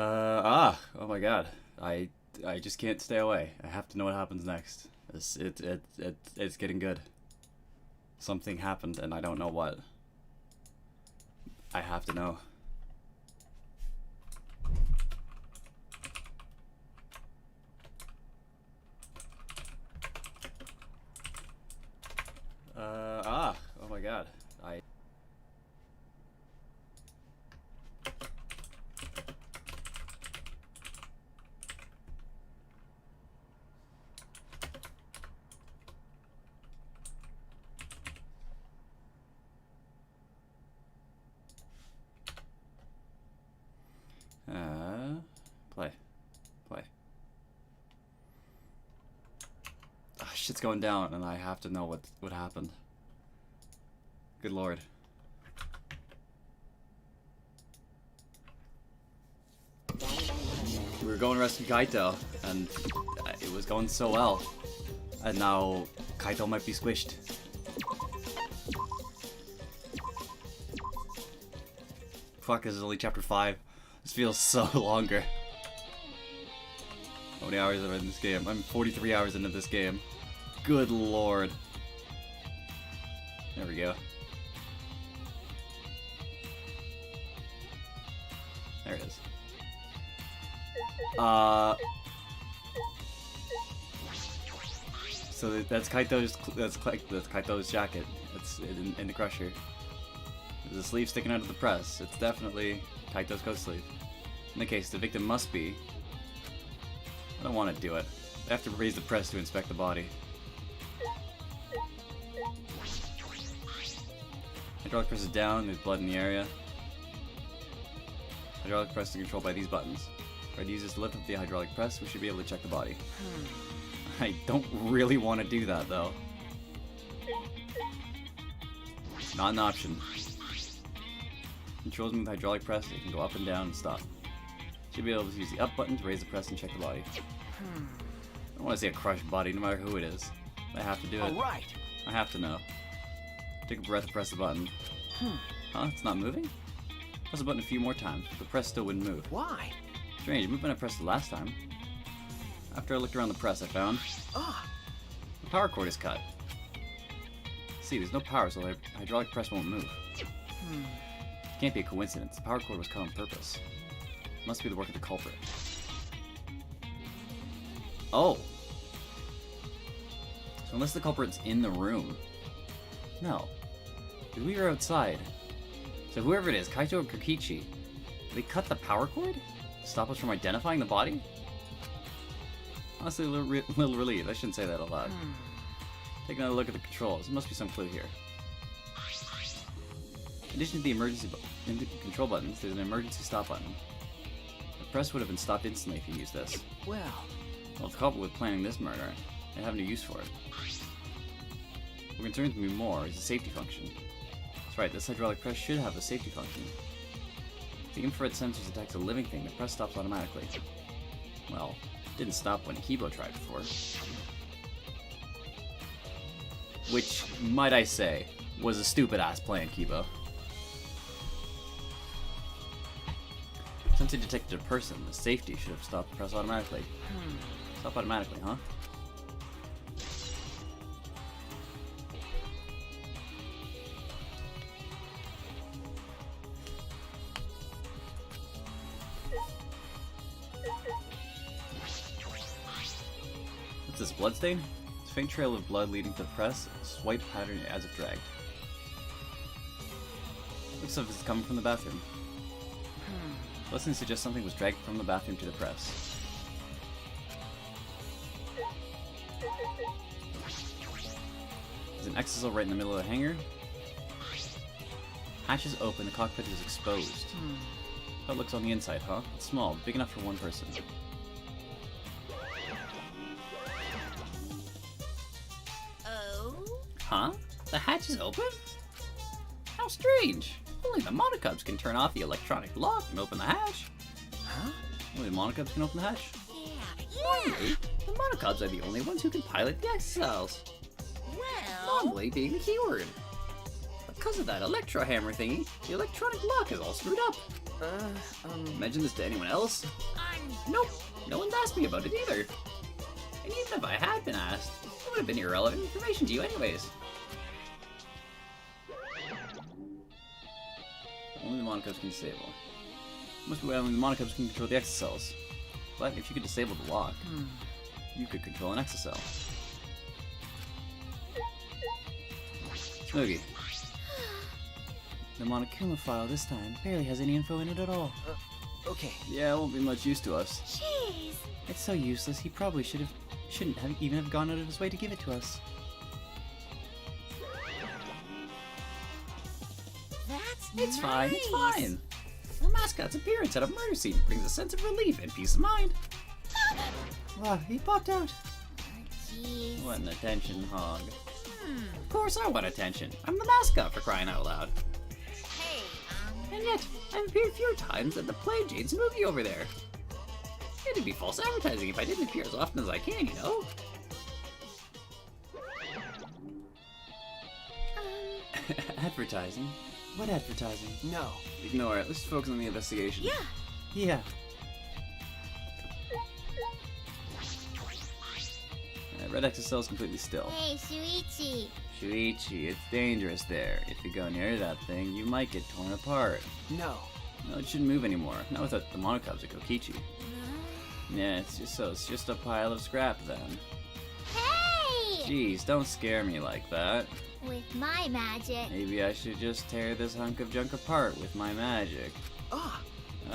Oh my god. I just can't stay away. I have to know what happens next. It's getting good. Something happened and I don't know what. I have to know. Oh my god. Play. Oh, shit's going down and I have to know what happened. Good lord. We were going to rescue Kaito, and it was going so well. And now Kaito might be squished. Fuck, this is only chapter 5. This feels so longer. How many hours am I in this game? I'm 43 hours into this game. Good lord. There we go. There it is. So that's Kaito's jacket. It's in the crusher. There's a sleeve sticking out of the press. It's definitely Kaito's coat sleeve. In the case, the victim must be. I don't want to do it. I have to raise the press to inspect the body. Hydraulic press is down. There's blood in the area. Hydraulic press is controlled by these buttons. If I use this to lift up the hydraulic press, we should be able to check the body. I don't really want to do that, though. Not an option. Controls with the hydraulic press, it can go up and down and stop. Should be able to use the up button to raise the press and check the body. I don't want to see a crushed body, no matter who it is. I have to do it. Alright. I have to know. Take a breath and press the button. Huh? It's not moving? Press the button a few more times, but the press still wouldn't move. Why? Strange, it moved when I pressed it last time. After I looked around the press, I found the power cord is cut. See, there's no power, so the hydraulic press won't move. It can't be a coincidence. The power cord was cut on purpose. It must be the work of the culprit. Oh! So unless the culprit's in the room. No. Because we were outside. So whoever it is, Kaito or Kokichi, they cut the power cord? Stop us from identifying the body? Honestly, a little relieved. I shouldn't say that a lot. Take another look at the controls. There must be some clue here. In addition to the emergency control buttons, there's an emergency stop button. The press would have been stopped instantly if you used this. Well, If the culprit was planning this murder, they have no use for it. What concerns me more is the safety function. That's right, this hydraulic press should have a safety function. If the infrared sensors detect a living thing, the press stops automatically. Well, it didn't stop when Kibo tried before. Which, might I say, was a stupid-ass plan, Kibo. Since it detected a person, the safety should have stopped the press automatically. Stop automatically, huh? What's this, bloodstain? It's a faint trail of blood leading to the press, a swipe pattern as if dragged. Looks as if it's coming from the bathroom. Listening suggests something was dragged from the bathroom to the press. There's an exisal right in the middle of the hangar. Hatch is open, the cockpit is exposed. How it looks on the inside, huh? It's small, big enough for one person. Oh? Huh? The hatch is open? How strange! Only the monocubs can turn off the electronic lock and open the hatch. huh? Only the monocubs can open the hatch? Yeah. The monocubs are the only ones who can pilot the exocells. Well, Normally being the keyword. But because of that electro hammer thingy, the electronic lock is all screwed up. Mention this to anyone else? Nope, no one's asked me about it either. And even if I had been asked, it would have been irrelevant information to you anyways. Only the monocubs can disable. Must be why only the monocubs can control the exocells. But if you could disable the lock, you could control an exocell. Smoogie. The Monokuma file this time barely has any info in it at all. Okay. Yeah, it won't be much use to us. Jeez. It's so useless, he probably shouldn't have even have gone out of his way to give it to us. That's It's nice. fine, it's fine. The mascot's appearance at a murder scene brings a sense of relief and peace of mind. Wow, he popped out. Jeez. What an attention hog. Of course I want attention. I'm the mascot, for crying out loud. Hey, And yet, I've appeared fewer times than the plain Jane Smoogie over there. It'd be false advertising if I didn't appear as often as I can, you know? Advertising? What advertising? No. Ignore it. Let's just focus on the investigation. yeah. Yeah. Red exocell is completely still. Hey, Shuichi. Shuichi, it's dangerous there. If you go near that thing, you might get torn apart. No. No, it shouldn't move anymore. Not without the monocubs at Kokichi. Yeah, it's just a pile of scrap then. Hey! Jeez, don't scare me like that. With my magic. Maybe I should just tear this hunk of junk apart with my magic. Ah.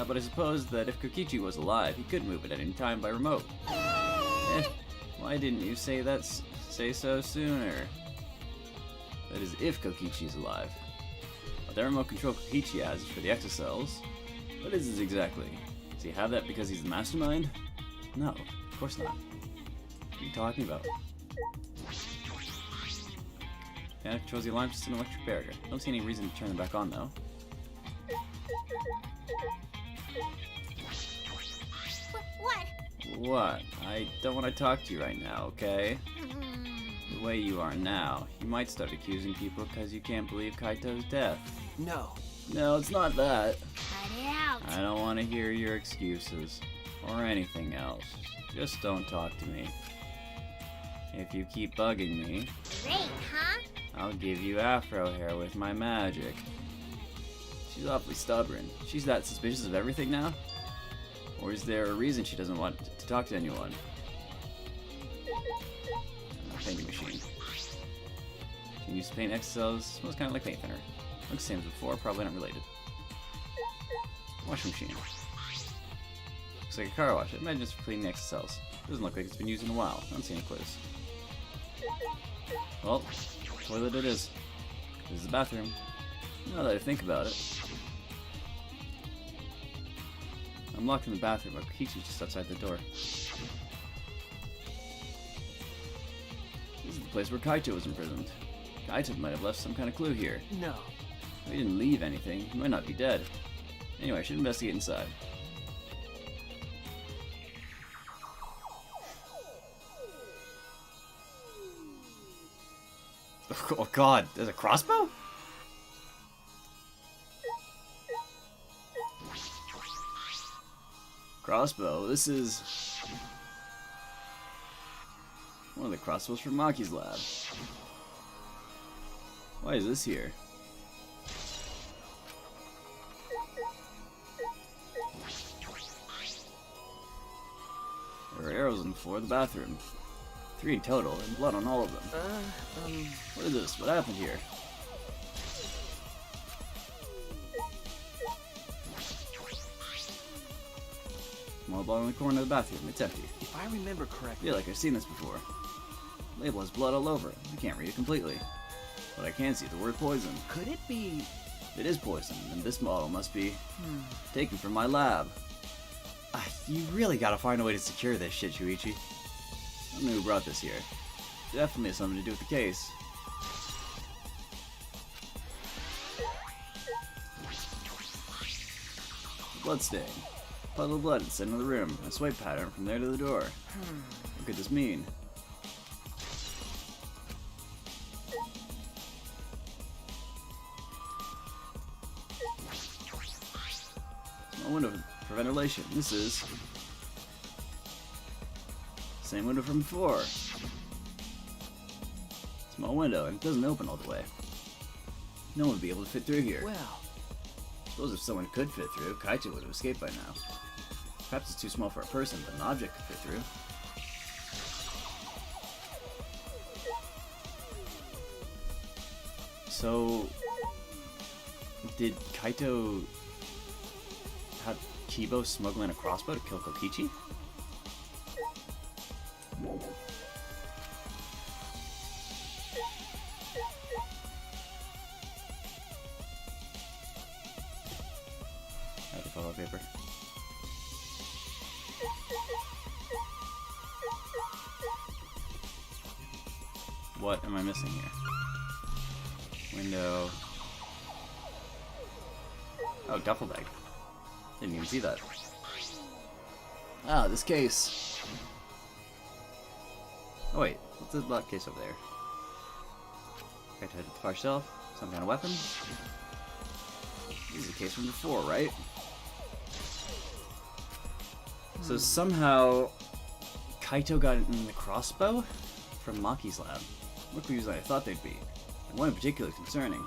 But I suppose that if Kokichi was alive, he could move it at any time by remote. Why didn't you say so sooner? That is, if Kokichi's alive. But the remote control Kokichi has is for the exocells. What is this exactly? Does he have that because he's the mastermind? No, of course not. What are you talking about? Yeah, it controls the alarm system and electric barrier. Don't see any reason to turn them back on though. What? What? I don't want to talk to you right now, okay? The way you are now, you might start accusing people because you can't believe Kaito's death. No. No, it's not that. Cut it out. I don't want to hear your excuses. Or anything else. Just don't talk to me. If you keep bugging me, Great, huh? I'll give you afro hair with my magic. She's awfully stubborn. She's that suspicious of everything now? Or is there a reason she doesn't want to talk to anyone? Painting machine. She used to paint exocells. Smells kind of like paint thinner. Looks the same as before, probably not related. Washing machine. Looks like a car wash. I imagine it's for cleaning exocells. Doesn't look like it's been used in a while. I don't see any clues. Well, toilet it is. This is the bathroom. Now that I think about it. I'm locked in the bathroom, but Kokichi's just outside the door. This is the place where Kaito was imprisoned. Kaito might have left some kind of clue here. No. If he didn't leave anything, he might not be dead. Anyway, I should investigate inside. Oh god, there's a crossbow? Crossbow, this is one of the crossbows from Maki's lab. Why is this here? There are arrows on the floor of the bathroom. 3 in total, and blood on all of them. What is this? What happened here? Small bottle in the corner of the bathroom. It's empty. If I remember I correctly. feel like I've seen this before. The label has blood all over it. I can't read it completely. But I can see the word poison. Could it be? It is poison, and this bottle must be taken from my lab. You really gotta find a way to secure this shit, Shuichi. I don't know who brought this here. Definitely has something to do with the case. Bloodstain. Puddle of blood at the center of the room. A swipe pattern from there to the door. What could this mean? Small window for ventilation. This is... same window from before. Small window, and it doesn't open all the way. No one would be able to fit through here. Well, Suppose if someone could fit through, Kaito would have escaped by now. Perhaps it's too small for a person, but an object could fit through. So, did Kaito have Kibo smuggle in a crossbow to kill Kokichi? I have the photo paper. What am I missing here? Window. Oh, duffel bag. Didn't even see that. Ah, this case. Oh wait, what's this black case over there? Okay, to hit the far shelf. Some kind of weapon. This is the case from before, right? So somehow Kaito got in the crossbow from Maki's lab. More clues than I thought they'd be. And one in particular is concerning.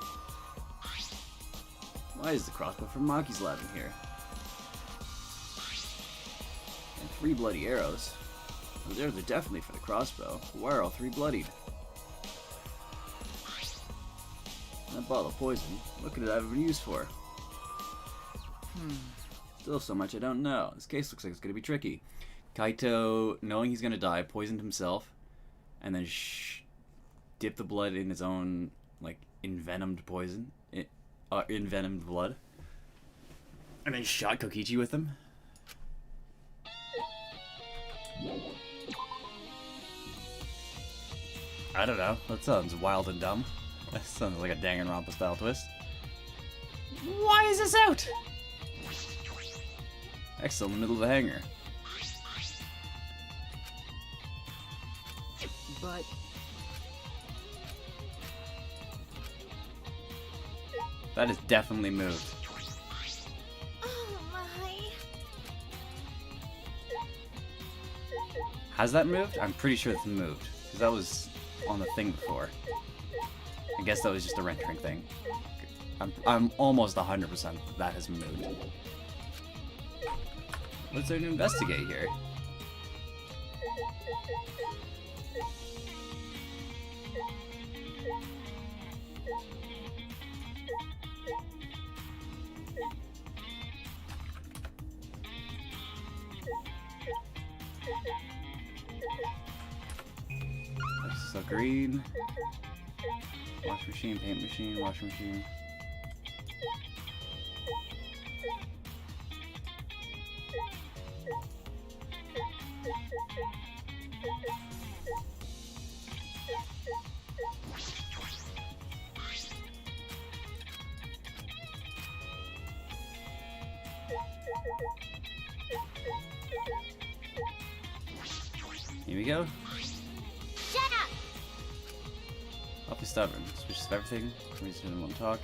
Why is the crossbow from Maki's lab in here? And 3 bloody arrows. Those arrows are definitely for the crossbow. But why are all 3 bloodied? And that bottle of poison, what could it have been used for? Still so much I don't know. This case looks like it's going to be tricky. Kaito, knowing he's going to die, poisoned himself, and then dipped the blood in his own, like, envenomed poison. Envenomed blood. And then shot Kokichi with them. I don't know. That sounds wild and dumb. That sounds like a Danganronpa style twist. Why is this out? Excellent, in the middle of the hangar. but That is definitely moved. Oh my. Has that moved? I'm pretty sure it's moved. Because that was on the thing before. I guess that was just a rendering thing. I'm almost 100% that has moved. What's there to investigate here? So green. Wash machine, paint machine, washing machine. Here we go. Shut up! Awfully stubborn. Switches of everything. Reason didn't want to talk.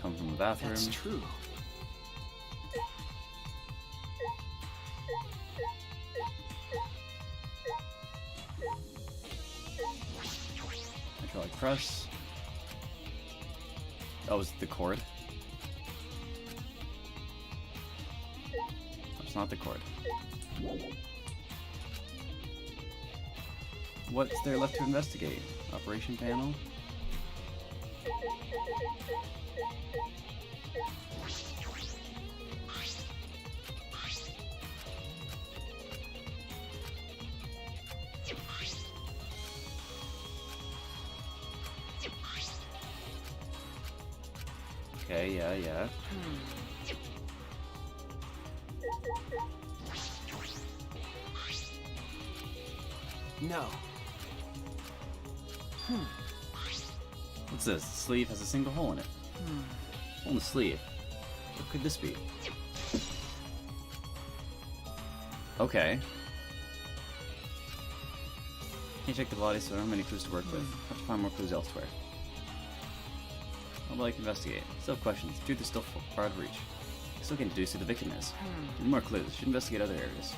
Come from the bathroom. that's true. Hydraulic press. Oh, is it the cord? It's not the cord. What's there left to investigate? Operation panel? Okay, yeah. No. What's this? The sleeve has a single hole in it. Hole in the sleeve. What could this be? Okay. Can't check the body, so I don't have many clues to work with. Have to find more clues elsewhere. I'll like investigate. Still have questions. The truth is still far out of reach. I still can't deduce who the victim is. Need more clues. Should investigate other areas.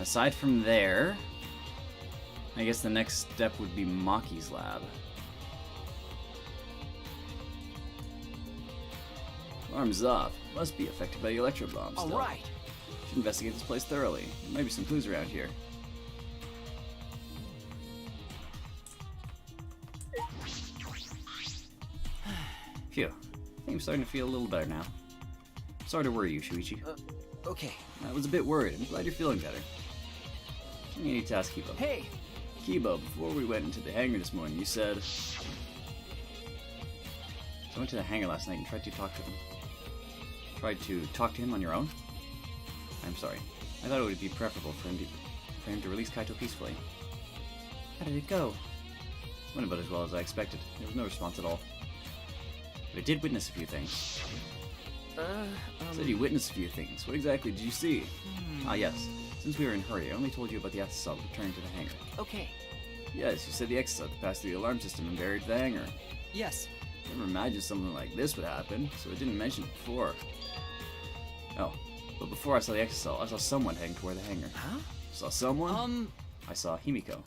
Aside from there, I guess the next step would be Maki's lab. Alarm's off. Must be affected by the electro bomb still. Alright. Should investigate this place thoroughly. There might be some clues around here. Phew. I think I'm starting to feel a little better now. Sorry to worry you, Shuichi. Okay. I was a bit worried. I'm glad you're feeling better. I need to ask Kibo. Hey! Kibo, before we went into the hangar this morning, you said... So I went to the hangar last night and tried to talk to him. Tried to talk to him on your own? I'm sorry. I thought it would be preferable for him to release Kaito peacefully. How did it go? Went about as well as I expected. There was no response at all. But I did witness a few things. Said you witnessed a few things. What exactly did you see? Ah, yes. Since we were in a hurry, I only told you about the exocell returning to the hangar. Okay. Yes, you said the exocell passed through the alarm system and buried the hangar. Yes. Never imagined something like this would happen, so I didn't mention it before. Oh, but before I saw the exocell, I saw someone heading toward the hangar. Huh? Saw someone? I saw Himiko.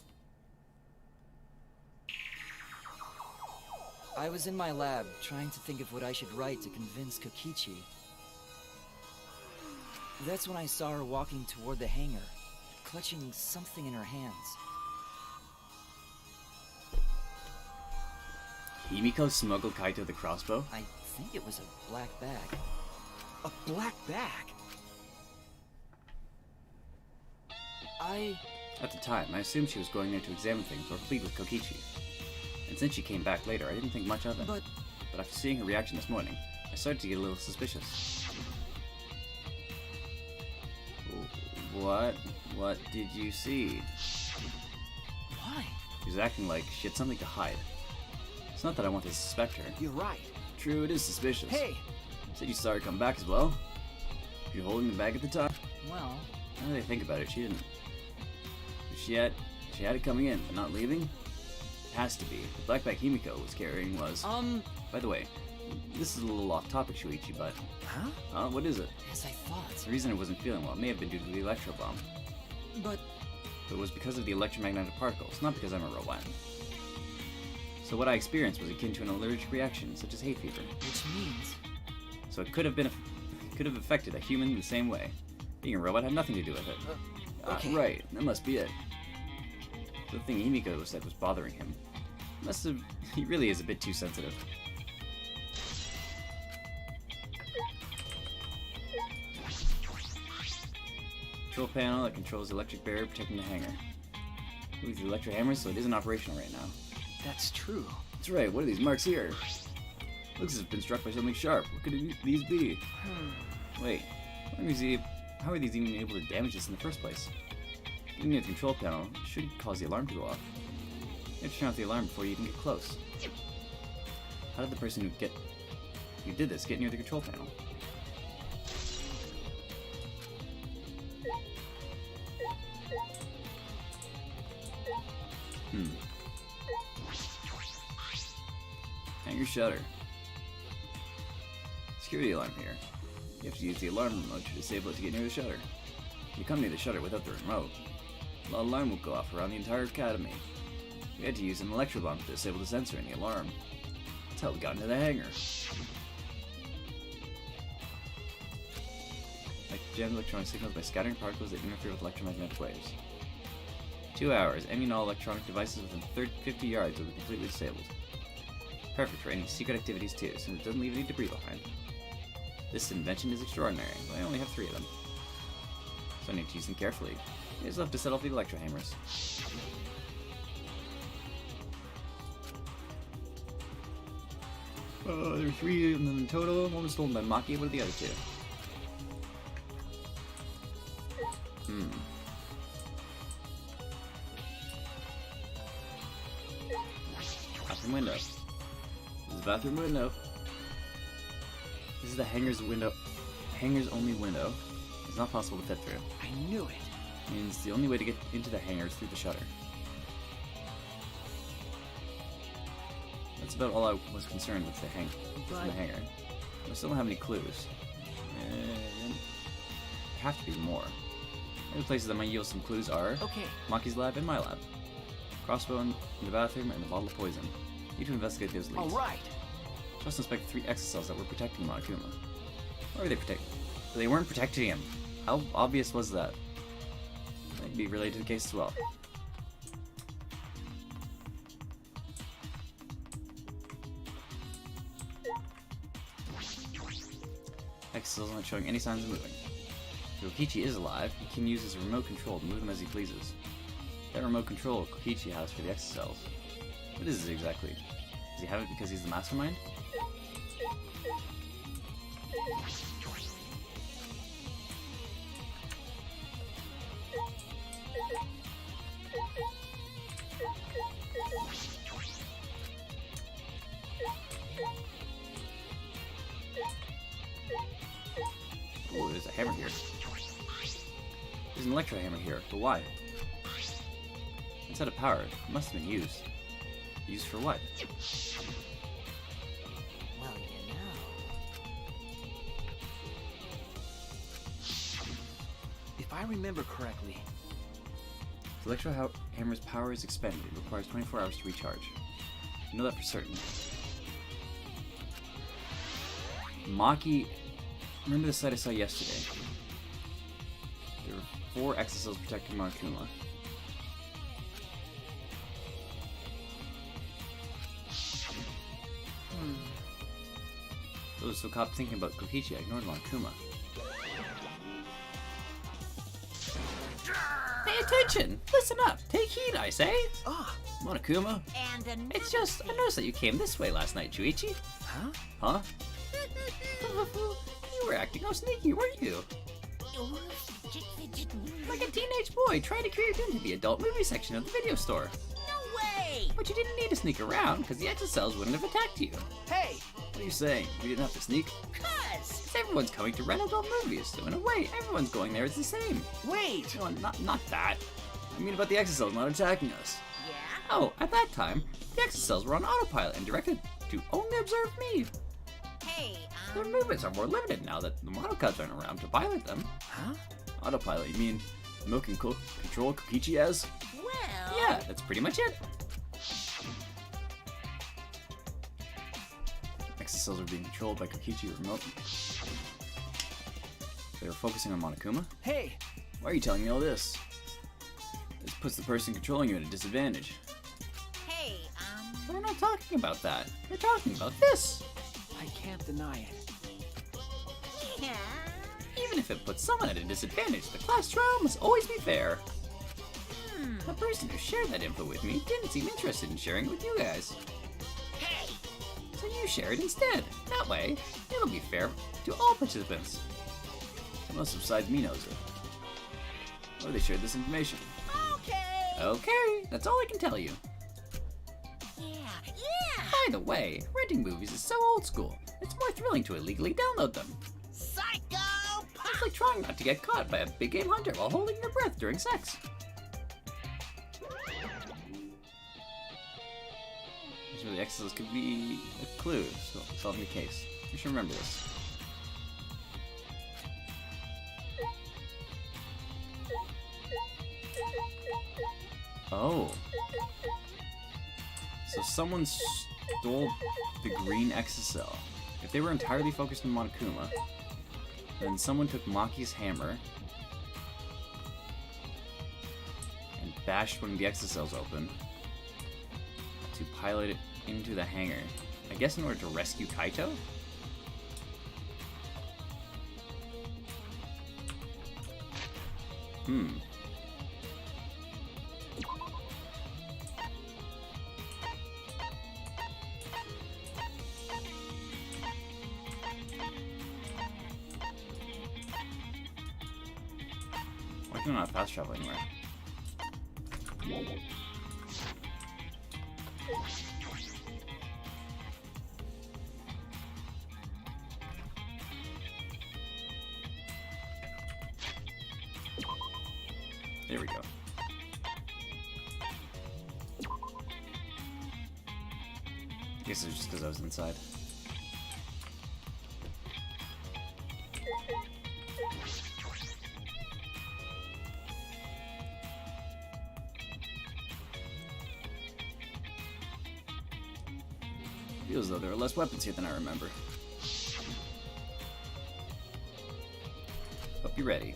I was in my lab, trying to think of what I should write to convince Kokichi. That's when I saw her walking toward the hangar, clutching something in her hands. Himiko smuggled Kaito the crossbow? I think it was a black bag. A black bag? At the time, I assumed she was going there to examine things or plead with Kokichi. And since she came back later, I didn't think much of it. But after seeing her reaction this morning, I started to get a little suspicious. What? What did you see? Why? She was acting like she had something to hide. It's not that I want to suspect her. You're right. True, it is suspicious. Hey! Said you saw her come back as well? You holding the bag at the time? well, Now that I think about it, she didn't. She had it coming in, but not leaving? It has to be. The black bag Himiko was carrying was... By the way, this is a little off topic, Shuichi, but... Huh? What is it? as I thought. The reason I wasn't feeling well may have been due to the electro bomb. But But it was because of the electromagnetic particles, not because I'm a robot. So what I experienced was akin to an allergic reaction, such as hay fever. which means So it could have affected a human in the same way. Being a robot had nothing to do with it. Okay. Right, that must be it. The thing Himiko said was bothering him. He really is a bit too sensitive. Control panel that controls the electric barrier protecting the hangar. Moves the electro hammer, so it isn't operational right now. That's true. That's right, what are these marks here? Looks as if it's been struck by something sharp. What could these be? Wait, how are these even able to damage us in the first place? Getting near the control panel should cause the alarm to go off. You have to turn off the alarm before you even get close. How did the person who did this get near the control panel? Hangar shutter. Security alarm here. You have to use the alarm remote to disable it to get near the shutter. If you come near the shutter without the remote, the alarm will go off around the entire academy. We had to use an electro bomb to disable the sensor in the alarm. That's how we got into the hangar. Like jam electronic signals by scattering particles that interfere with electromagnetic waves. 2 hours, any and all electronic devices within 50 yards will be completely disabled. Perfect for any secret activities too, since it doesn't leave any debris behind. This invention is extraordinary, but I only have 3 of them. So I need to use them carefully. I just have to set off the electro hammers. There are 3 of them in total. One was stolen by Maki. What are the other 2? Bathroom window. This is the bathroom window. This is the hangar's window. Hangar's only window. Is not possible to fit through. I knew it. Means the only way to get into the hangar is through the shutter. That's about all I was concerned with the hangar. I still don't have any clues. And there have to be more. Other places that might yield some clues are Okay. Maki's lab and my lab. Crossbow in the bathroom and the bottle of poison. Need to investigate those leads. Alright. Just inspect 3 exocells that were protecting Monokuma. Why were they protecting? They weren't protecting him. How obvious was that? Might be related to the case as well. Exocells aren't showing any signs of moving. If Kokichi is alive, he can use his remote control to move them as he pleases. That remote control Kokichi has for the exocells. What is it exactly? Does he have it because he's the mastermind? Ooh, there's a hammer here. There's an electro hammer here, but why? Instead of power, it must have been used. Used for what? Well, you know. If I remember correctly, If the electro hammer's power is expended, it requires 24 hours to recharge. You know that for certain. Maki, remember the site I saw yesterday? There were 4 exocells protecting Monokuma. Those so caught thinking about Kokichi, I ignored Monokuma. Pay attention! Listen up! Take heed, I say! ah, Monokuma, And a it's just, I noticed that you came this way last night, Chuichi. huh? Huh? You were acting all sneaky, weren't you? Like a teenage boy trying to creep into the adult movie section of the video store. No way! But you didn't need to sneak around, because the exocells wouldn't have attacked you. Hey! What are you saying? You didn't have to sneak? Cuz! Because everyone's coming to rent adult movies, so in a way, everyone's going there. It's the same. Wait! No, not that. I mean about the exocells not attacking us. Yeah? Oh, at that time, the exocells were on autopilot and directed to only observe me. Hey, Their movements are more limited now that the monocuts aren't around to pilot them. Huh? Autopilot, you mean milk and control Kokichi as? well... Yeah, that's pretty much it. Exocells are being controlled by Kokichi remotely. They were focusing on Monokuma? Hey! Why are you telling me all this? This puts the person controlling you at a disadvantage. Hey, But we're not talking about that. We're talking about this. I can't deny it. yeah? Even if it puts someone at a disadvantage, the class trial must always be fair. The person who shared that info with me didn't seem interested in sharing it with you guys. Hey! So you share it instead. That way, it'll be fair to all participants. Someone else besides me knows it. Or they shared this information. Okay! Okay, that's all I can tell you. Yeah! By the way, renting movies is so old school. It's more thrilling to illegally download them. Psycho! It's like trying not to get caught by a big game hunter while holding your breath during sex. So the exocells could be a clue, so solving the case. You should remember this. Oh. So someone stole the green exocell. If they were entirely focused on Monokuma, then someone took Maki's hammer and bashed one of the exocells open to pilot it into the hangar. I guess in order to rescue Kaito? Why can I not fast travel anywhere? There we go. Guess it was just because I was inside. Feels as though there are less weapons here than I remember. Hope you're ready.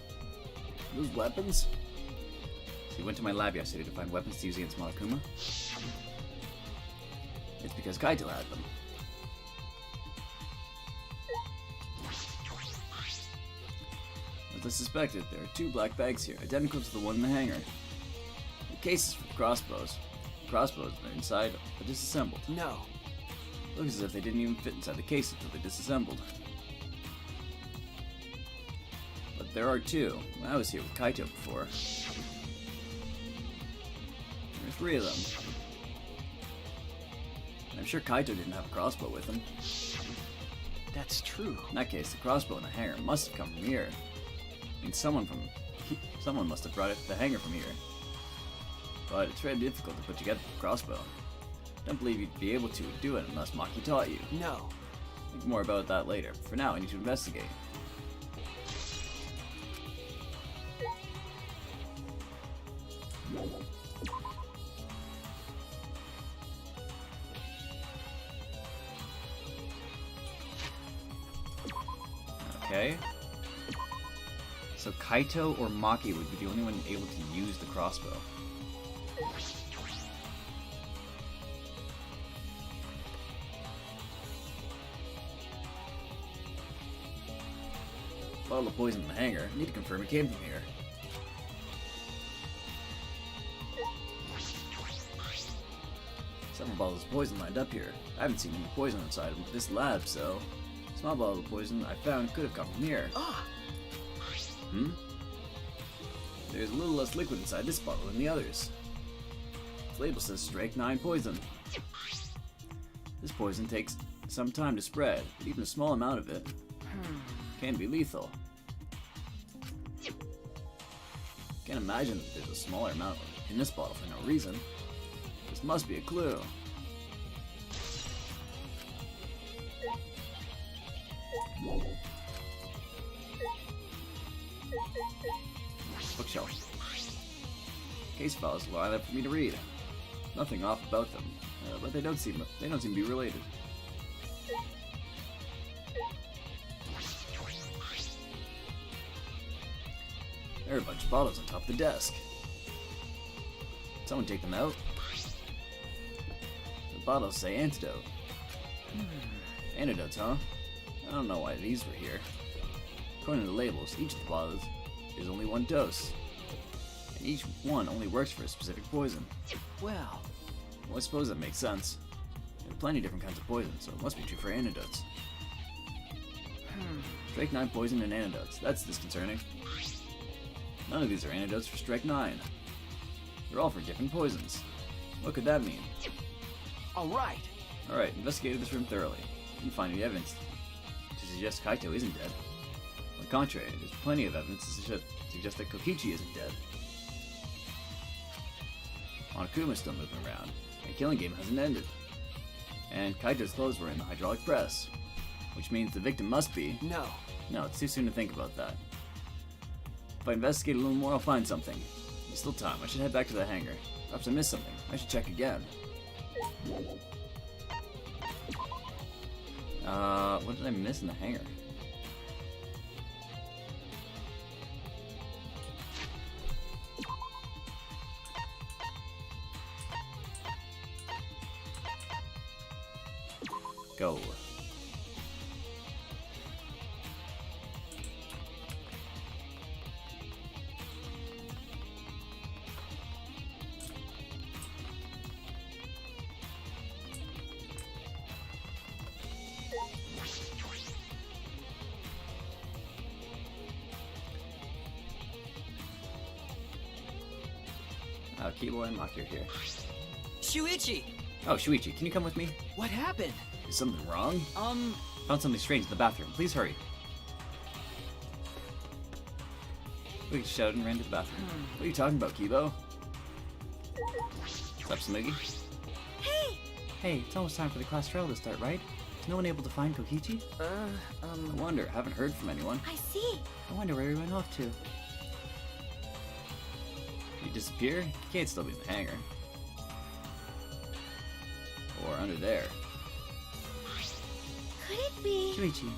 Those weapons? So you went to my lab yesterday to find weapons to use against Monokuma? It's because Kaito had them. As I suspected, there are 2 black bags here, identical to the one in the hangar. The cases for the crossbows. The crossbows are inside, but disassembled. No. Looks as if they didn't even fit inside the case until they disassembled. But there are 2. I was here with Kaito before. There are 3 of them. I'm sure Kaito didn't have a crossbow with him. That's true. In that case, the crossbow in the hangar must have come from here. I mean, someone must have brought it to the hangar from here. But it's very difficult to put together a crossbow. Don't believe you'd be able to do it unless Maki taught you. No. Think more about that later. For now, I need to investigate. Okay. So Kaito or Maki would be the only one able to use the crossbow. Bottle of poison in the hangar. Need to confirm it came from here. Several bottles of poison lined up here. I haven't seen any poison inside of this lab, so small bottle of poison I found could have come from here. Ah. There's a little less liquid inside this bottle than the others. Its label says Strike 9 poison. This poison takes some time to spread, but even a small amount of it can be lethal. Can't imagine that there's a smaller amount in this bottle for no reason. This must be a clue. Bookshelf. Case files lined up for me to read. Nothing off about them, but they don't seem to be related. There are a bunch of bottles on top of the desk. Did someone take them out? The bottles say antidote. Antidotes, huh? I don't know why these were here. According to the labels, each of the bottles is only 1 dose. And each one only works for a specific poison. Well, I suppose that makes sense. There are plenty of different kinds of poison, so it must be true for antidotes. Strike 9 poison and antidotes. That's disconcerting. None of these are antidotes for Strike 9. They're all for different poisons. What could that mean? all right. Alright, investigated this room thoroughly. Didn't find any evidence to suggest Kaito isn't dead. On the contrary, there's plenty of evidence to suggest that Kokichi isn't dead. Monokuma's still moving around. The killing game hasn't ended. And Kaito's clothes were in the hydraulic press. Which means the victim must be... No. No, it's too soon to think about that. If I investigate a little more, I'll find something. There's still time. I should head back to the hangar. Perhaps I missed something. I should check again. What did I miss in the hangar? Go. Kibo and Maki are here. Shuichi! Oh, Shuichi, can you come with me? What happened? Is something wrong? Found something strange in the bathroom. Please hurry. We shouted and ran to the bathroom. What are you talking about, Kibo? What's up, Smiggy? Hey! Hey, it's almost time for the class trial to start, right? Is no one able to find Kokichi? I wonder. Haven't heard from anyone. I see. I wonder where he went off to. Did he disappear? He can't still be in the hangar. Or under there. Could it be? Shuichi,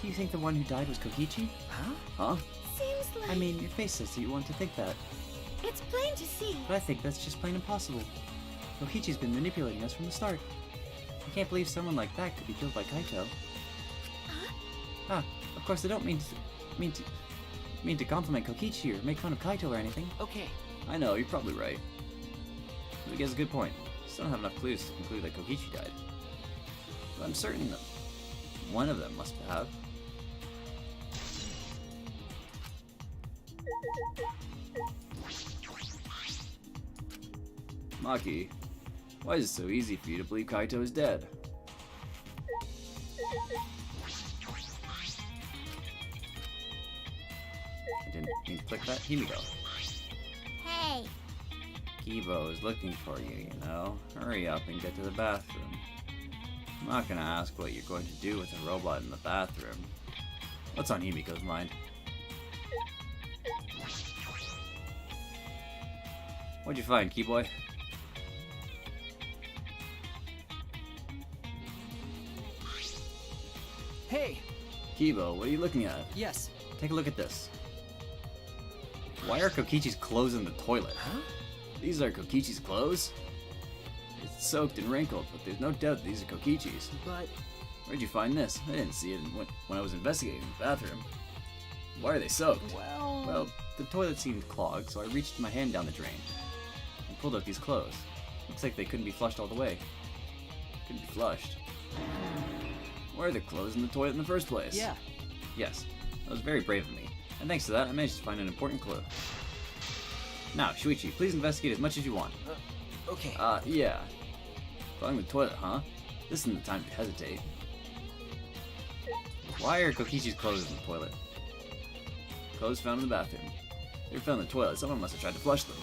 do you think the one who died was Kokichi? Huh? Huh? Seems like... I mean, your face says that you want to think that. It's plain to see. But I think that's just plain impossible. Kokichi's been manipulating us from the start. I can't believe someone like that could be killed by Kaito. Huh? Ah, of course I don't mean to compliment Kokichi or make fun of Kaito or anything. Okay. I know, you're probably right. But he has a good point. Still don't have enough clues to conclude that Kokichi died. But I'm certain that one of them must have. Maki, why is it so easy for you to believe Kaito is dead? I didn't mean to click that. Himiko. Hey! Kibo is looking for you, you know. Hurry up and get to the bathroom. I'm not gonna ask what you're going to do with a robot in the bathroom. What's on Himiko's mind? What'd you find, Keyboy? Hey! Kibo, what are you looking at? Yes. Take a look at this. Why are Kokichi's clothes in the toilet? Huh? These are Kokichi's clothes? It's soaked and wrinkled, but there's no doubt these are Kokichi's. But... Where'd you find this? I didn't see it when I was investigating the bathroom. Why are they soaked? Well, the toilet seemed clogged, so I reached my hand down the drain and pulled out these clothes. Looks like they couldn't be flushed all the way. Couldn't be flushed. Why are the clothes in the toilet in the first place? Yeah. Yes, that was very brave of me. And thanks to that, I managed to find an important clue. Now, Shuichi, please investigate as much as you want. Okay. Yeah. Clogging the toilet, huh? This isn't the time to hesitate. Why are Kokichi's clothes in the toilet? Clothes found in the bathroom. They were found in the toilet. Someone must have tried to flush them.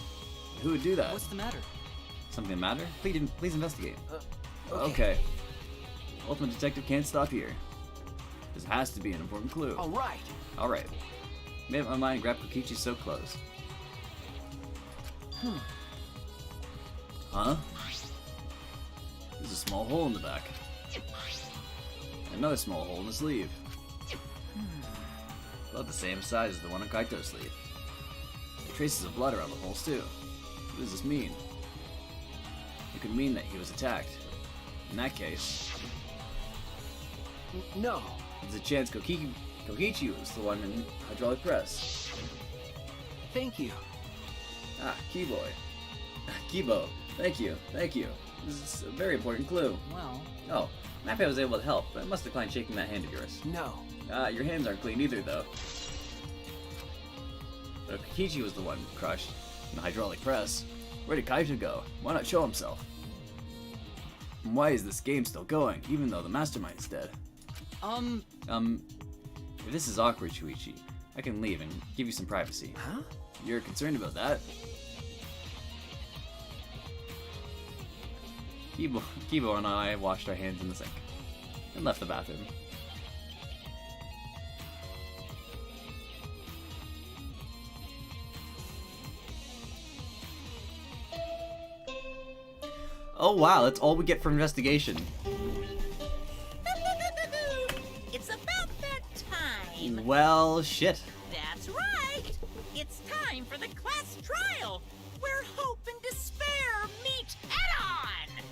Who would do that? What's the matter? Something the matter? Please investigate. Okay. Ultimate Detective can't stop here. This has to be an important clue. Alright. Alright. Made up my mind and grabbed Kokichi's soaked clothes. Huh? There's a small hole in the back. Another small hole in the sleeve. About the same size as the one on Kaito's sleeve. There are traces of blood around the holes too. What does this mean? It could mean that he was attacked. In that case, No. there's a chance Kokichi was the one in hydraulic press. Thank you. Ah, Keyboy. Kibo, thank you. This is a very important clue. Well, Oh, I'm happy I was able to help, but I must decline shaking that hand of yours. No. Your hands aren't clean either, though. But if Kokichi was the one crushed in the hydraulic press, where did Kaito go? Why not show himself? And why is this game still going, even though the mastermind is dead? If this is awkward, Shuichi, I can leave and give you some privacy. Huh? You're concerned about that? Kibo and I washed our hands in the sink and left the bathroom. Oh wow, that's all we get for investigation. It's about that time. Well, shit. That's right. It's time for the class trial, where hope and despair meet head-on.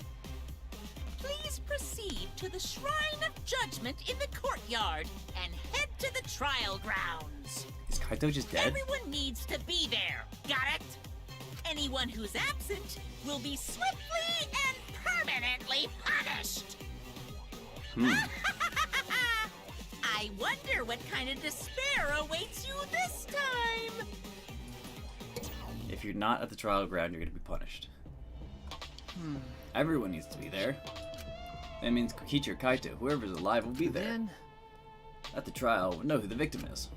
Please proceed to the Shrine of Judgment in the courtyard and head to the trial grounds. Is Kaito just dead? Everyone needs to be there. Got it? Anyone who's absent will be swiftly and permanently punished. I wonder what kind of despair awaits you this time. If you're not at the trial ground, you're gonna be punished. Everyone needs to be there. That means Kokichi or Kaito, whoever's alive will be there. Then... At the trial, we'll know who the victim is.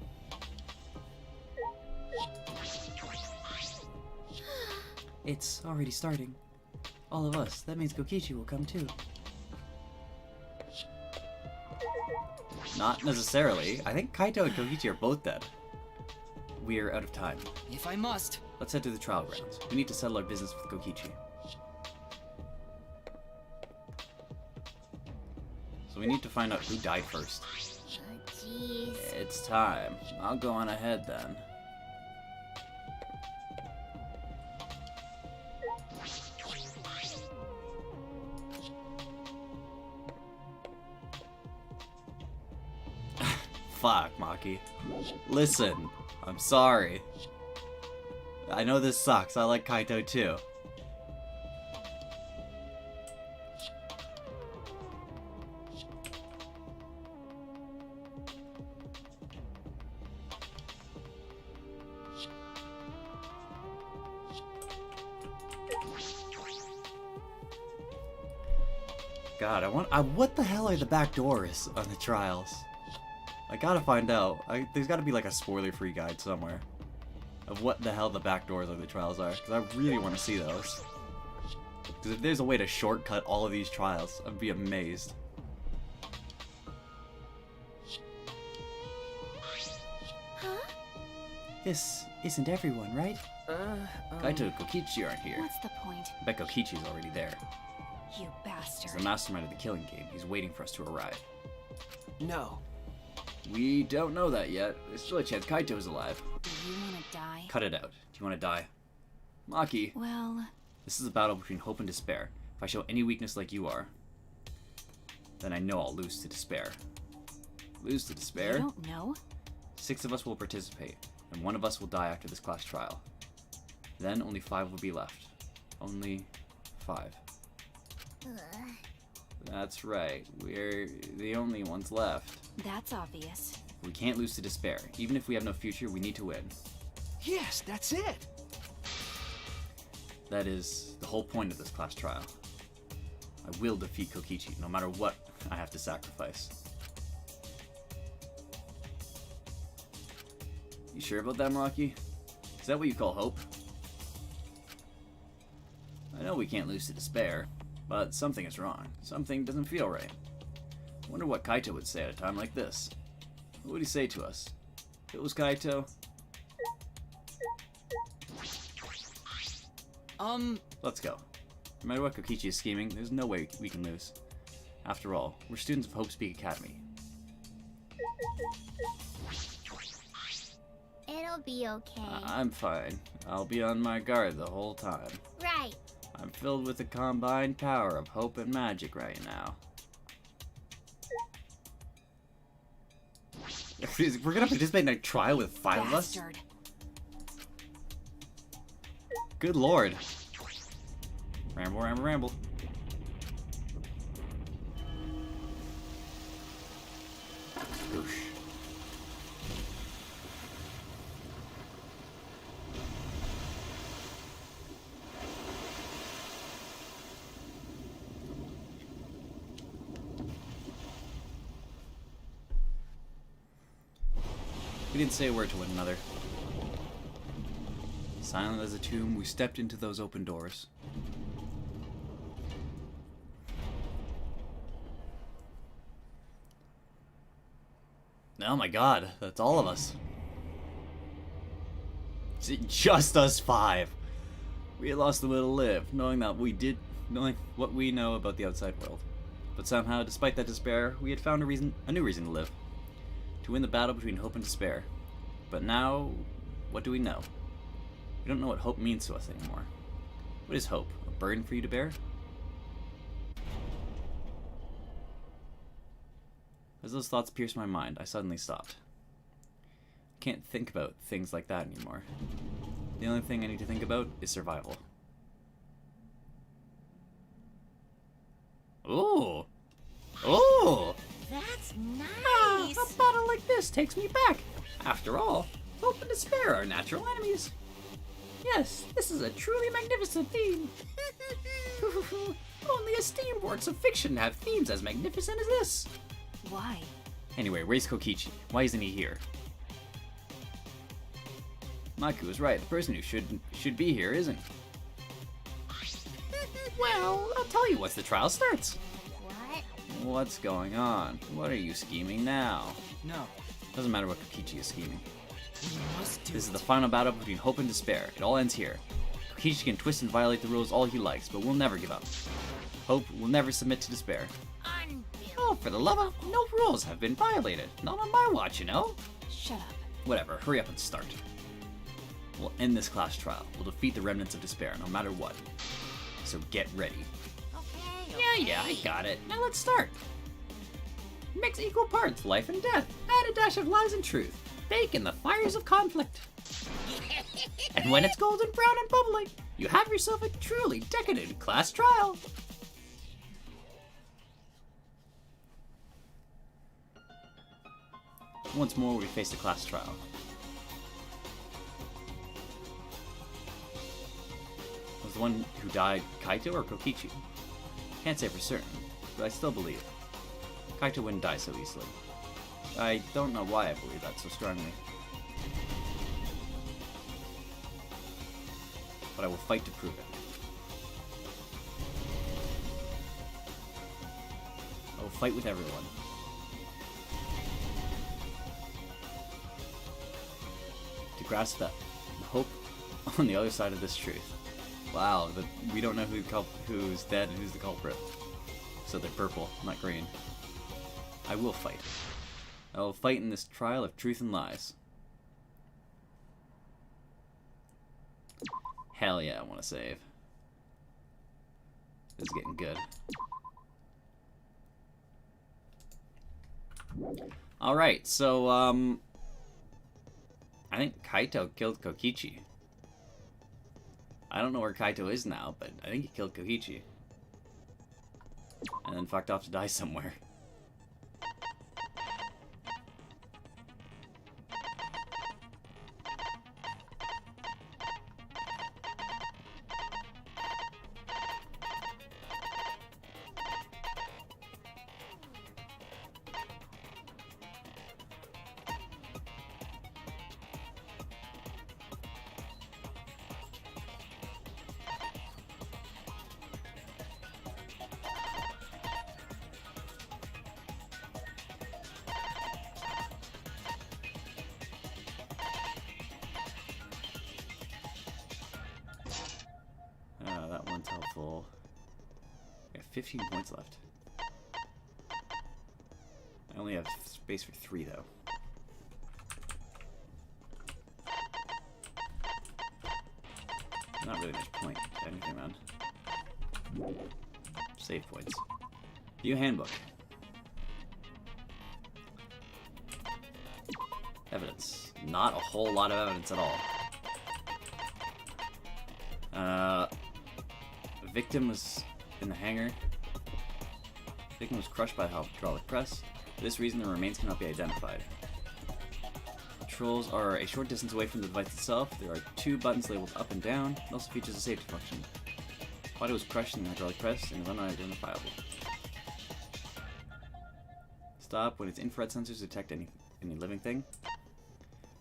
It's already starting. All of us. That means Kokichi will come too. Not necessarily. I think Kaito and Kokichi are both dead. We're out of time. If I must. Let's head to the trial grounds. We need to settle our business with Kokichi. So we need to find out who died first. Oh, jeez. It's time. I'll go on ahead then. Fuck, Maki. Listen, I'm sorry. I know this sucks. I like Kaito too. God, what the hell are the back doors on the trials? I gotta find out. There's gotta be like a spoiler-free guide somewhere of what the hell the back doors of the trials are, because I really want to see those. Because if there's a way to shortcut all of these trials, I'd be amazed. Huh? This isn't everyone, right? Kaito and Kokichi aren't here. What's the point? I bet Kokichi's already there. You He's bastard. the mastermind of the killing game. He's waiting for us to arrive. No. We don't know that yet. There's still a chance Kaito's alive. Do you want to die? Cut it out. Do you want to die? Maki, Well, this is a battle between hope and despair. If I show any weakness like you are, then I know I'll lose to despair. Lose to I despair? don't know. 6 of us will participate, and 1 of us will die after this class trial. Then only 5 will be left. Only 5. Ugh, That's right. We're the only ones left. that's obvious. We can't lose to despair. Even if we have no future, we need to win. Yes, that's it. That is the whole point of this class trial. I will defeat Kokichi, no matter what I have to sacrifice. You sure about that, Maki? Is that what you call hope? I know we can't lose to despair, but something is wrong. Something doesn't feel right. I wonder what Kaito would say at a time like this. What would he say to us? If it was Kaito? Let's go. No matter what Kokichi is scheming, there's no way we can lose. After all, we're students of Hope Speak Academy. It'll be okay. I'm fine. I'll be on my guard the whole time. Right. I'm filled with the combined power of hope and magic right now. We're gonna participate in a trial with 5 of us? Bastard. Good lord. Ramble, ramble, ramble. Oosh. We didn't say a word to one another. Silent as a tomb, we stepped into those open doors. Oh my god, that's all of us. Just us 5. We had lost the will to live, knowing what we know about the outside world. But somehow, despite that despair, we had found a new reason to live. To win the battle between hope and despair. But now, what do we know? We don't know what hope means to us anymore. What is hope? A burden for you to bear? As those thoughts pierced my mind, I suddenly stopped. I can't think about things like that anymore. The only thing I need to think about is survival. Ooh! Ooh! That's Ah, nice. a battle like this takes me back. After all, hope and despair are natural enemies. Yes, this is a truly magnificent theme. Only esteemed works of fiction have themes as magnificent as this. Why? Anyway, where's Kokichi? Why isn't he here? Maku is right. The person who should be here isn't. Well, I'll tell you once the trial starts. What? What's going on? What are you scheming now? No. Doesn't matter what Kokichi is scheming. We must do This is it. the final battle between hope and despair. It all ends here. Kokichi can twist and violate the rules all he likes, but we'll never give up. Hope will never submit to despair. Unbelievable. Oh, for the love of... No rules have been violated. Not on my watch, you know? Shut up. Whatever, hurry up and start. We'll end this class trial. We'll defeat the remnants of despair, no matter what. So get ready. Okay. Yeah, I got it. Now let's start. Mix equal parts life and death. Add a dash of lies and truth. Bake in the fires of conflict. And when it's golden brown and bubbly, you have yourself a truly decadent class trial. Once more, we face the class trial. Was the one who died Kaito or Kokichi? Can't say for certain, but I still believe. Kaito wouldn't die so easily. I don't know why I believe that so strongly. But I will fight to prove it. I will fight with everyone. To grasp that hope on the other side of this truth. Wow, we don't know who's dead and who's the culprit. So they're purple, not green. I will fight. I will fight in this trial of truth and lies. Hell yeah, I want to save. This is getting good. Alright, so, I think Kaito killed Kokichi. I don't know where Kaito is now, but I think he killed Kokichi. And then fucked off to die somewhere. That one's helpful. I got 15 points left. I only have space for 3, though. Not really much point to anything, man. Save points. View handbook. Evidence. Not a whole lot of evidence at all. Victim was in the hangar. Victim was crushed by the hydraulic press. For this reason, the remains cannot be identified. Controls are a short distance away from the device itself. There are 2 buttons labeled up and down. It also features a safety function. Body was crushed in the hydraulic press and is unidentifiable. Stop when its infrared sensors detect any living thing.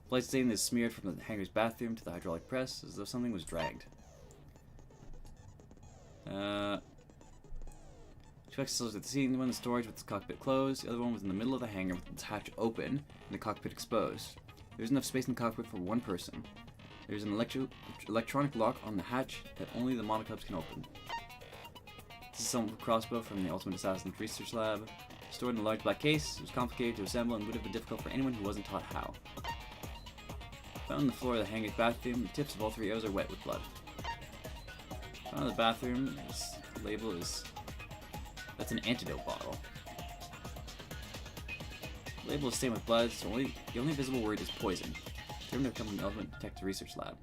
Blood stain is smeared from the hangar's bathroom to the hydraulic press as though something was dragged. 2 exercises at the scene, one in the storage with its cockpit closed, the other one was in the middle of the hangar with its hatch open and the cockpit exposed. There's enough space in the cockpit for 1 person. There's an electronic lock on the hatch that only the monocubs can open. This is some crossbow from the Ultimate Assassin's research lab. Stored in a large black case, it was complicated to assemble and would have been difficult for anyone who wasn't taught how. Found on the floor of the hangar's bathroom, the tips of all 3 arrows are wet with blood. Found in the bathroom, this label is... That's an antidote bottle. The label is stained with blood, so the only visible word is poison. Determined to come from the Element Detector Research Lab.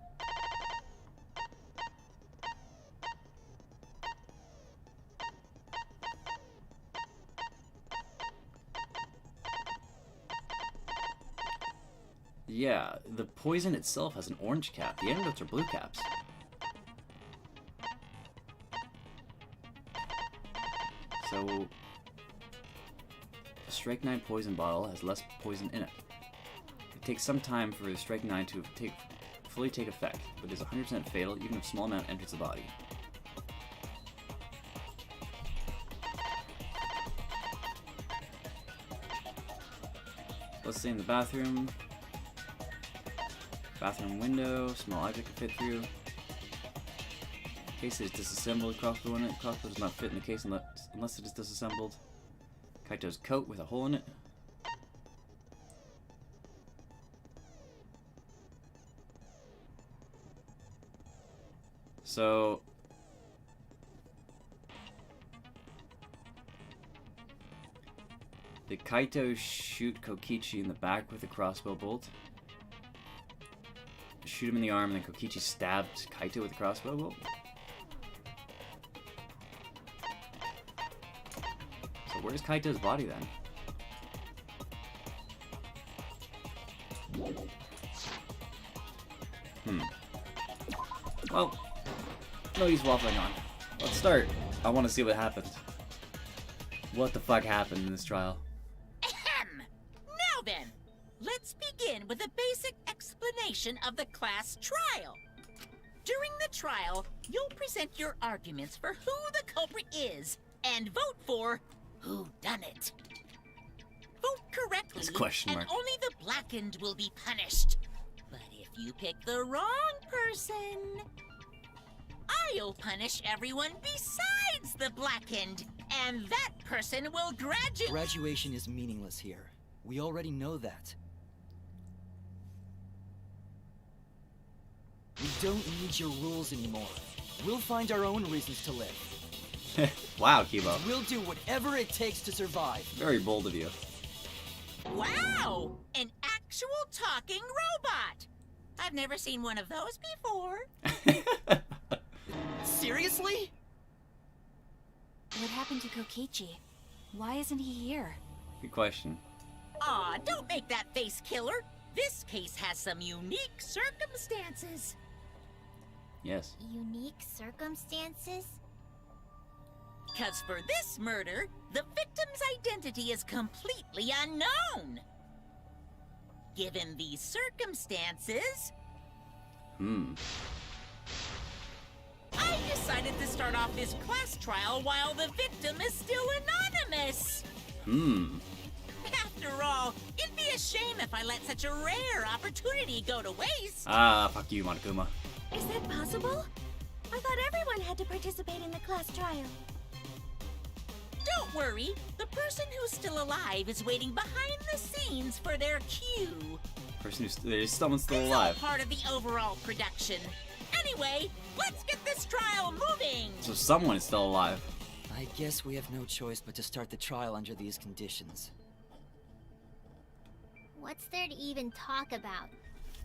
Yeah, the poison itself has an orange cap. The antidotes are blue caps. So, the Strike 9 poison bottle has less poison in it. It takes some time for the Strike 9 to fully take effect, but is 100% fatal even if a small amount enters the body. Let's say in the bathroom. Bathroom window, small object can fit through. Case is disassembled, crossbow in it. Crossbow does not fit in the case unless it is disassembled. Kaito's coat with a hole in it. So did Kaito shoot Kokichi in the back with a crossbow bolt? Shoot him in the arm and then Kokichi stabbed Kaito with a crossbow bolt? So where's Kaito's body then? Well, no use waffling on. Let's start. I want to see what happened. What the fuck happened in this trial? Ahem! Now then, let's begin with a basic explanation of the class trial. During the trial, you'll present your arguments for who the culprit is and vote for who done it. Vote correctly, It's a question mark. and only the blackened will be punished. But if you pick the wrong person, I'll punish everyone besides the blackened, and that person will graduate. Graduation is meaningless here. We already know that. We don't need your rules anymore. We'll find our own reasons to live. Wow, Kibo. We'll do whatever it takes to survive. Very bold of you. Wow! An actual talking robot! I've never seen one of those before. Seriously? What happened to Kokichi? Why isn't he here? Good question. Aw, don't make that face, killer. This case has some unique circumstances. Yes. Unique circumstances? Because for this murder, the victim's identity is completely unknown. Given these circumstances, I decided to start off this class trial while the victim is still anonymous. After all, it'd be a shame if I let such a rare opportunity go to waste. Ah, fuck you, Monokuma. Is that possible? I thought everyone had to participate in the class trial. Don't worry, the person who's still alive is waiting behind the scenes for their cue. Person who's there's someone still It's alive. all part of the overall production. Anyway, let's get this trial moving. So someone is still alive. I guess we have no choice but to start the trial under these conditions. What's there to even talk about?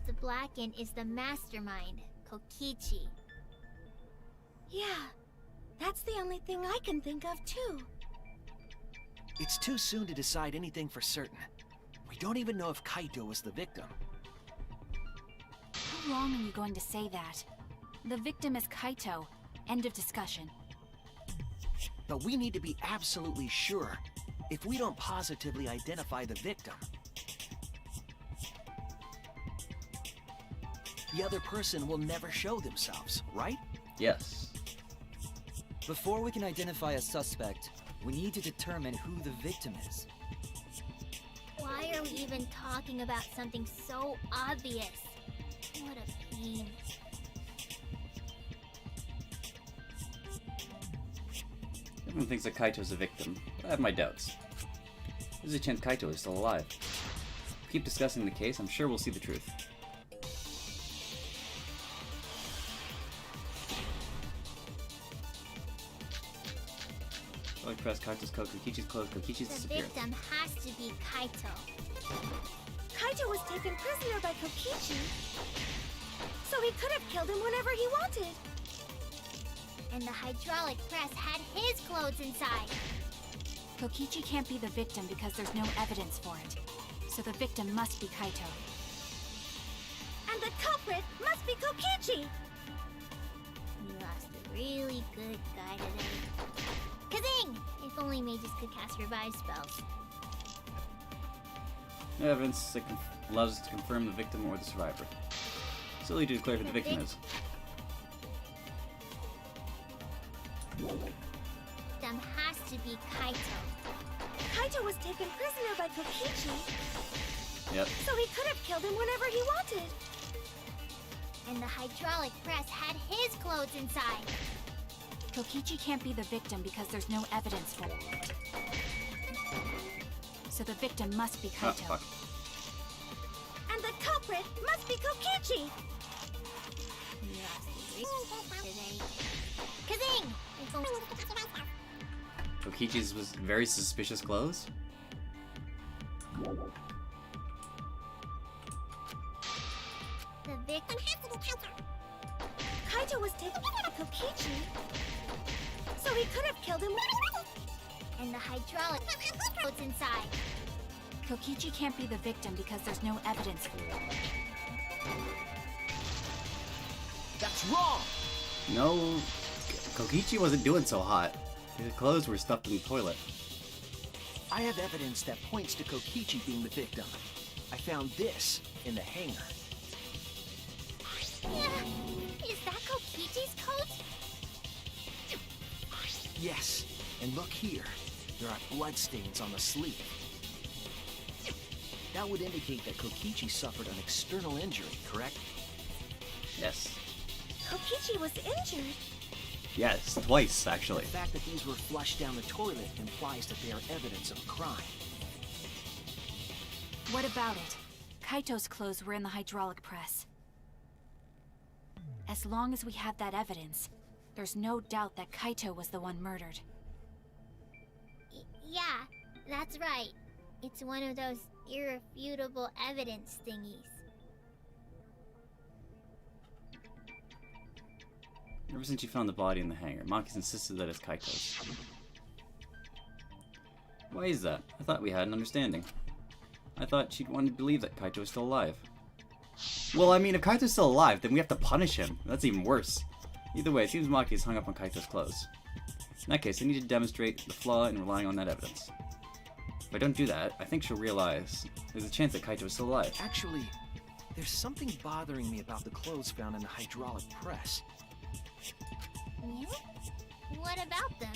The Blackened is the mastermind, Kokichi. Yeah, that's the only thing I can think of too. It's too soon to decide anything for certain. We don't even know if Kaito was the victim. How long are you going to say that? The victim is Kaito. End of discussion. But we need to be absolutely sure. If we don't positively identify the victim, the other person will never show themselves, right? Yes. Before we can identify a suspect, we need to determine who the victim is. Why are we even talking about something so obvious? What a pain. Everyone thinks that Kaito's a victim, but I have my doubts. There's a chance Kaito is still alive. Keep discussing the case, I'm sure we'll see the truth. Like press Kaito's coat, Kokichi's clothes, Kokichi's The disappearance. victim has to be Kaito. Kaito was taken prisoner by Kokichi, so he could have killed him whenever he wanted. And the hydraulic press had his clothes inside. Kokichi can't be the victim because there's no evidence for it. So the victim must be Kaito. And the culprit must be Kokichi! You lost a really good guy today. Kazing! If only mages could cast revive spells. No evidence that allows us to confirm the victim or the survivor. Silly to declare who the victim is. Victim has to be Kaito. Kaito was taken prisoner by Kokichi, Yep. So he could have killed him whenever he wanted. And the hydraulic press had his clothes inside. Kokichi can't be the victim because there's no evidence for it. So the victim must be Oh, Kaito. fuck. And the culprit must be Kokichi. Kazing! Kokichi's was very suspicious clothes? The victim has to be Kaito. Kaito was taken by Kokichi. So he could have killed him. And the hydraulic clothes inside. Kokichi can't be the victim because there's no evidence for it. That's wrong! No, Kokichi wasn't doing so hot. His clothes were stuffed in the toilet. I have evidence that points to Kokichi being the victim. I found this in the hangar. Yeah, is that Kokichi's coat? Yes, and look here. There are bloodstains on the sleeve. That would indicate that Kokichi suffered an external injury, correct? Yes. Kokichi was injured. Yes, twice, actually. The fact that these were flushed down the toilet implies that they are evidence of a crime. What about it? Kaito's clothes were in the hydraulic press. As long as we have that evidence, there's no doubt that Kaito was the one murdered. Yeah, that's right. It's one of those irrefutable evidence thingies. Ever since you found the body in the hangar, Maki's insisted that it's Kaito's. Why is that? I thought we had an understanding. I thought she'd want to believe that Kaito was still alive. Well, I mean, if Kaito's still alive, then we have to punish him. That's even worse. Either way, it seems Maki is hung up on Kaito's clothes. In that case, I need to demonstrate the flaw in relying on that evidence. If I don't do that, I think she'll realize there's a chance that Kaito is still alive. Actually, there's something bothering me about the clothes found in the hydraulic press. Yeah? What about them?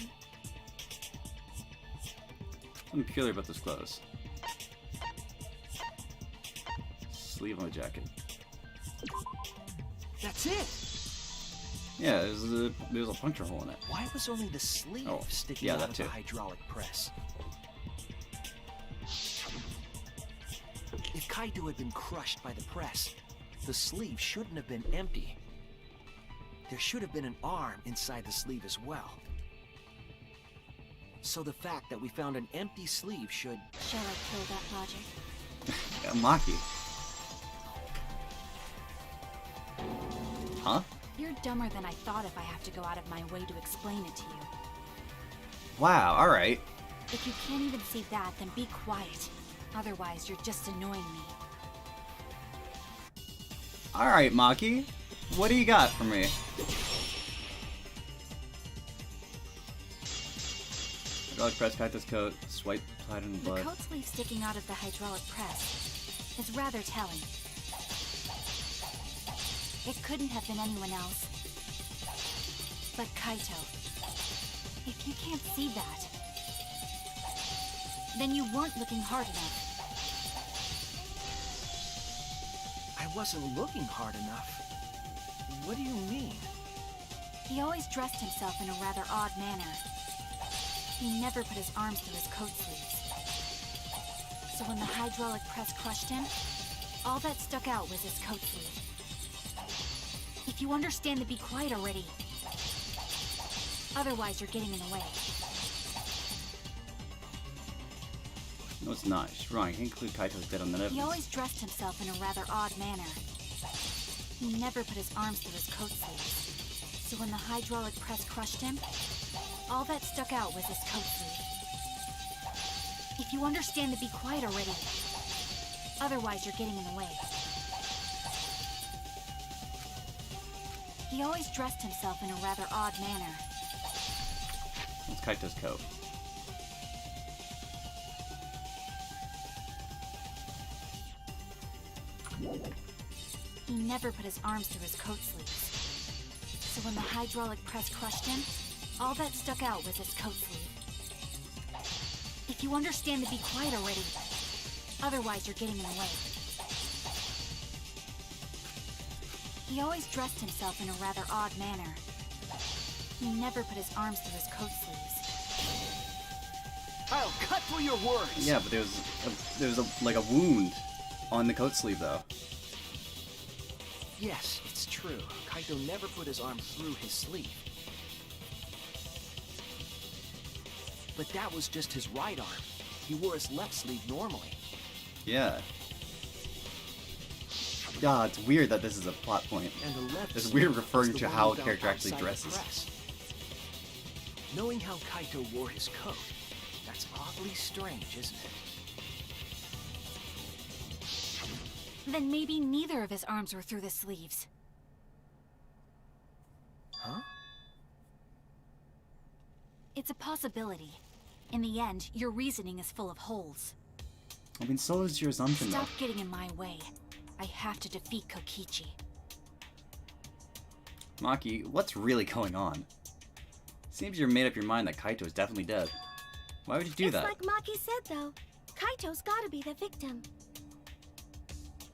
Something peculiar about those clothes. Sleeve on the jacket. That's it! Yeah, there's a puncture hole in it. Why was only the sleeve Oh, sticking yeah, out that of too. the hydraulic press? If Kaito had been crushed by the press, the sleeve shouldn't have been empty. There should have been an arm inside the sleeve as well. So the fact that we found an empty sleeve should... Shall I kill that logic? Yeah, Maki. Huh? You're dumber than I thought if I have to go out of my way to explain it to you. Wow, alright. If you can't even see that, then be quiet. Otherwise, you're just annoying me. Alright, Maki. What do you got for me? Hydraulic press, Kaito's coat, swipe, applied in The blood. coat sleeve sticking out of the hydraulic press is rather telling. It couldn't have been anyone else. But Kaito. If you can't see that, then you weren't looking hard enough. I wasn't looking hard enough. What do you mean? He always dressed himself in a rather odd manner. He never put his arms through his coat sleeves. So when the hydraulic press crushed him, all that stuck out was his coat sleeve. If you understand to be quiet already. Otherwise, you're getting in the way. No, it's not. She's wrong. You can't include Kaito's dead on that He evidence. always dressed himself in a rather odd manner. He never put his arms through his coat sleeves. So when the hydraulic press crushed him, all that stuck out was his coat sleeve. If you understand to be quiet already. Otherwise, you're getting in the way. He always dressed himself in a rather odd manner. It's Kaito's coat. He never put his arms through his coat sleeves. So when the hydraulic press crushed him, all that stuck out was his coat sleeve. If you understand to be quiet already. Otherwise, you're getting in the way. He always dressed himself in a rather odd manner. He never put his arms through his coat sleeves. I'll cut through your words. Yeah, but there was like a wound on the coat sleeve though. Yes, it's true. Kaito never put his arm through his sleeve. But that was just his right arm. He wore his left sleeve normally. Yeah. God, it's weird that this is a plot point. And the left It's sleeve weird was referring the to one how he a found character actually outside the dresses. press. Knowing how Kaito wore his coat, that's oddly strange, isn't it? Then maybe neither of his arms were through the sleeves. Huh? It's a possibility. In the end, your reasoning is full of holes. I mean, so is your assumption though. Stop getting in my way. I have to defeat Kokichi. Maki, what's really going on? Seems you made up your mind that Kaito is definitely dead. Why would you do It's that? like Maki said, though. Kaito's gotta be the victim.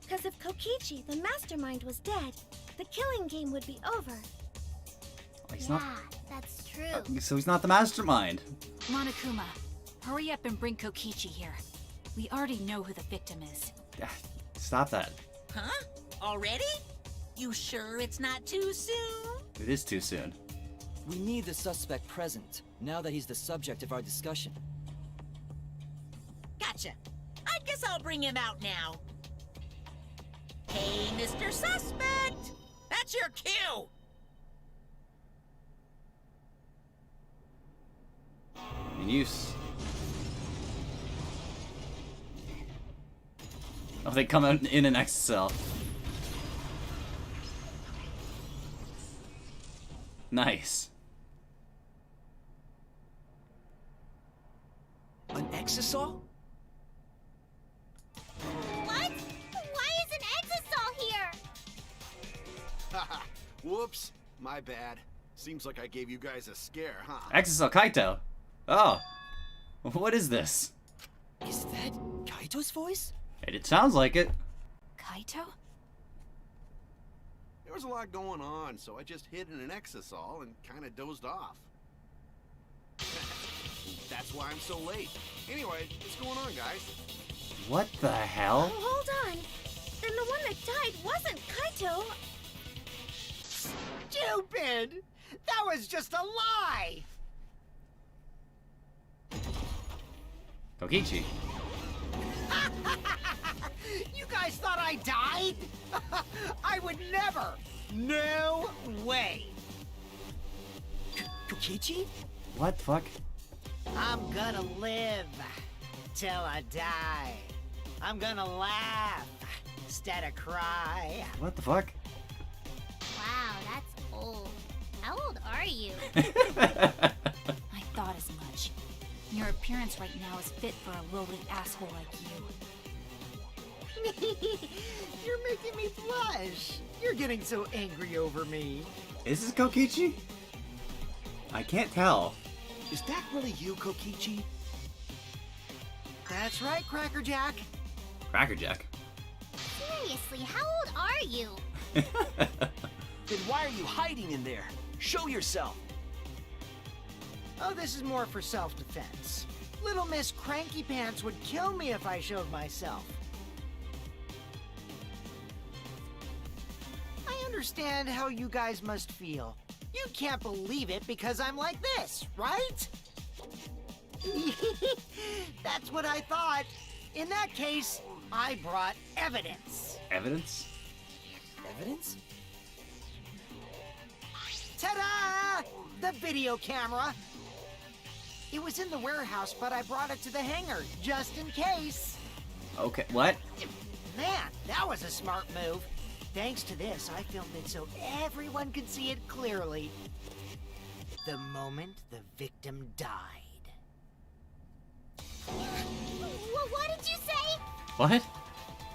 Because if Kokichi, the mastermind, was dead, the killing game would be over. He's Yeah, not. that's true. So he's not the mastermind. Monokuma, hurry up and bring Kokichi here. We already know who the victim is. Ah, stop that. Huh? Already? You sure it's not too soon? It is too soon. We need the suspect present, now that he's the subject of our discussion. Gotcha. I guess I'll bring him out now. Hey, Mr. Suspect! That's your cue! In use. Oh, they come out in an XSL. Nice. An exisal? What? Why is an Exisal here? Haha, whoops. My bad. Seems like I gave you guys a scare, huh? XSL Kaito. Oh. What is this? Is that Kaito's voice? It sounds like it. Kaito? There was a lot going on, so I just hid in an exisal and kind of dozed off. That's why I'm so late. Anyway, what's going on, guys? What the hell? Oh, hold on. Then the one that died wasn't Kaito. Stupid! That was just a lie! Kokichi. You guys thought I died? I would never! No way! Kokichi? What the fuck? I'm gonna live till I die. I'm gonna laugh instead of cry. What the fuck? Wow, that's old. How old are you? I thought as much. Your appearance right now is fit for a lowly asshole like you. You're making me blush. You're getting so angry over me. Is this Kokichi? I can't tell. Is that really you, Kokichi? That's right, Crackerjack. Crackerjack. Seriously, how old are you? Then why are you hiding in there? Show yourself. Oh, this is more for self-defense. Little Miss Cranky Pants would kill me if I showed myself. I understand how you guys must feel. You can't believe it because I'm like this, right? That's what I thought. In that case, I brought evidence. Evidence? Evidence? Ta-da! The video camera. It was in the warehouse, but I brought it to the hangar, just in case. Okay, what? Man, that was a smart move. Thanks to this, I filmed it so everyone could see it clearly. The moment the victim died. What did you say? What?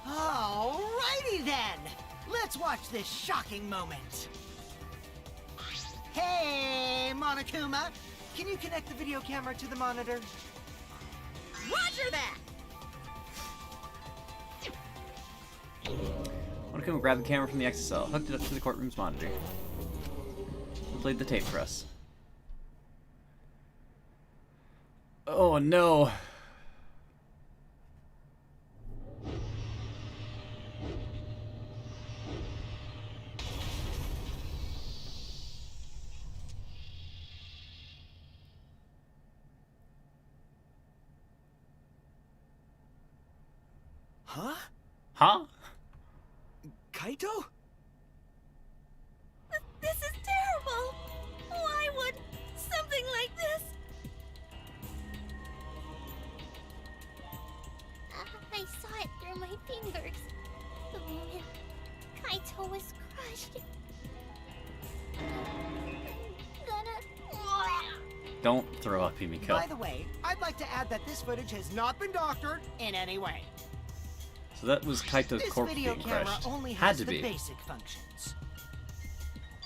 Alrighty then! Let's watch this shocking moment. Hey, Monokuma! Can you connect the video camera to the monitor? Roger that! Monokuma grabbed the camera from the exocell, hooked it up to the courtroom's monitor, and played the tape for us. Oh no! Huh? Huh? Kaito? This is terrible! Why would something like this? I saw it through my fingers. The moment Kaito was crushed. Don't throw up, Himiko. By the way, I'd like to add that this footage has not been doctored in any way. So that was Kaito's This corpse video being camera crushed. only Had has to the be. basic functions.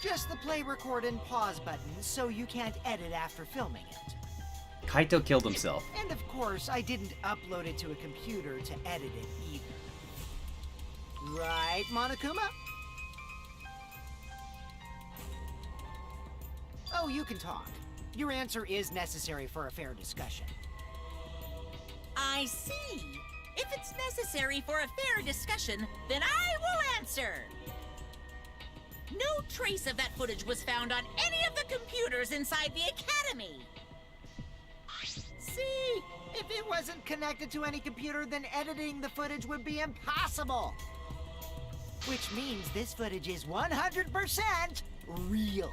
Just the play, record, and pause buttons, so you can't edit after filming it. Kaito killed himself. And of course, I didn't upload it to a computer to edit it either. Right, Monokuma? Oh, you can talk. Your answer is necessary for a fair discussion. I see. If it's necessary for a fair discussion, then I will answer. No trace of that footage was found on any of the computers inside the academy. See? If it wasn't connected to any computer, then editing the footage would be impossible. Which means this footage is 100% real.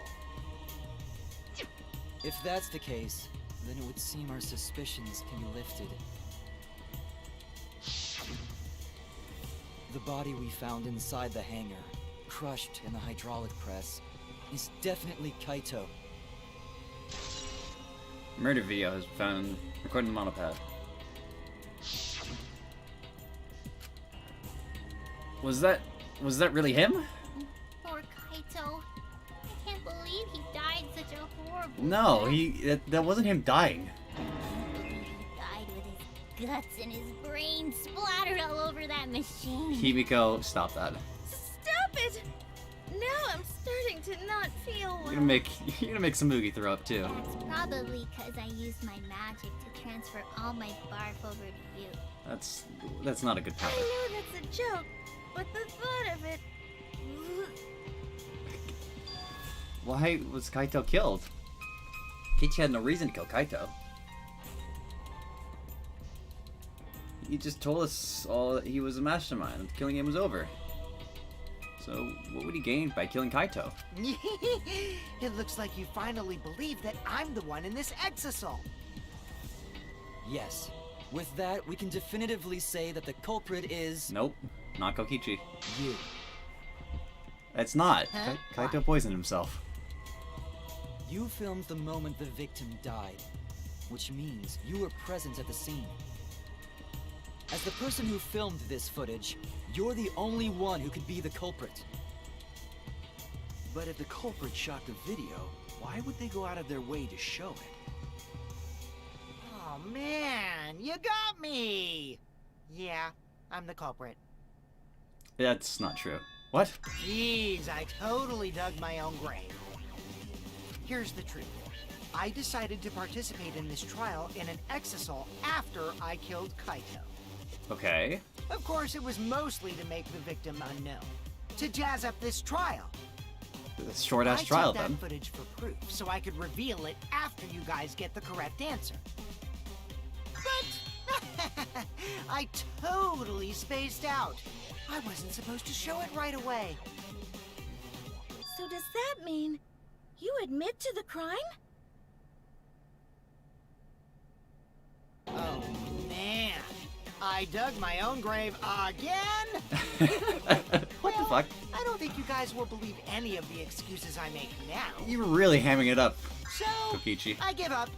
If that's the case, then it would seem our suspicions can be lifted. The body we found inside the hangar, crushed in the hydraulic press, is definitely Kaito. Murder video has been found recording the monopad. Was that really him? Poor Kaito. I can't believe he died such a horrible No, death. that wasn't him dying. I can't believe he died with his guts and his brains splattered all over that machine. Himiko, stop that. Stop it! Now I'm starting to not feel well. You're gonna make Samugi throw up too. That's probably because I used my magic to transfer all my barf over to you. That's not a good power. I know that's a joke, but the thought of it... Why was Kaito killed? Kichi had no reason to kill Kaito. He just told us all that he was a mastermind, that killing him was over. So, what would he gain by killing Kaito? It looks like you finally believe that I'm the one in this exosol. Yes. With that, we can definitively say that the culprit is... Nope, not Kokichi. you. It's not. Huh? Kaito poisoned himself. You filmed the moment the victim died, which means you were present at the scene. As the person who filmed this footage, you're the only one who could be the culprit. But if the culprit shot the video, why would they go out of their way to show it? Oh man, you got me! Yeah, I'm the culprit. That's not true. What? Jeez, I totally dug my own grave. Here's the truth. I decided to participate in this trial in an exosol after I killed Kaito. Okay. Of course, it was mostly to make the victim unknown. To jazz up this trial. It's short-ass I trial took that then. footage for proof, so I could reveal it after you guys get the correct answer. But I totally spaced out. I wasn't supposed to show it right away. So does that mean you admit to the crime? Oh man, I dug my own grave again? What the fuck? I don't think you guys will believe any of the excuses I make now. You were really hamming it up, So, Kokichi. I give up.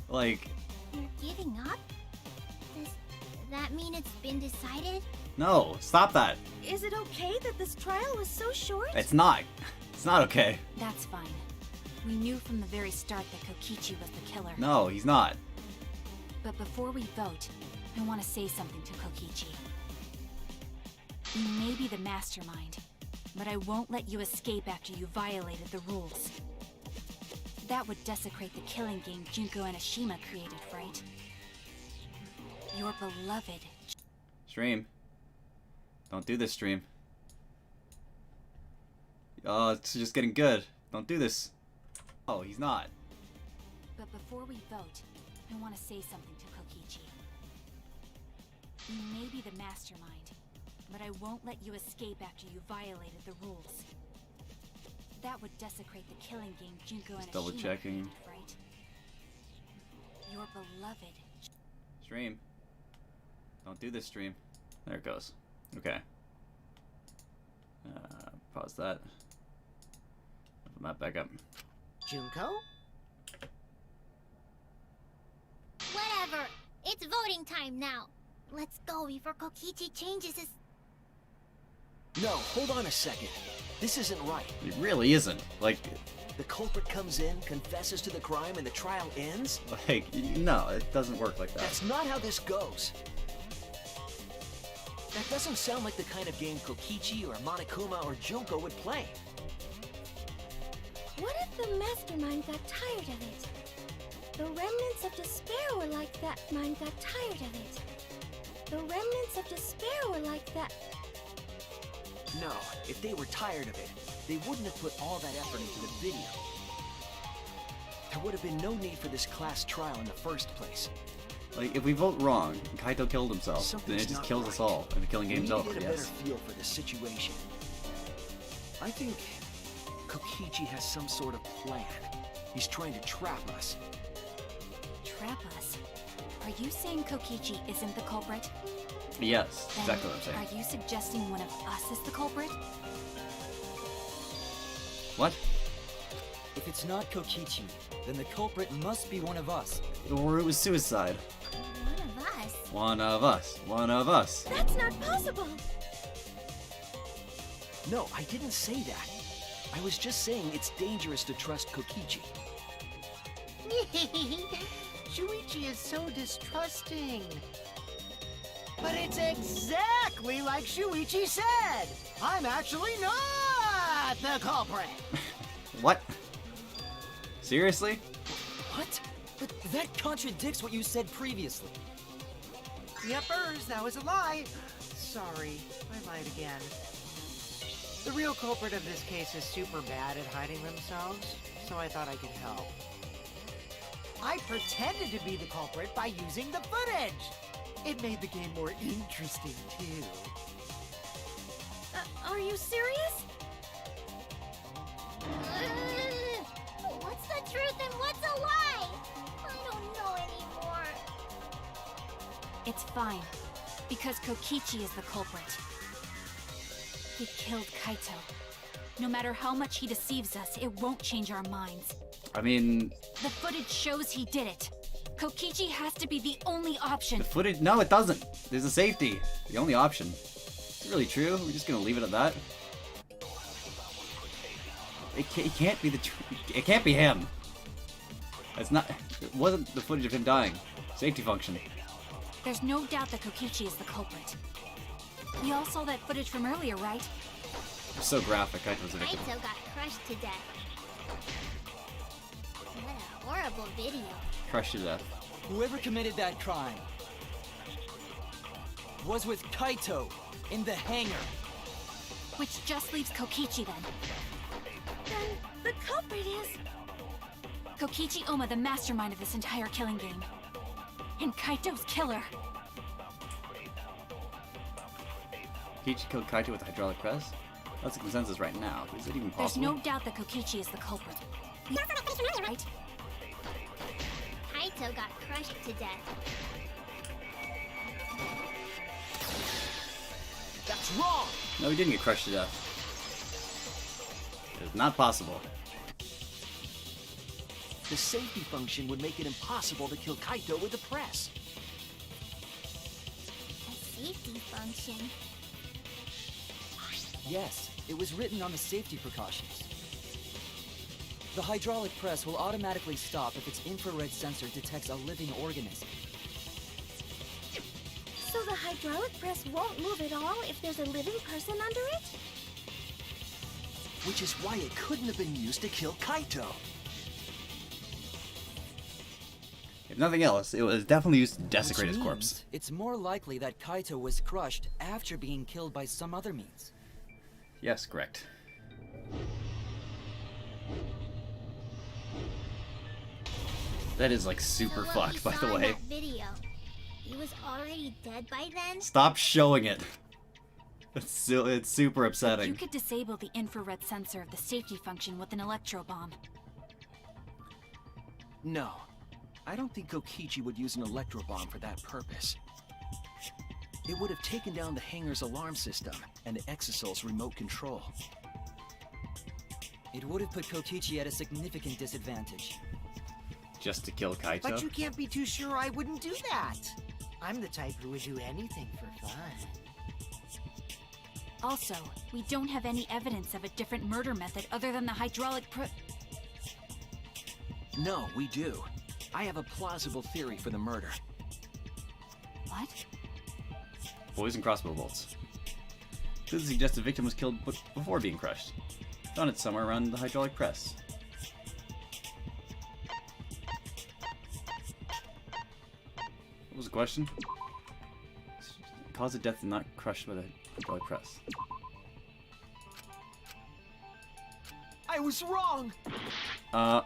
Like, You're giving up? Does that mean it's been decided? no, stop that. Is it okay that this trial was so short? It's not. It's not okay. That's fine. We knew from the very start that Kokichi was the killer. No, he's not. But before we vote, I want to say something to Kokichi. You may be the mastermind, but I won't let you escape after you violated the rules. That would desecrate the killing game Junko and Ashima created, right? Your beloved... Stream. Don't do this, stream. Oh, it's just getting good. Don't do this. Oh, he's not. But before we vote, I want to say something to Kokichi. You may be the mastermind, but I won't let you escape after you violated the rules. That would desecrate the killing game Junko and double Ashima checking. created, right? Your beloved... Stream. Don't do this, stream. There it goes. Okay. Pause that. Open that back up. Junko? Whatever. It's voting time now. Let's go before Kokichi changes his... No, hold on a second. This isn't right. It really isn't. Like, The culprit comes in, confesses to the crime, and the trial ends? no, it doesn't work like that. That's not how this goes. That doesn't sound like the kind of game Kokichi or Monokuma or Junko would play. What if the mastermind got tired of it? The remnants of despair were like that mind got tired of it. The remnants of despair were like that. No, if they were tired of it, they wouldn't have put all that effort into the video. There would have been no need for this class trial in the first place. Like, if we vote wrong and Kaito killed himself, then Something's it just not kills us right. all, and the killing We game's need to over, get a better yes. feel for the situation. I think Kokichi has some sort of plan. He's trying to trap us. Trap us? Are you saying Kokichi isn't the culprit? Yes, Then exactly what I'm saying. are you suggesting one of us is the culprit? What? If it's not Kokichi, then the culprit must be one of us. Or it was suicide. One of us. One of us. One of us. That's not possible. No, I didn't say that. I was just saying it's dangerous to trust Kokichi. Shuichi is so distrusting. But it's exactly like Shuichi said. I'm actually not the culprit. What? Seriously? What? But that contradicts what you said previously. Yuppers, that was a lie. Sorry, I lied again. The real culprit of this case is super bad at hiding themselves, so I thought I could help. I pretended to be the culprit by using the footage. It made the game more interesting, too. Are you serious? What's the truth and what's a lie? I don't know anymore. It's fine, because Kokichi is the culprit. He killed Kaito. No matter how much he deceives us, it won't change our minds. I mean, The footage shows he did it. Kokichi has to be the only option. the footage. No, it doesn't. There's a safety. The only option. Is it really true? We're just gonna leave it at that? It can't be the it can't be him. It's not. It wasn't the footage of him dying. Safety function. There's no doubt that Kokichi is the culprit. We all saw that footage from earlier, right? It's so graphic. Kaito was a victim. Kaito got crushed to death. What a horrible video. Crushed to death. Whoever committed that crime was with Kaito in the hangar. Which just leaves Kokichi then. Then the culprit is... Kokichi Oma, the mastermind of this entire killing game. And Kaito's killer. Kokichi killed Kaito with the hydraulic press? That's a consensus right now. Is it even There's possible? no doubt that Kokichi is the culprit. Right? Kaito got crushed to death. That's wrong! No, he didn't get crushed to death. It's not possible. The safety function would make it impossible to kill Kaito with the press. A safety function. Yes, it was written on the safety precautions. The hydraulic press will automatically stop if its infrared sensor detects a living organism. So the hydraulic press won't move at all if there's a living person under it? Which is why it couldn't have been used to kill Kaito. If nothing else, it was definitely used to desecrate Which his means corpse. it's more likely that Kaito was crushed after being killed by some other means. Yes, correct. That is like super So what we fucked, by saw the in way. that video, he was already dead by then? Stop showing it. It's super You upsetting. could disable the infrared sensor of the safety function with an electro bomb. No, I don't think Kokichi would use an electro bomb for that purpose. It would have taken down the hangar's alarm system and the Exosoul's remote control. It would have put Kokichi at a significant disadvantage. Just to kill Kaito. But you can't be too sure I wouldn't do that. I'm the type who would do anything for fun. Also, we don't have any evidence of a different murder method other than the hydraulic No, we do. I have a plausible theory for the murder. What? Poison crossbow bolts. This suggests the victim was killed before being crushed. Found it somewhere around the hydraulic press. What was the question? Cause of death not crushed by the hydraulic press. I was wrong!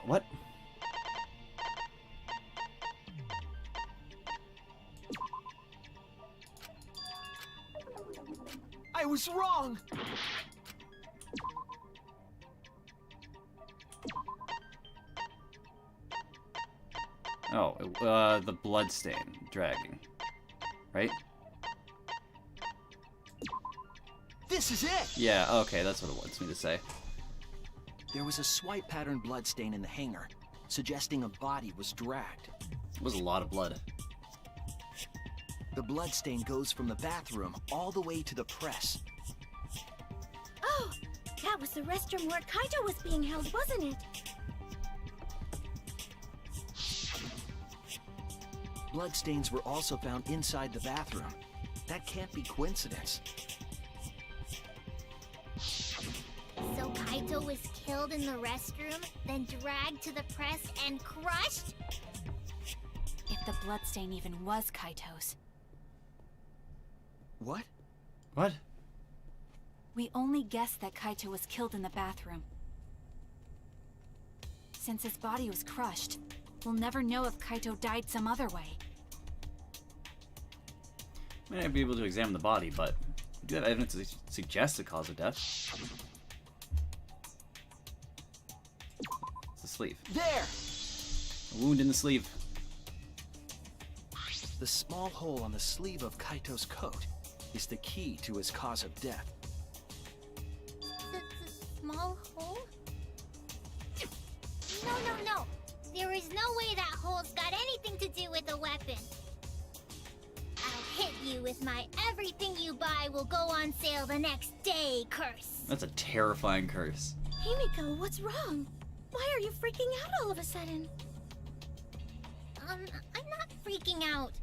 What? I was wrong! Oh, the bloodstain dragging. Right? This is it! Yeah, okay, that's what it wants me to say. There was a swipe pattern bloodstain in the hangar, suggesting a body was dragged. It was a lot of blood. The bloodstain goes from the bathroom all the way to the press. Oh, that was the restroom where Kaito was being held, wasn't it? Bloodstains were also found inside the bathroom. That can't be coincidence. So Kaito was killed in the restroom, then dragged to the press and crushed? If the bloodstain even was Kaito's. What? What? We only guessed that Kaito was killed in the bathroom. Since his body was crushed, we'll never know if Kaito died some other way. May not be able to examine the body, but we do have evidence to suggest the cause of death. It's the sleeve. There! A wound in the sleeve. The small hole on the sleeve of Kaito's coat is the key to his cause of death. The small hole? No. There is no way that hole's got anything to do with the weapon. I'll hit you with my everything you buy will go on sale the next day curse. That's a terrifying curse. Hey, Miko, what's wrong? Why are you freaking out all of a sudden? I'm not freaking out.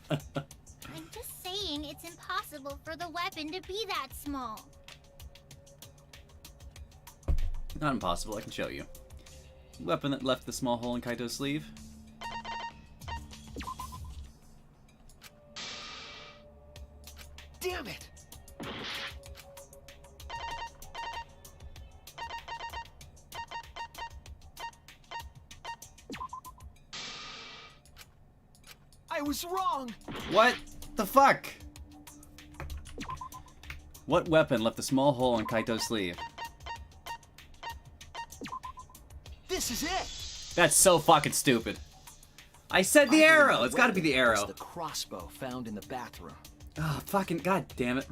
I'm just saying it's impossible for the weapon to be that small. Not impossible, I can show you. Weapon that left the small hole in Kaito's sleeve. Damn it! I was wrong! What the fuck? What weapon left the small hole in Kaito's sleeve? This is it! That's so fucking stupid. I said the I believe arrow! It's gotta be the weapon was arrow. the crossbow found in the bathroom. Oh, fucking god damn it.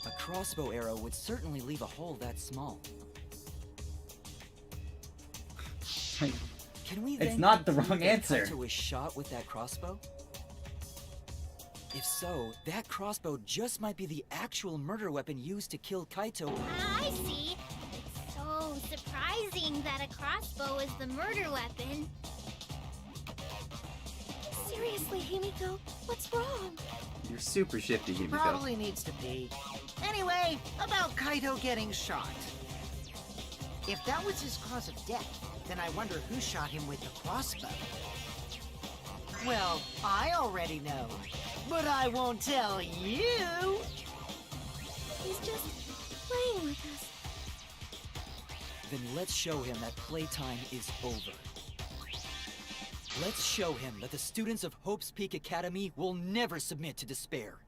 A crossbow arrow would certainly leave a hole that small. Can we It's then not the conclude wrong that answer. Kaito was shot with that crossbow? If so, that crossbow just might be the actual murder weapon used to kill Kaito. I see. It's so surprising that a crossbow is the murder weapon. Seriously, Himiko, what's wrong? You're super shifty, He Himiko. probably needs to pee. Anyway, about Kaito getting shot. If that was his cause of death, then I wonder who shot him with the crossbow. Well, I already know, but I won't tell you. He's just playing with us. Then let's show him that playtime is over. Let's show him that the students of Hope's Peak Academy will never submit to despair.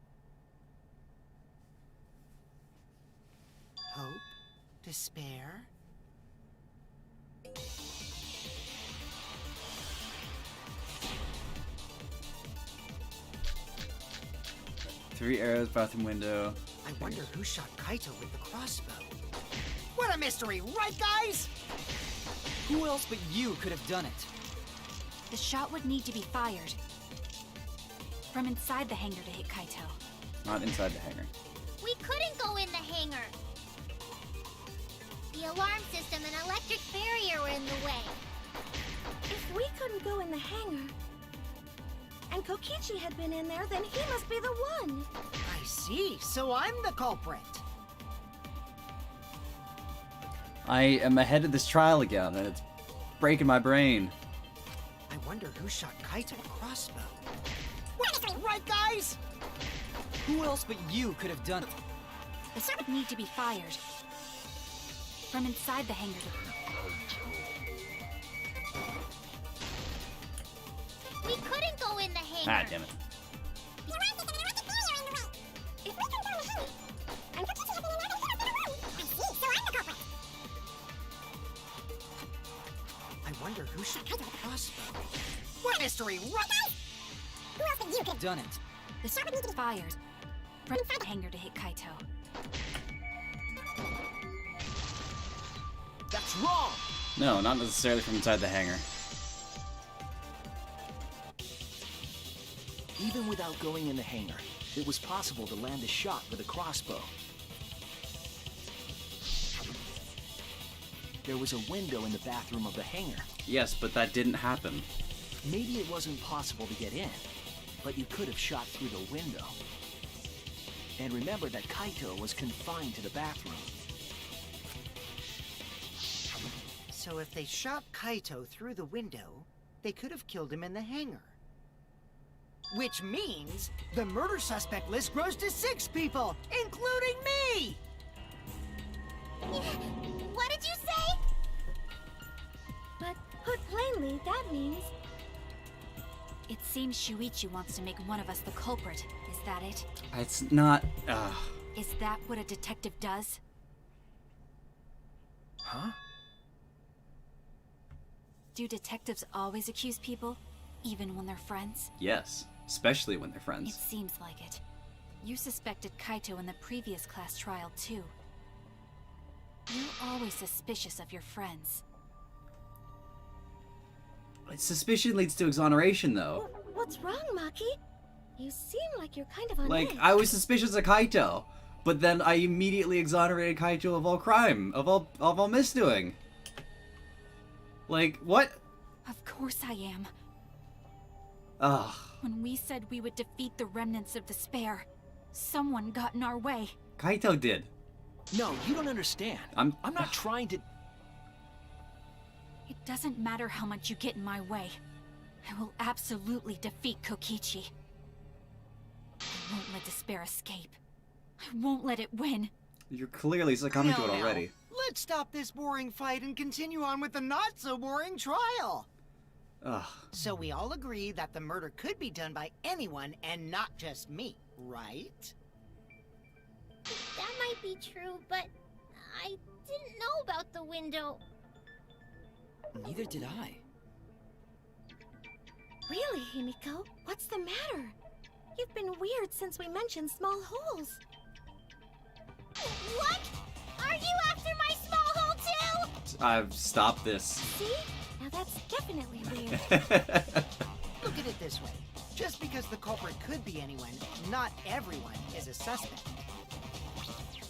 Hope? Despair? Three arrows, bathroom window. I wonder who shot Kaito with the crossbow. What a mystery, right guys? Who else but you could have done it? The shot would need to be fired from inside the hangar to hit Kaito. Not inside the hangar. We couldn't go in the hangar. The alarm system and electric barrier were in the way. If we couldn't go in the hangar, and Kokichi had been in there, then he must be the one. I see, so I'm the culprit. I am ahead of this trial again, and it's breaking my brain. I wonder who shot Kaito with a crossbow. Right guys? Who else but you could have done it? The shot would need to be fired from inside the hangar to... We couldn't go in the hangar. Ah, damn it. I wonder who shot Kaito with a crossbow. What mystery, right? Who else but you could? Done it. The shot would need to be fired from inside the hangar to hit Kaito. That's wrong! No, not necessarily from inside the hangar. Even without going in the hangar, it was possible to land a shot with a crossbow. There was a window in the bathroom of the hangar. Yes, but that didn't happen. Maybe it wasn't possible to get in, but you could have shot through the window. And remember that Kaito was confined to the bathroom. So if they shot Kaito through the window, they could have killed him in the hangar. Which means the murder suspect list grows to 6 people, including me! What did you say? But put plainly, that means... It seems Shuichi wants to make one of us the culprit. Is that it? It's not. Is that what a detective does? Huh? Do detectives always accuse people, even when they're friends? Yes, especially when they're It friends. seems like it. You suspected Kaito in the previous class trial, too. You're always suspicious of your friends. Suspicion leads to exoneration, though. What's wrong, Maki? You seem like you're kind of on Like, edge. I was suspicious of Kaito, but then I immediately exonerated Kaito of all crime, of all misdoing. Like, what? Of course I am. Ugh. When we said we would defeat the remnants of despair, someone got in our way. Kaito did. No, you don't understand. I'm not trying to... It doesn't matter how much you get in my way. I will absolutely defeat Kokichi. I won't let despair escape. I won't let it win. You're clearly succumbing to it Now, already. let's stop this boring fight and continue on with the not-so-boring trial. Ugh. So we all agree that the murder could be done by anyone and not just me, right? That might be true, but I didn't know about the window. Neither did I. Really, Himiko? What's the matter? You've been weird since we mentioned small holes. What? Are you after my small hole too? I've stopped this. See? Now that's definitely weird. Look at it this way. Just because the culprit could be anyone, not everyone is a suspect.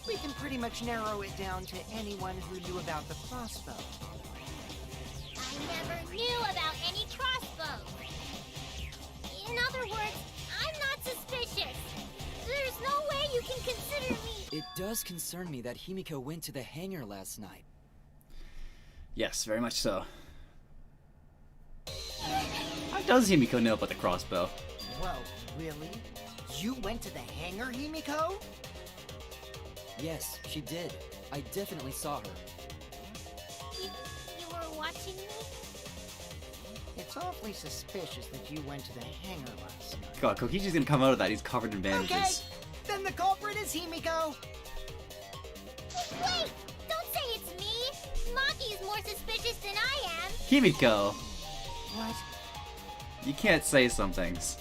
We can pretty much narrow it down to anyone who knew about the crossbow. I never knew about any crossbows. In other words, I'm not suspicious. There's no way you can consider me. It does concern me that Himiko went to the hangar last night. Yes, very much so. How does Himiko know about the crossbow? Whoa, really? You went to the hangar, Himiko? Yes, she did. I definitely saw her. You were watching me? It's awfully suspicious that you went to the hangar last night. God, Kokichi's gonna come out of that. He's covered in bandages. Okay, then the culprit is Himiko. Wait! Don't say it's me! Maki's more suspicious than I am! Himiko! What? You can't say some things.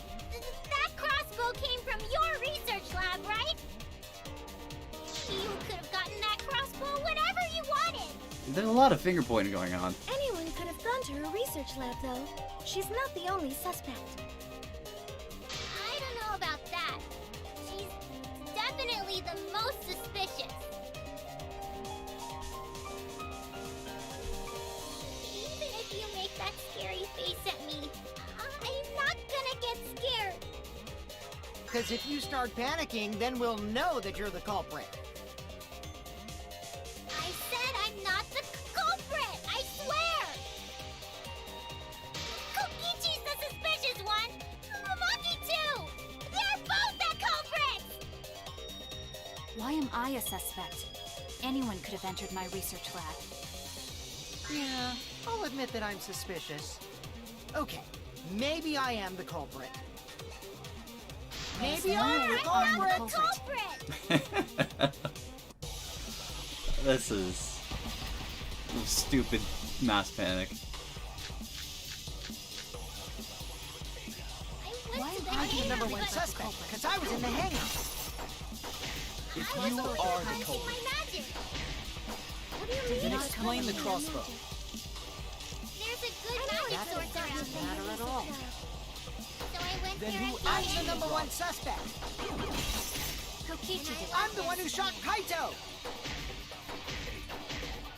That crossbow came from your research lab, right? You could have gotten that crossbow whenever you wanted! There's a lot of finger pointing going on. Anyone could have gone to her research lab, though. She's not the only suspect. I don't know about that. She's definitely the most suspicious. Even if you make that scary face at me, I'm not gonna get scared. Because if you start panicking, then we'll know that you're the culprit. I said I'm not the culprit! I swear! Kokichi's the suspicious one! Maki too! They're both the culprits! Why am I a suspect? Anyone could have entered my research lab. Yeah, I'll admit that I'm suspicious. Okay, maybe I am the culprit. Maybe I'm the I'm not culprit! the culprit! This is stupid mass panic. I went to the I'm the hangar, number one but suspect, because I was in the hangar. If I you was only are the rehearsing culprit, my magic. What do you mean? then it's explain the not crossbow. magic? There's a good I know magic it's source not around from here. matter at all. So I went Then there who and I'm hid the it. number one suspect. Kokichi did I'm the one who shot Kaito.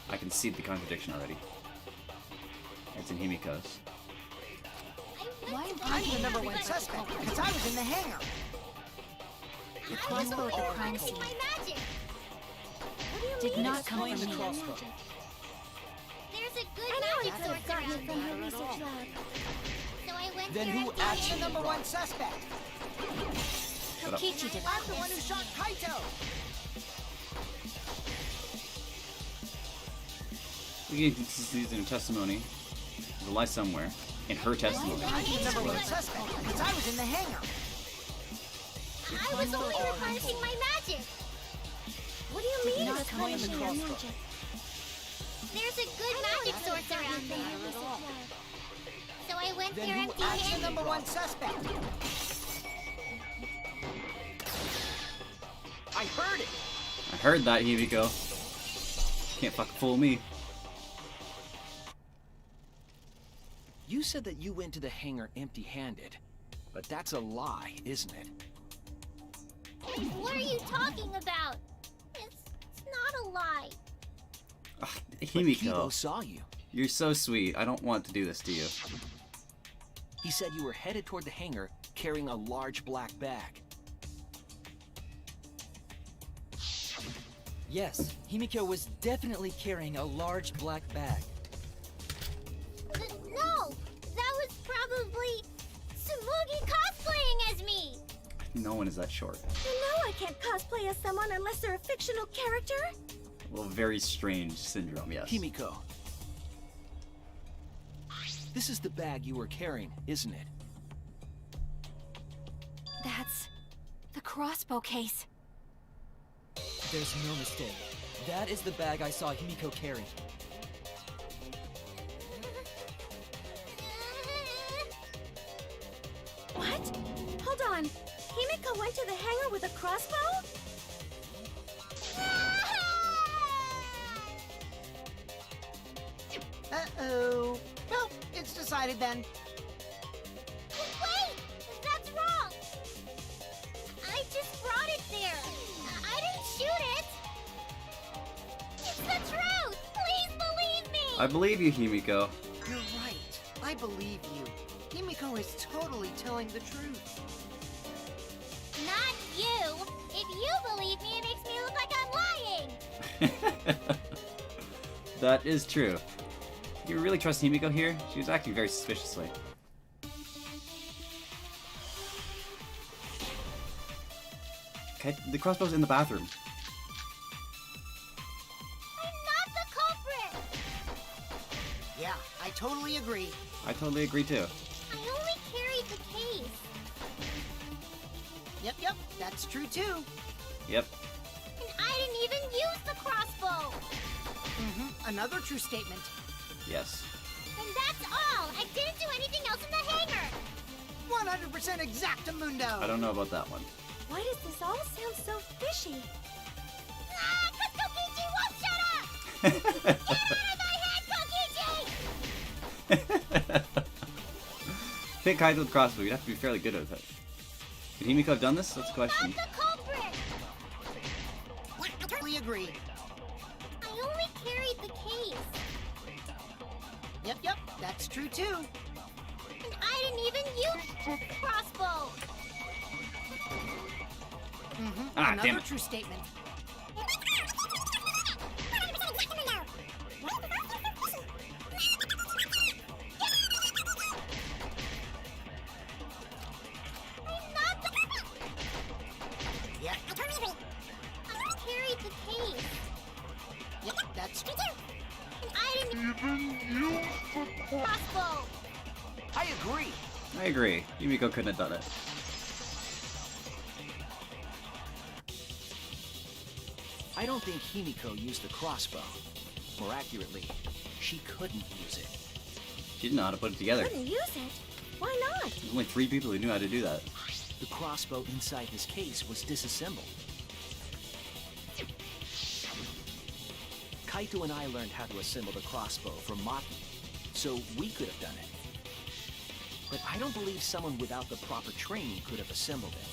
I can see the contradiction already. It's in Himiko's. Why am I'm I the number one suspect, because I was in the hangar. The crossbow at the crime scene My magic. What do you did mean? not it's come not from the me. crossbow. There's a good Anyone magic could source have gotten around it from here. her research lab. So I went Then there who and I'm hid the it. number one suspect. Kokichi did I'm the one who this. shot Kaito. We can see in her testimony. There's a lie somewhere. In her testimony. I'm the number one suspect, because I was in the hangar. I was only rehearsing my magic. What do you mean not it's come from the punishing your crossbow. magic? There's a good magic source around From her there. research lab. So I went Then there who and I'm the hid it. number one suspect. I heard it! I heard that, Himiko. Can't fucking fool me. You said that you went to the hangar empty-handed. But that's a lie, isn't it? What are you talking about? It's not a lie. Ugh, But Himiko, Kibo saw you. you're so sweet. I don't want to do this to you. He said you were headed toward the hangar carrying a large black bag. Yes, Himiko was definitely carrying a large black bag. No! That was probably Tsumugi cosplaying as me! No one is that short. You know I can't cosplay as someone unless they're a fictional character. Well, very strange syndrome, yes. Himiko. This is the bag you were carrying, isn't it? That's the crossbow case. There's no mistake. That is the bag I saw Himiko carry. What? Hold on. Himiko went to the hangar with a crossbow? Uh-oh. Well, it's decided then. Wait! That's wrong! I just brought it there. I didn't shoot it! It's the truth! Please believe me! I believe you, Himiko. You're right. I believe you. Himiko is totally telling the truth. Not you! If you believe me, it makes me look like I'm lying! That is true. You really trust Himiko here? She was acting very suspiciously. Okay, the crossbow's in the bathroom. I'm not the culprit! Yeah, I totally agree. I totally agree too. I only carried the case. Yep, that's true too. Yep. And I didn't even use the crossbow! Another true statement. Yes. And that's all! I didn't do anything else in the hangar! 100% exactamundo. I don't know about that one. Why does this all sound so fishy? Ah! Kokichi won't shut up! Get out of my head, Kokichi! Pick Kaito with crossbow, you'd have to be fairly good at it. Could Himiko have done this? That's the question. Not the culprit! I totally agree. I only carried the case. Yep, that's true too. And I didn't even use the crossbow! Ah, Another damn it. true statement. Yeah, I carried the case. yep, that's true. And I didn't even use the crossbow! I agree. I agree. Himiko couldn't have done it. I don't think Himiko used the crossbow. More accurately, she couldn't use it. She didn't know how to put it together. Couldn't use it. Why not? There's only 3 people who knew how to do that. The crossbow inside his case was disassembled. Kaito and I learned how to assemble the crossbow from Maki, so we could have done it. But I don't believe someone without the proper training could have assembled it.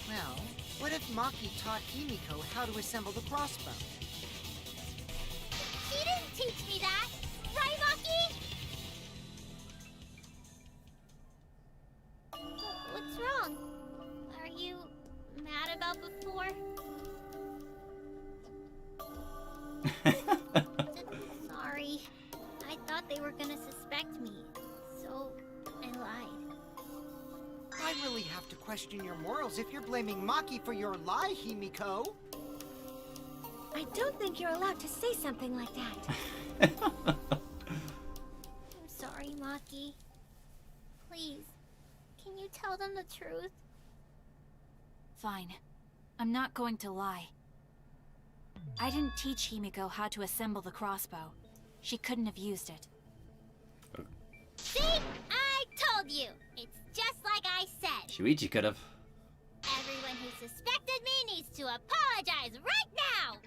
Well, what if Maki taught Himiko how to assemble the crossbow? She didn't teach me that! Right, Maki? What's wrong? Are you mad about before? Sorry. I thought they were gonna suspect me, so I lied. I really have to question your morals if you're blaming Maki for your lie, Himiko. I don't think you're allowed to say something like that. I'm sorry, Maki. Please, can you tell them the truth? Fine. I'm not going to lie. I didn't teach Himiko how to assemble the crossbow. She couldn't have used it. See? I told you! It's just like I said. Shuichi could have. Everyone who suspected me needs to apologize right now!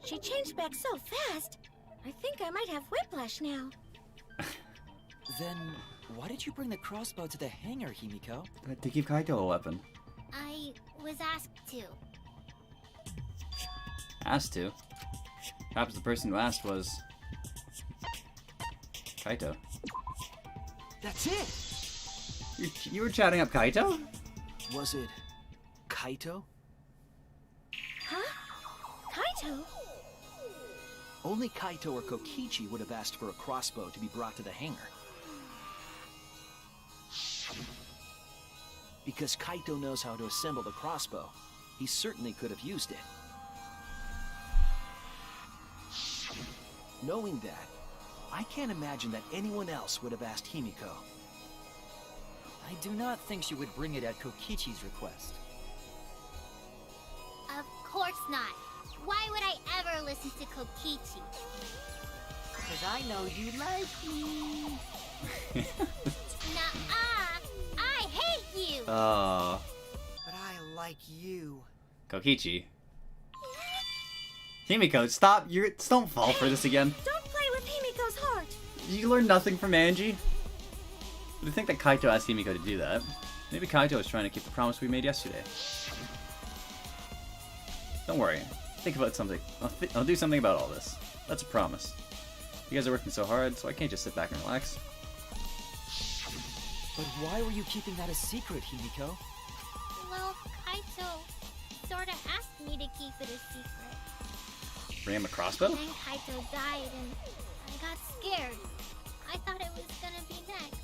She changed back so fast. I think I might have whiplash now. Then, why did you bring the crossbow to the hangar, Himiko? To give Kaito a weapon. I was asked to. Asked to. Perhaps the person who asked was... Kaito. That's it! You were chatting up Kaito? Was it Kaito? Huh? Kaito? Only Kaito or Kokichi would have asked for a crossbow to be brought to the hangar. Because Kaito knows how to assemble the crossbow, he certainly could have used it. Knowing that, I can't imagine that anyone else would have asked Himiko. I do not think she would bring it at Kokichi's request. Of course not. Why would I ever listen to Kokichi? Because I know you like me. Nuh-uh! I hate you! Oh, But I like you. Kokichi. Himiko, stop! Don't fall for this again. Don't play with Himiko's heart. You learned nothing from Angie? But I think that Kaito asked Himiko to do that. Maybe Kaito was trying to keep the promise we made yesterday. Don't worry. Think about something. I'll do something about all this. That's a promise. You guys are working so hard, so I can't just sit back and relax. But why were you keeping that a secret, Himiko? Well, Kaito sorta asked me to keep it a secret. Bring him a crossbow? Then Kaito died and I got scared. I thought it was gonna be next.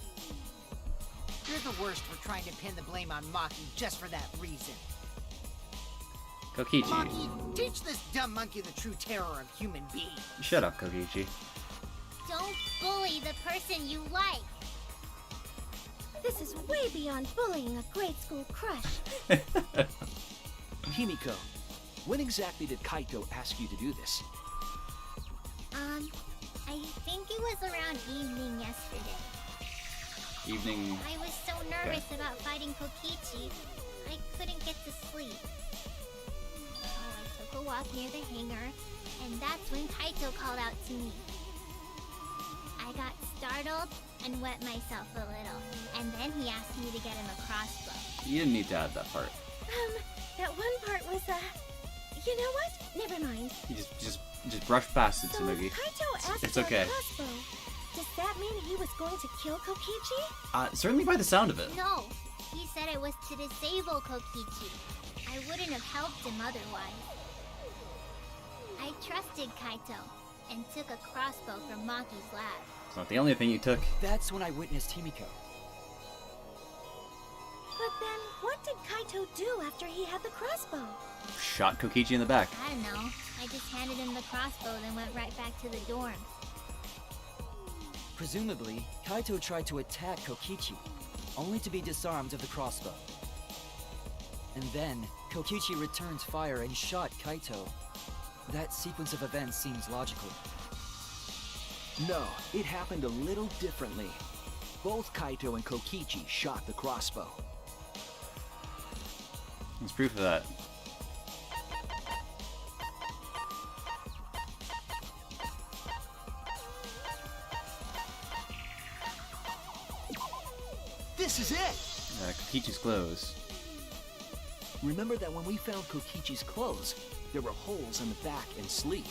You're the worst for trying to pin the blame on Maki just for that reason. Kokichi. Maki, teach this dumb monkey the true terror of human beings. Shut up, Kokichi. Don't bully the person you like. This is way beyond bullying a grade school crush. Himiko, when exactly did Kaito ask you to do this? I think it was around evening yesterday. Evening. I was so nervous about fighting Kokichi, I couldn't get to sleep. So I took a walk near the hangar, and that's when Kaito called out to me. I got startled and wet myself a little, and then he asked me to get him a crossbow. You didn't need to add that part. That one part was, you know what? Never mind. You just brush past it, So Tsumugi. Kaito asked It's for okay. a crossbow. Does that mean he was going to kill Kokichi? Certainly by the sound of it. No, he said it was to disable Kokichi. I wouldn't have helped him otherwise. I trusted Kaito and took a crossbow from Maki's lab. It's not the only thing you took. That's when I witnessed Himiko. But then, what did Kaito do after he had the crossbow? Shot Kokichi in the back. I don't know. I just handed him the crossbow, then went right back to the dorm. Presumably, Kaito tried to attack Kokichi, only to be disarmed of the crossbow. And then, Kokichi returned fire and shot Kaito. That sequence of events seems logical. No, it happened a little differently. Both Kaito and Kokichi shot the crossbow. There's proof of that. This is it! Kokichi's clothes. Remember that when we found Kokichi's clothes, there were holes in the back and sleeve.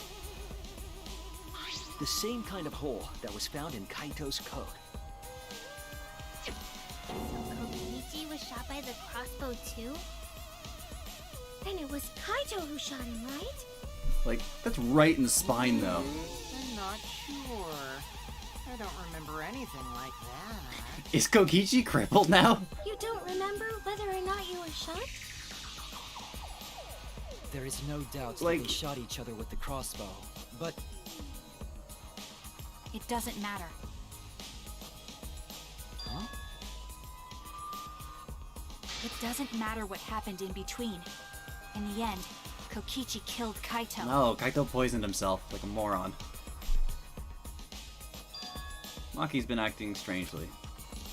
The same kind of hole that was found in Kaito's coat. So Kokichi was shot by the crossbow too? Then it was Kaito who shot him, right? Like, that's right in the spine, though. I'm not sure. I don't remember anything like that. Is Kokichi crippled now? You don't remember whether or not you were shot? There is no doubt Like- that they shot each other with the crossbow, but It doesn't matter. huh? It doesn't matter what happened in between. In the end, Kokichi killed Kaito. No, Kaito poisoned himself like a moron. Maki's been acting strangely.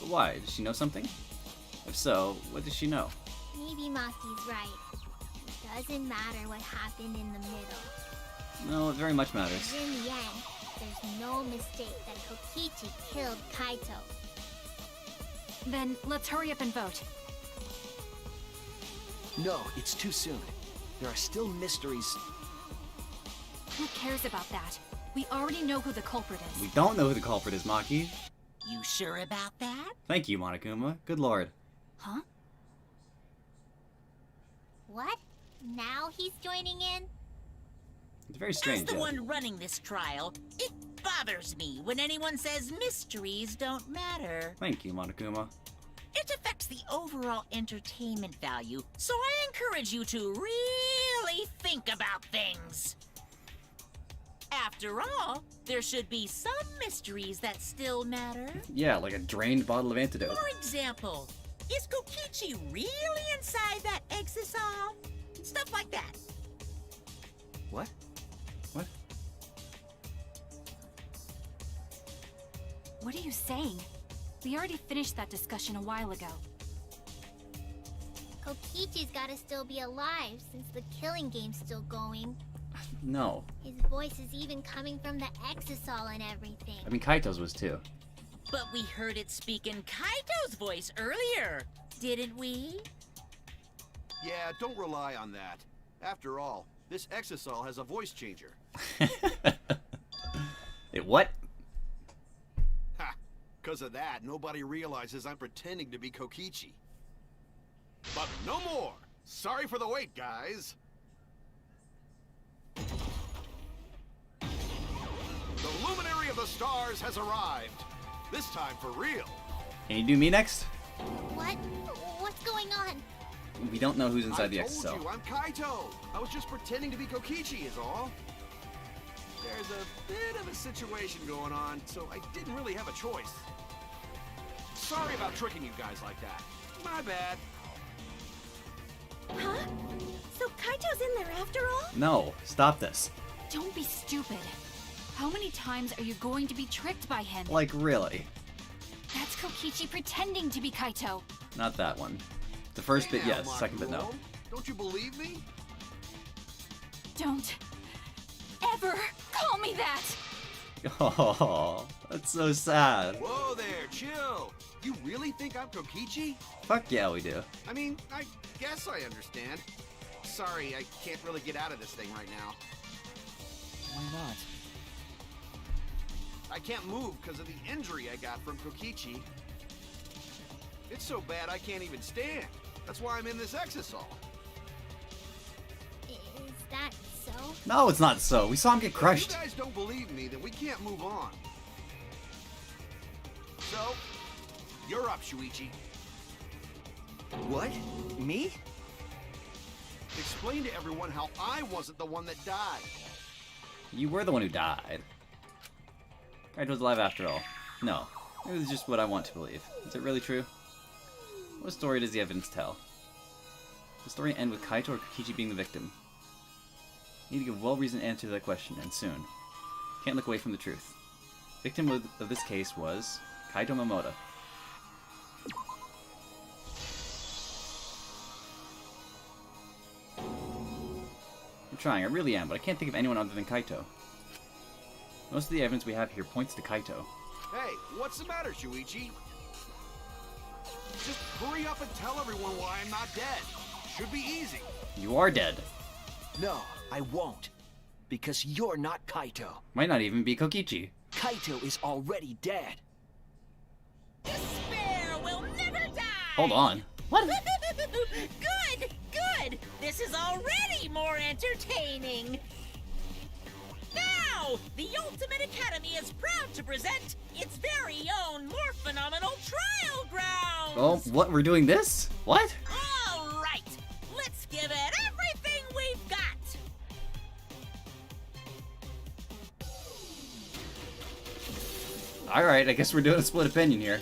But why? Does she know something? If so, what does she know? Maybe Maki's right. It doesn't matter what happened in the middle. No, it very much matters. In the end, there's no mistake that Kokichi killed Kaito. Then let's hurry up and vote. No, it's too soon. There are still mysteries. Who cares about that? We already know who the culprit is. We don't know who the culprit is, Maki. You sure about that? Thank you, Monokuma. Good lord. Huh? What? Now he's joining in? It's very As strange. the yeah. one running this trial, it bothers me when anyone says mysteries don't matter. Thank you, Monokuma. It affects the overall entertainment value, so I encourage you to really think about things. After all, there should be some mysteries that still matter. Yeah, like a drained bottle of antidote. For example, is Kokichi really inside that exisal? Stuff like that. What? What? What are you saying? We already finished that discussion a while ago. Kokichi's gotta still be alive since the killing game's still going. No. His voice is even coming from the exisal and everything. I mean, Kaito's was too. But we heard it speak in Kaito's voice earlier, didn't we? Yeah, don't rely on that. After all, this exisal has a voice changer. It what? Because of that, nobody realizes I'm pretending to be Kokichi. But no more! Sorry for the wait, guys. The luminary of the stars has arrived. This time for real. Can you do me next? What? What's going on? We don't know who's inside the I exo. told you, I'm Kaito. I was just pretending to be Kokichi is all. There's a bit of a situation going on, so I didn't really have a choice. Sorry about tricking you guys like that. My bad. Huh? So Kaito's in there after all? No, stop this. Don't be stupid. How many times are you going to be tricked by him? Like, really? That's Kokichi pretending to be Kaito. Not that one. The first bit, Hey now, yes. Second bit, no. Makuo. Don't you believe me? Don't ever call me that! Oh, that's so sad. Whoa there, chill. You really think I'm Kokichi? Fuck yeah, we do. I mean, I guess I understand. Sorry, I can't really get out of this thing right now. Why not? I can't move because of the injury I got from Kokichi. It's so bad I can't even stand. That's why I'm in this exisol. Is that so? No, it's not so. We saw him get crushed. If you guys don't believe me, then we can't move on. So, you're up, Shuichi. What? Me? Explain to everyone how I wasn't the one that died. You were the one who died. Kaito's alive after all. No, it was just what I want to believe. Is it really true? What story does the evidence tell? Does the story end with Kaito or Kokichi being the victim? You need to give a well-reasoned answer to that question, and soon. Can't look away from the truth. Victim of this case was Kaito Momoda. I'm trying, I really am, but I can't think of anyone other than Kaito. Most of the evidence we have here points to Kaito. Hey, what's the matter, Shuichi? Just hurry up and tell everyone why I'm not dead. Should be easy. You are dead. No, I won't. Because you're not Kaito. Might not even be Kokichi. Kaito is already dead. Despair will never die! Hold on. What? Good, good! This is already more entertaining! Now, the Ultimate Academy is proud to present its very own more phenomenal trial grounds! Oh, what? We're doing this? What? All right, let's give it everything we've got! Alright, I guess we're doing a split opinion here.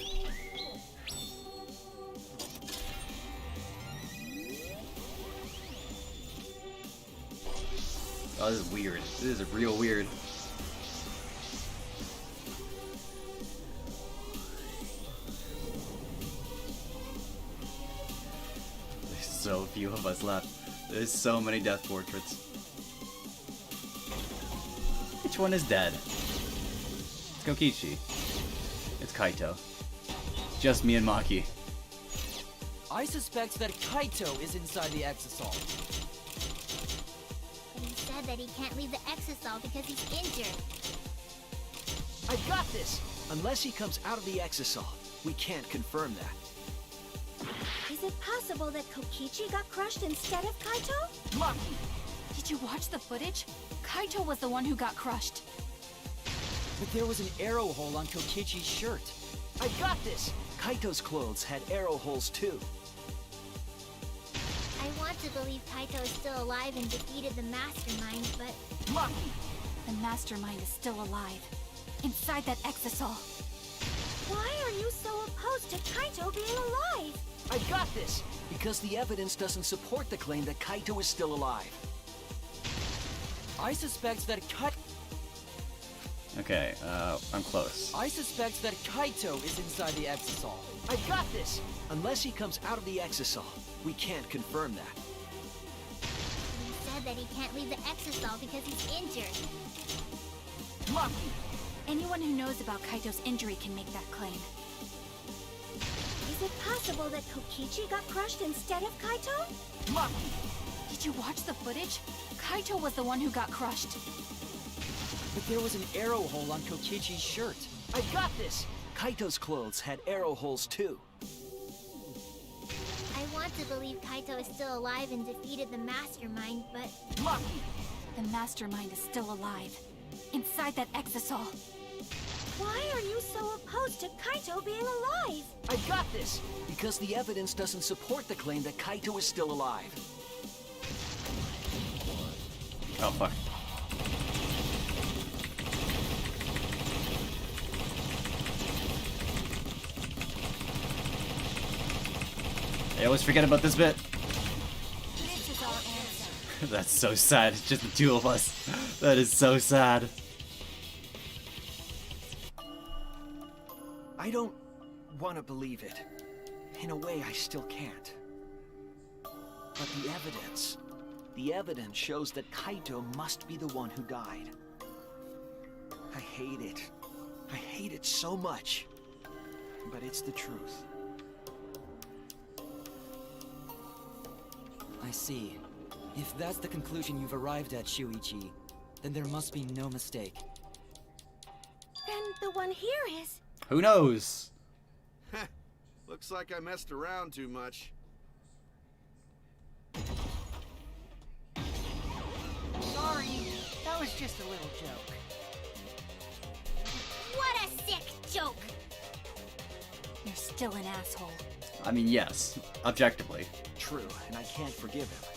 Oh, this is weird. This is real weird. There's so few of us left. There's so many death portraits. Which one is dead? It's Kokichi. It's Kaito. Just me and Maki. I suspect that Kaito is inside the exisol. But he said that he can't leave the exisol because he's injured. I got this! Unless he comes out of the exisol, we can't confirm that. Is it possible that Kokichi got crushed instead of Kaito? Lucky! Did you watch the footage? Kaito was the one who got crushed. But there was an arrow hole on Kokichi's shirt. I got this! Kaito's clothes had arrow holes too. I want to believe Kaito is still alive and defeated the mastermind, but Lucky! The mastermind is still alive. Inside that exisol. Why are you so opposed to Kaito being alive? I got this! Because the evidence doesn't support the claim that Kaito is still alive. I suspect that Okay, I'm close. I suspect that Kaito is inside the exisol. I got this! Unless he comes out of the exisol, we can't confirm that. he said that he can't leave the exisol because he's injured. Lucky! Anyone who knows about Kaito's injury can make that claim. Is it possible that Kokichi got crushed instead of Kaito? Lucky! Did you watch the footage? Kaito was the one who got crushed. But there was an arrow hole on Kokichi's shirt. I got this! Kaito's clothes had arrow holes too. I want to believe Kaito is still alive and defeated the mastermind, but Lucky! The mastermind is still alive. Inside that exisal. Why are you so opposed to Kaito being alive? I got this! Because the evidence doesn't support the claim that Kaito is still alive. Oh, fuck. I always forget about this bit. This is our answer. That's so sad. It's just the two of us. That is so sad. I don't want to believe it. In a way, I still can't. But the evidence shows that Kaito must be the one who died. I hate it. I hate it so much. But it's the truth. I see. If that's the conclusion you've arrived at, Shuichi, then there must be no mistake. Then the one here is... Who knows? Looks like I messed around too much. Sorry, that was just a little joke. what a sick joke! You're still an asshole. I mean, yes. Objectively. True, and I can't forgive him.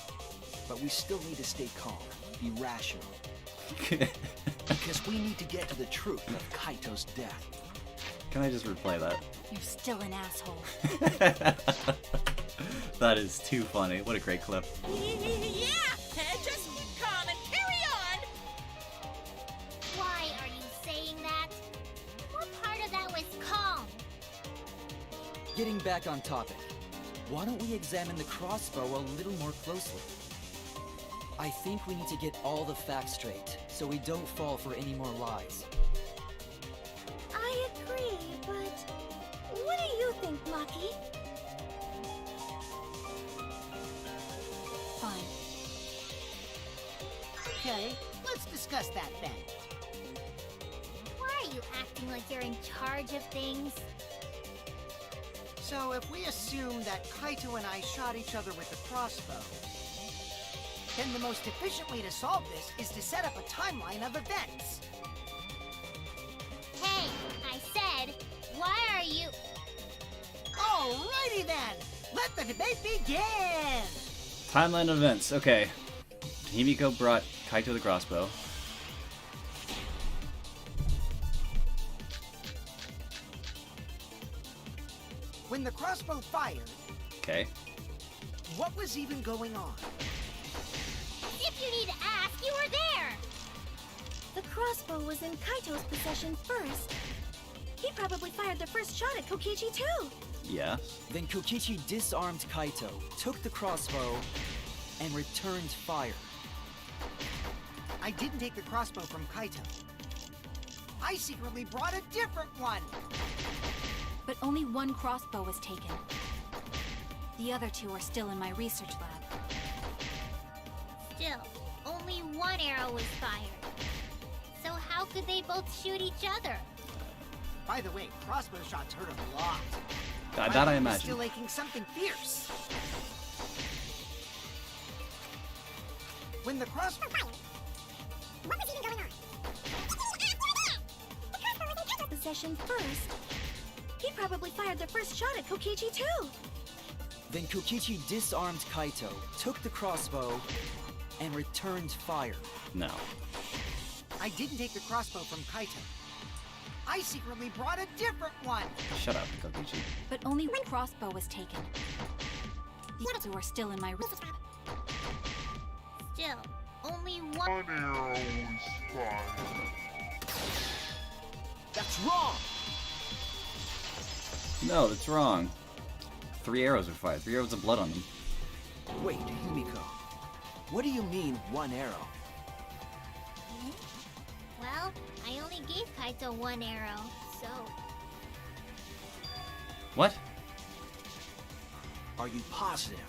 But we still need to stay calm, be rational. Because we need to get to the truth of Kaito's death. Can I just replay that? You're still an asshole. That is too funny. What a great clip. Yeah! Just keep calm and carry on! Why are you saying that? What part of that was calm? Getting back on topic, why don't we examine the crossbow a little more closely? I think we need to get all the facts straight, so we don't fall for any more lies. I agree, but... What do you think, Maki? Fine. Okay, let's discuss that then. Why are you acting like you're in charge of things? So if we assume that Kaito and I shot each other with the crossbow, then the most efficient way to solve this is to set up a timeline of events. Hey, I said, why are you... Alrighty then! Let the debate begin! Timeline events. Okay. Himiko brought Kaito the crossbow. When the crossbow fired, Okay. what was even going on? If you need to ask, you were there! The crossbow was in Kaito's possession first. He probably fired the first shot at Kokichi too. Yeah. Then Kokichi disarmed Kaito, took the crossbow, and returned fire. I didn't take the crossbow from Kaito. I secretly brought a different one! But only one crossbow was taken. The other two are still in my research lab. Still, only one arrow was fired. So how could they both shoot each other? By the way, crossbow shots hurt a lot. That My I arm is imagine. still aching something fierce. When the crossbow... What was even going on? Possession first. He probably fired the first shot at Kokichi too. Then Kokichi disarmed Kaito, took the crossbow, and returned fire. No. I didn't take the crossbow from Kaito. I secretly brought a different one! Shut up, Kokichi. But only one crossbow was taken. The other two are still in my research lab. Still, only one... That's wrong! No, that's wrong. 3 arrows were fired. 3 arrows of blood on them. Wait, Himiko. What do you mean, one arrow? Well, I only gave Kaito one arrow, so... What? Are you positive?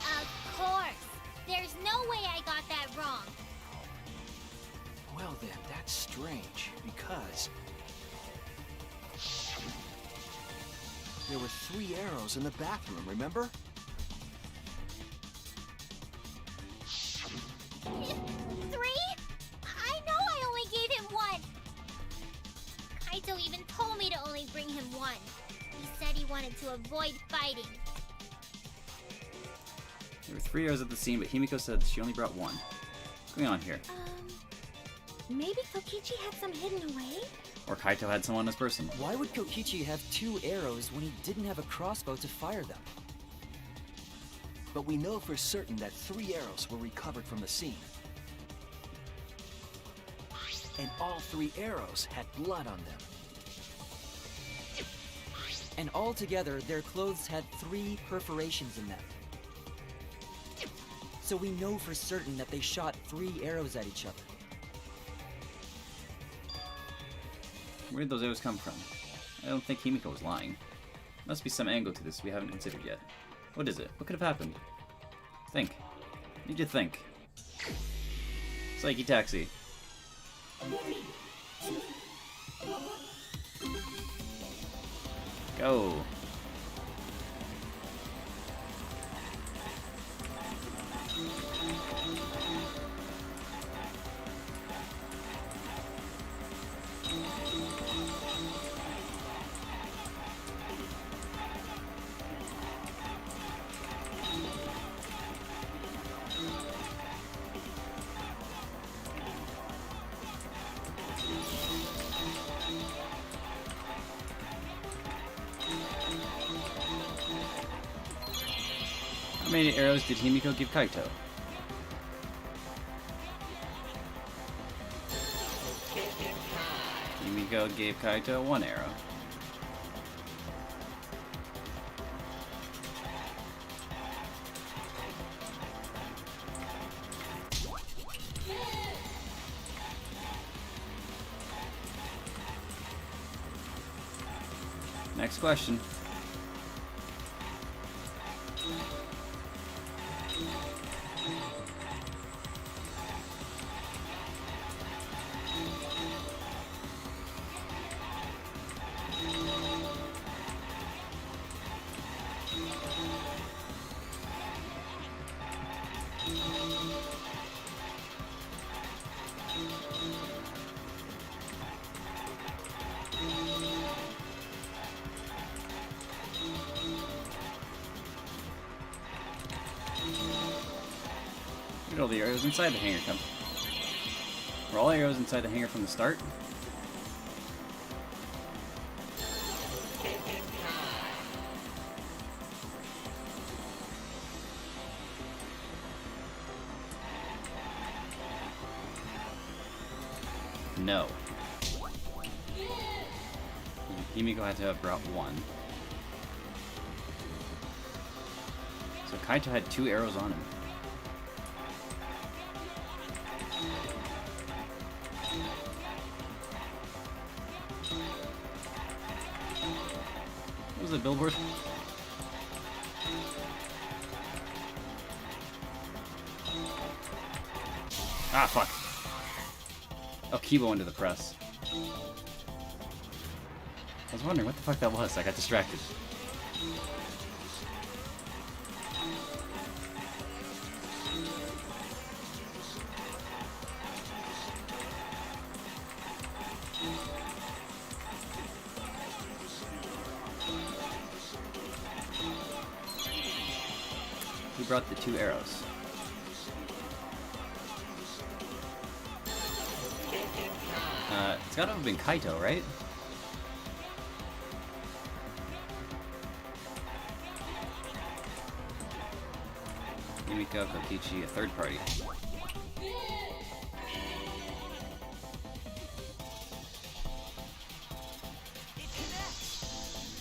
Of course! There's no way I got that wrong! Well then, that's strange, because There were 3 arrows in the bathroom, remember? 3? I know I only gave him 1. Kaito even told me to only bring him 1. He said he wanted to avoid fighting. There were 3 arrows at the scene, but Himiko said she only brought 1. What's going on here? Maybe Kokichi had some hidden away? Or Kaito had someone as person. Why would Kokichi have 2 arrows when he didn't have a crossbow to fire them? But we know for certain that 3 arrows were recovered from the scene. And all 3 arrows had blood on them. And altogether, their clothes had 3 perforations in them. So we know for certain that they shot 3 arrows at each other. Where did those arrows come from? I don't think Himiko was lying. Must be some angle to this we haven't considered yet. What is it? What could have happened? Think. Need to think. Psyche Taxi. Go. How many arrows did Himiko give Kaito? Himiko gave Kaito 1 arrow. Next question. Look at all the arrows inside the hangar come. Were all arrows inside the hangar from the start? No. Himiko had to have brought 1. So Kaito had 2 arrows on him. What was the billboard? Ah, fuck. Oh, Kibo into the press. I was wondering what the fuck that was. I got distracted. Who brought the 2 arrows? It's gotta have been Kaito, right? Himiko, Kokichi, a third party.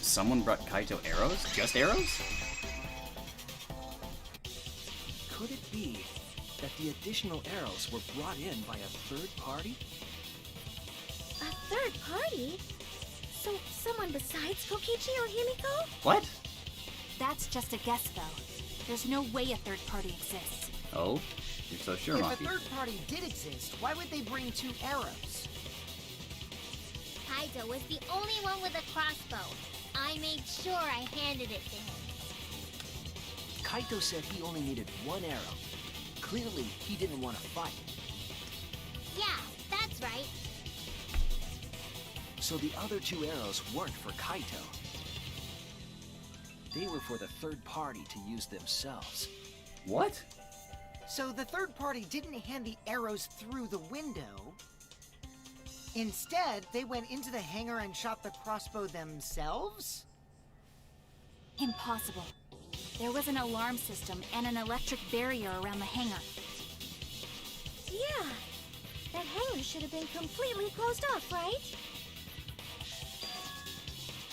Someone brought Kaito arrows? Just arrows? Could it be that the additional arrows were brought in by a third party? A third party? So someone besides Kokichi or Himiko? What? That's just a guess, though. There's no way a third party exists. Oh? You're so sure, If Maki. a third party did exist, why would they bring 2 arrows? Kaito was the only one with a crossbow. I made sure I handed it to him. Kaito said he only needed one arrow. Clearly, he didn't want to fight. Yeah, that's right. So the other 2 arrows weren't for Kaito. They were for the third party to use themselves. What? So the third party didn't hand the arrows through the window. Instead, they went into the hangar and shot the crossbow themselves? Impossible. There was an alarm system and an electric barrier around the hangar. Yeah. That hangar should have been completely closed off, right?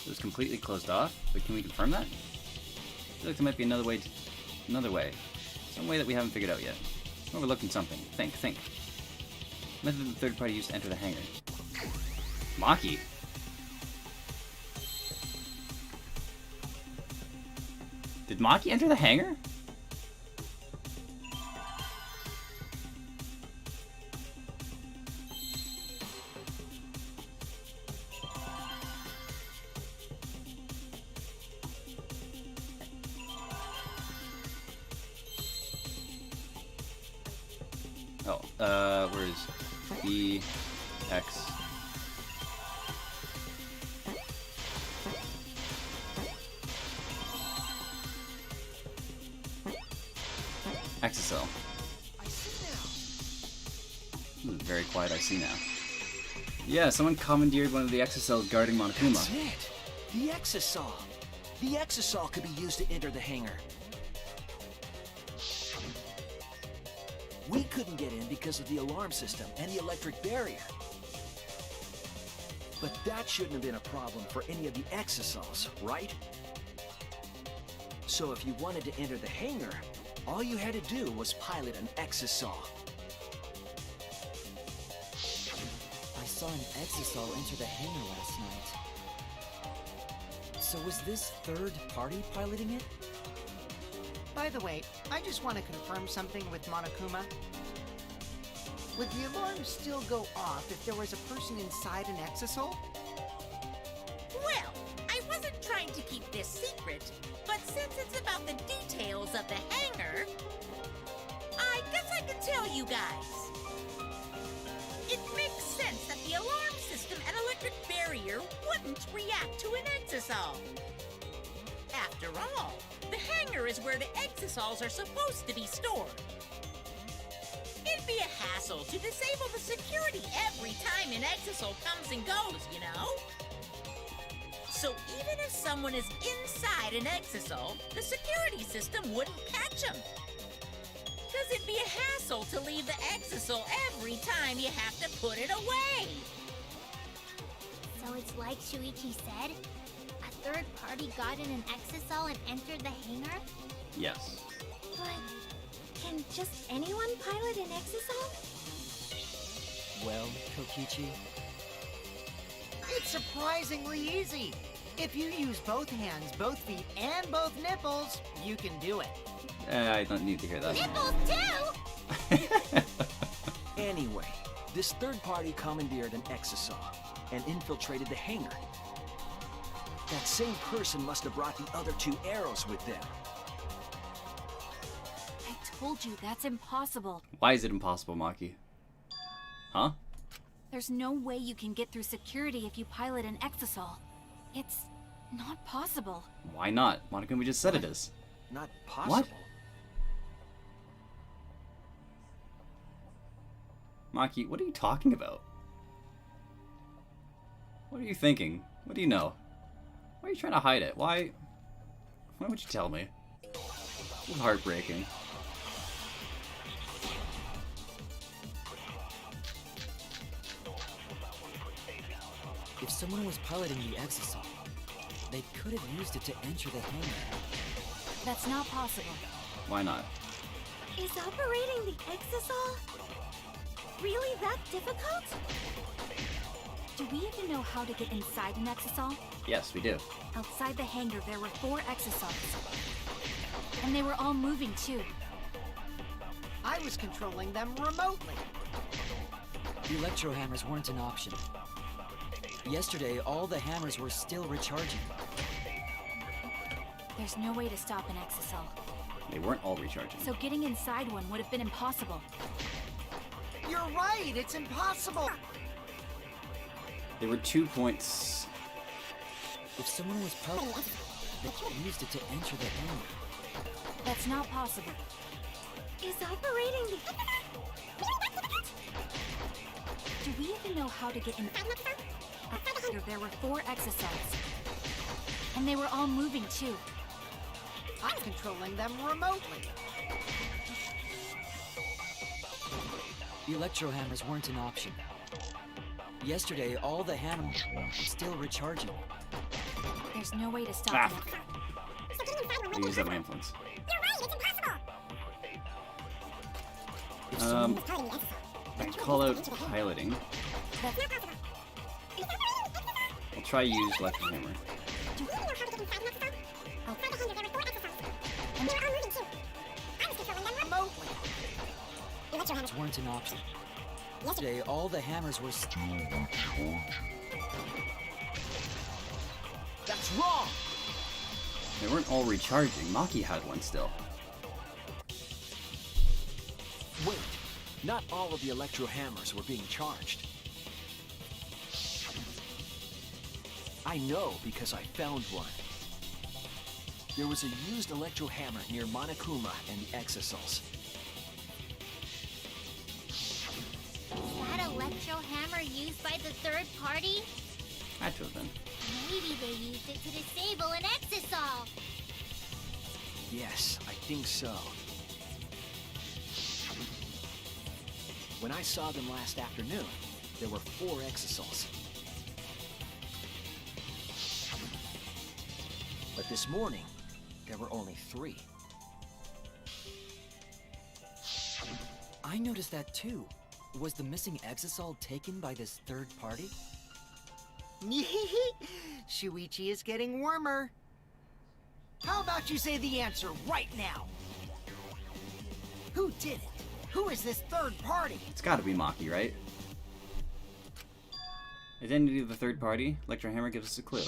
It was completely closed off, but can we confirm that? I feel like there might be another way. Some way that we haven't figured out yet. We're overlooking something. Think. Method the third party used to enter the hangar. Maki. Did Maki enter the hangar? Oh, where is E, X? Exocell. I see now. Very quiet, I see now. Yeah, someone commandeered one of the exocells guarding Monokuma. That's it! The Exosol! The Exosol could be used to enter the hangar. We couldn't get in because of the alarm system and the electric barrier. But that shouldn't have been a problem for any of the Exosols, right? So if you wanted to enter the hangar, all you had to do was pilot an Exosol. I saw an exosol enter the hangar last night. So was this third party piloting it? By the way, I just want to confirm something with Monokuma. Would the alarm still go off if there was a person inside an exosol? Well, I wasn't trying to keep this secret, but since it's about the details of the hangar, I guess I can tell you guys. It makes sense that the alarm system and electric barrier wouldn't react to an exosol. After all, the hangar is where the exosols are supposed to be stored. It'd be a hassle to disable the security every time an exosol comes and goes, you know? So even if someone is inside an exosol, the security system wouldn't catch them. Because it'd be a hassle to leave the exosol every time you have to put it away. So it's like Shuichi said? A third party got in an exosol and entered the hangar? Yes. But can just anyone pilot an exosol? Well, Kokichi, It's surprisingly easy. If you use both hands, both feet, and both nipples, you can do it. I don't need to hear that. Nipples too! Anyway, this third party commandeered an Exosol and infiltrated the hangar. That same person must have brought the other 2 arrows with them. I told you that's impossible. Why is it impossible, Maki? Huh? There's no way you can get through security if you pilot an exosol. It's not possible. Why not? Monokuma just said it is. Not possible. What? Maki, what are you talking about? What are you thinking? What do you know? Why are you trying to hide it? Why would you tell me? It's heartbreaking. if someone was piloting the exosol, they could have used it to enter the hangar. That's not possible. Why not? Is operating the exosol really that difficult? Do we even know how to get inside an exosol? Yes, we do. Outside the hangar, there were 4 exosols. And they were all moving, too. I was controlling them remotely. The electro hammers weren't an option. Yesterday, all the hammers were still recharging. There's no way to stop an exocell. They weren't all recharging. So getting inside one would have been impossible. You're right, it's impossible! There were 2 points. If someone was powerful, they used it to enter the hammer. That's not possible. Is operating the... Do we even know how to get in? There were 4 exocells. And they were all moving too. I'm controlling them remotely. Electro hammers weren't an option. Yesterday, all the hammers were still recharging. There's no way to stop Ah. them. They used that influence. If someone I call out piloting. I'll try use electric hammer. weren't an option. Yesterday, all the hammers were still recharging. That's wrong! They weren't all recharging. Maki had one still. Wait, not all of the electro hammers were being charged. I know because I found one. There was a used electro hammer near Monokuma and the Exosols. That electro hammer used by the third party? Had to have been. Maybe they used it to disable an Exosol. Yes, I think so. When I saw them last afternoon, there were 4 Exosols. But this morning, there were only 3. I noticed that too. Was the missing Exosol taken by this third party? Shuichi is getting warmer. How about you say the answer right now? Who did it? Who is this third party? It's gotta be Maki, right? Identity of the third party. Electro Hammer gives us a clue.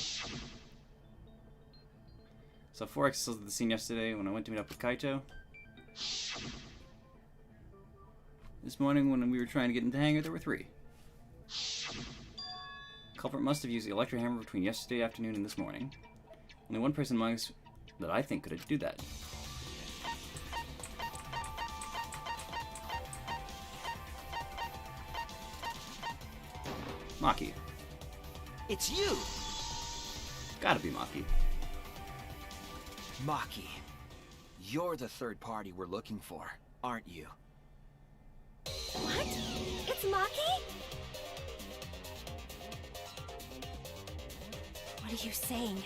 So 4 Exosols at the scene yesterday when I went to meet up with Kaito. This morning when we were trying to get into the hangar, there were 3. Culprit must have used the Electro Hammer between yesterday afternoon and this morning. Only one person among us that I think could do that. Maki. It's you! Gotta be Maki. Maki, you're the third party we're looking for, aren't you? What? It's Maki? What are you saying?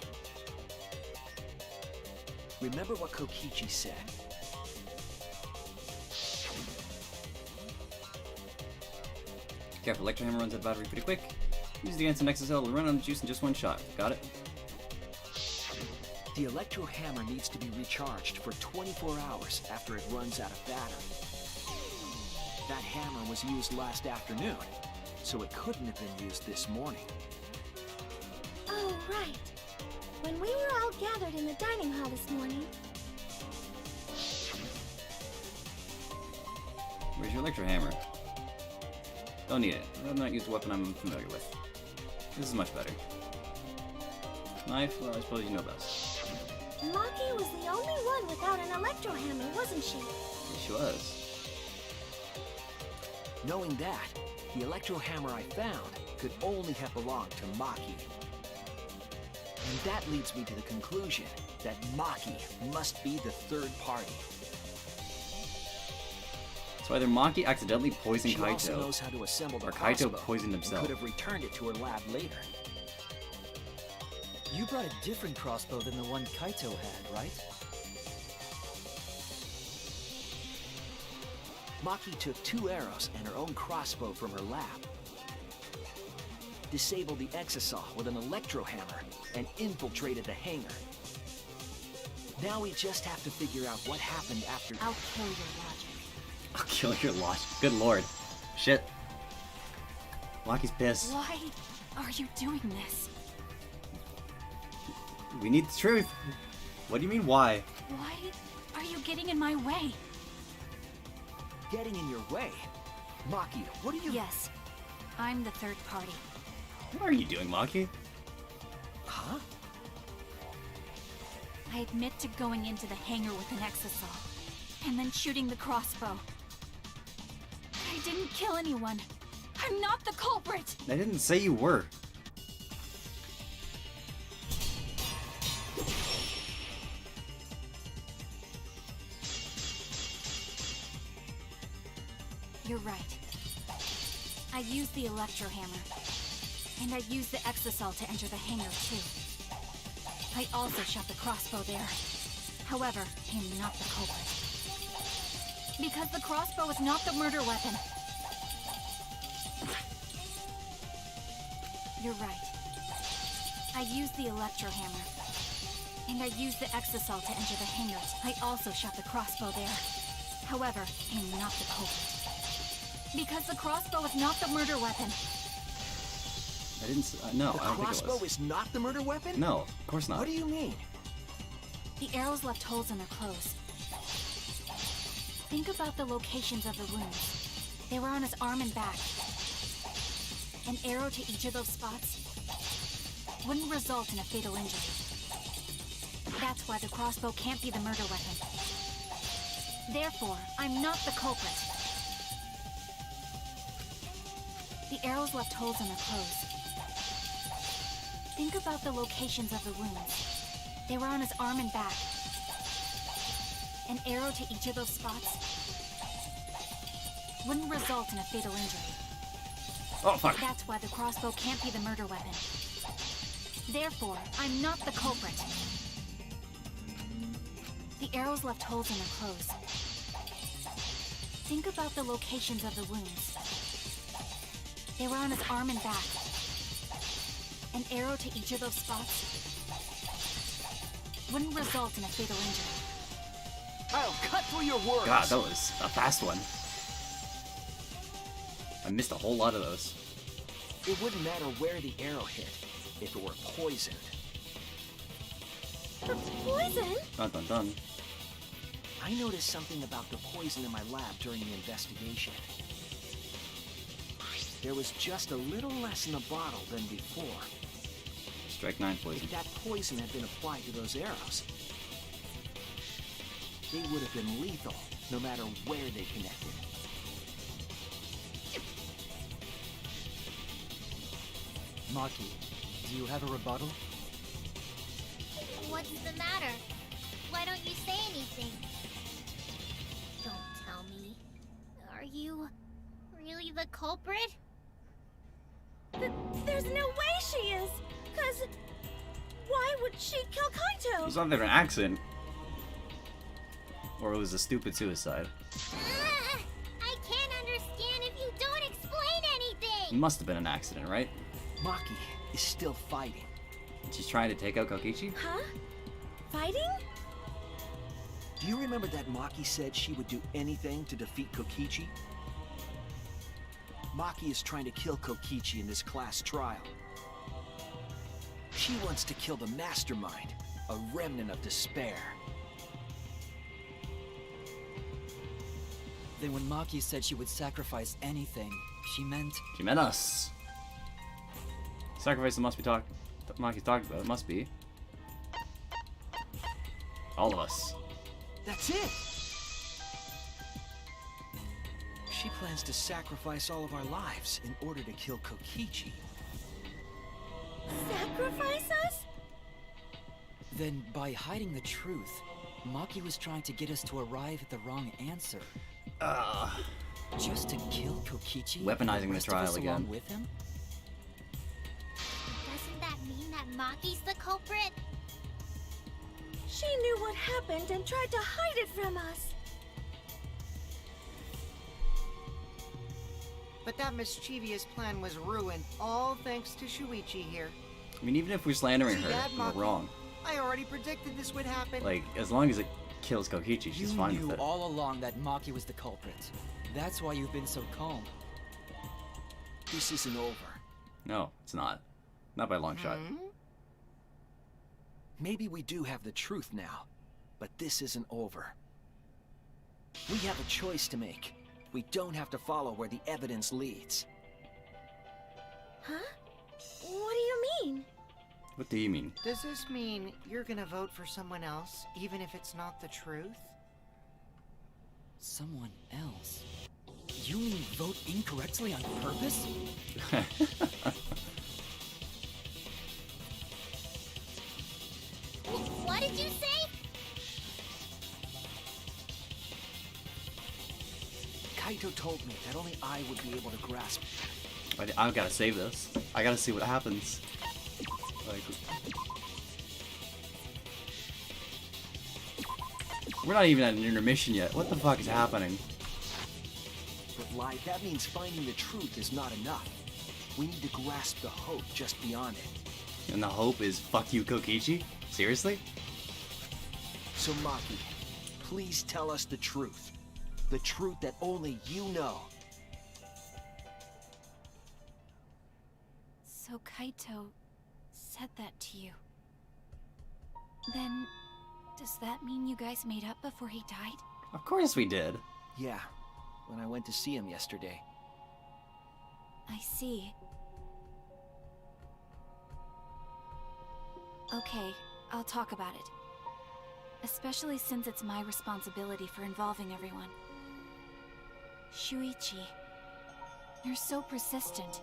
Remember what Kokichi said. Careful, Electro Hammer runs out of battery pretty quick. Use it against an Exocell to run on the juice in just one shot. Got it? The electro hammer needs to be recharged for 24 hours after it runs out of battery. That hammer was used last afternoon, so it couldn't have been used this morning. Oh, right. When we were all gathered in the dining hall this morning. Where's your Electro Hammer? Don't need it. I've not used a weapon I'm familiar with. This is much better. Knife? Well, I suppose you know best. Maki was the only one without an electro hammer, wasn't she? Yes, she was. Knowing that, the electro hammer I found could only have belonged to Maki. And that leads me to the conclusion that Maki must be the third party. So either Maki accidentally poisoned She also Kaito, knows how to assemble the or Kaito crossbow poisoned and himself. could have returned it to her lab later. You brought a different crossbow than the one Kaito had, right? Maki took 2 arrows and her own crossbow from her lab. Disabled the Exosol with an electro hammer and infiltrated the hangar. Now we just have to figure out what happened after... I'll kill your logic. I'll kill your logic. Good lord. Shit. Maki's pissed. Why are you doing this? We need the truth. What do you mean, why? Why are you getting in my way? Getting in your way? Maki, what are you... Yes, I'm the third party. What are you doing, Maki? Huh? I admit to going into the hangar with an exisal, and then shooting the crossbow. I didn't kill anyone. I'm not the culprit! I didn't say you were. You're right. I used the electro hammer, and I used the exisal to enter the hangar too. I also shot the crossbow there. However, I'm not the culprit. Because the crossbow is not the murder weapon. You're right. I used the electro hammer, and I used the exisal to enter the hangar. I also shot the crossbow there. However, I'm not the culprit. Because the crossbow is not the murder weapon. I didn't. No, The I don't think it crossbow was. is not the murder weapon? No, of course not. What do you mean? The arrows left holes in their clothes. Think about the locations of the wounds. They were on his arm and back. An arrow to each of those spots wouldn't result in a fatal injury. That's why the crossbow can't be the murder weapon. Therefore, I'm not the culprit. The arrows left holes in their clothes. Think about the locations of the wounds. They were on his arm and back. An arrow to each of those spots wouldn't result in a fatal injury. Oh, fuck. That's why the crossbow can't be the murder weapon. Therefore, I'm not the culprit. The arrows left holes in their clothes. Think about the locations of the wounds. They were on his arm and back. An arrow to each of those spots wouldn't result in a fatal injury. I'll cut through your words! God, that was a fast one. I missed a whole lot of those. It wouldn't matter where the arrow hit if it were poisoned. Poison? Dun dun dun. I noticed something about the poison in my lab during the investigation. There was just a little less in the bottle than before. Strike 9 poison. If that poison had been applied to those arrows, they would have been lethal, no matter where they connected. Maki, do you have a rebuttal? What's the matter? Why don't you say anything? Don't tell me. Are you really the culprit? There's no way she is! Cause... why would she kill It Kaito? was either an accident, or it was a stupid suicide. I can't understand if you don't explain It anything! must have been an accident, right? Maki is still fighting. She's trying to take out Kokichi? Huh? Fighting? Do you remember that Maki said she would do anything to defeat Kokichi? Maki is trying to kill Kokichi in this class trial. She wants to kill the mastermind, a remnant of despair. Then when Maki said she would sacrifice anything, she meant... She meant us. Sacrifice that Maki's talked about. It must be all of us. That's it! She plans to sacrifice all of our lives in order to kill Kokichi. Sacrifice us? Then, by hiding the truth, Maki was trying to get us to arrive at the wrong answer. Just to kill Kokichi? Weaponizing and the rest of trial us again. along with him? Doesn't that mean that Maki's the culprit? She knew what happened and tried to hide it from us. But that mischievous plan was ruined, all thanks to Shuichi here. I mean, even if we're slandering See her, that, we're Maki? wrong. I already predicted this would happen. Like, as long as it kills Kokichi, she's You fine knew with it. all along that Maki was the culprit. That's why you've been so calm. This isn't over. No, it's not. Not by a long shot. Maybe we do have the truth now, but this isn't over. We have a choice to make. We don't have to follow where the evidence leads. Huh? What do you mean? What do you mean? Does this mean you're gonna vote for someone else, even if it's not the truth? Someone else? You mean vote incorrectly on purpose? What did you say? Kaito told me that only I would be able to grasp. I gotta save this. I gotta see what happens. Like, we're not even at an intermission yet. What the fuck is happening? But Light, that means finding the truth is not enough. We need to grasp the hope just beyond it. And the hope is fuck you, Kokichi? Seriously? So Maki, please tell us the truth. The truth that only you know. So Kaito said that to you. Then, does that mean you guys made up before he died? Of course we did. Yeah, when I went to see him yesterday. I see. Okay, I'll talk about it. Especially since it's my responsibility for involving everyone. Shuichi, you're so persistent.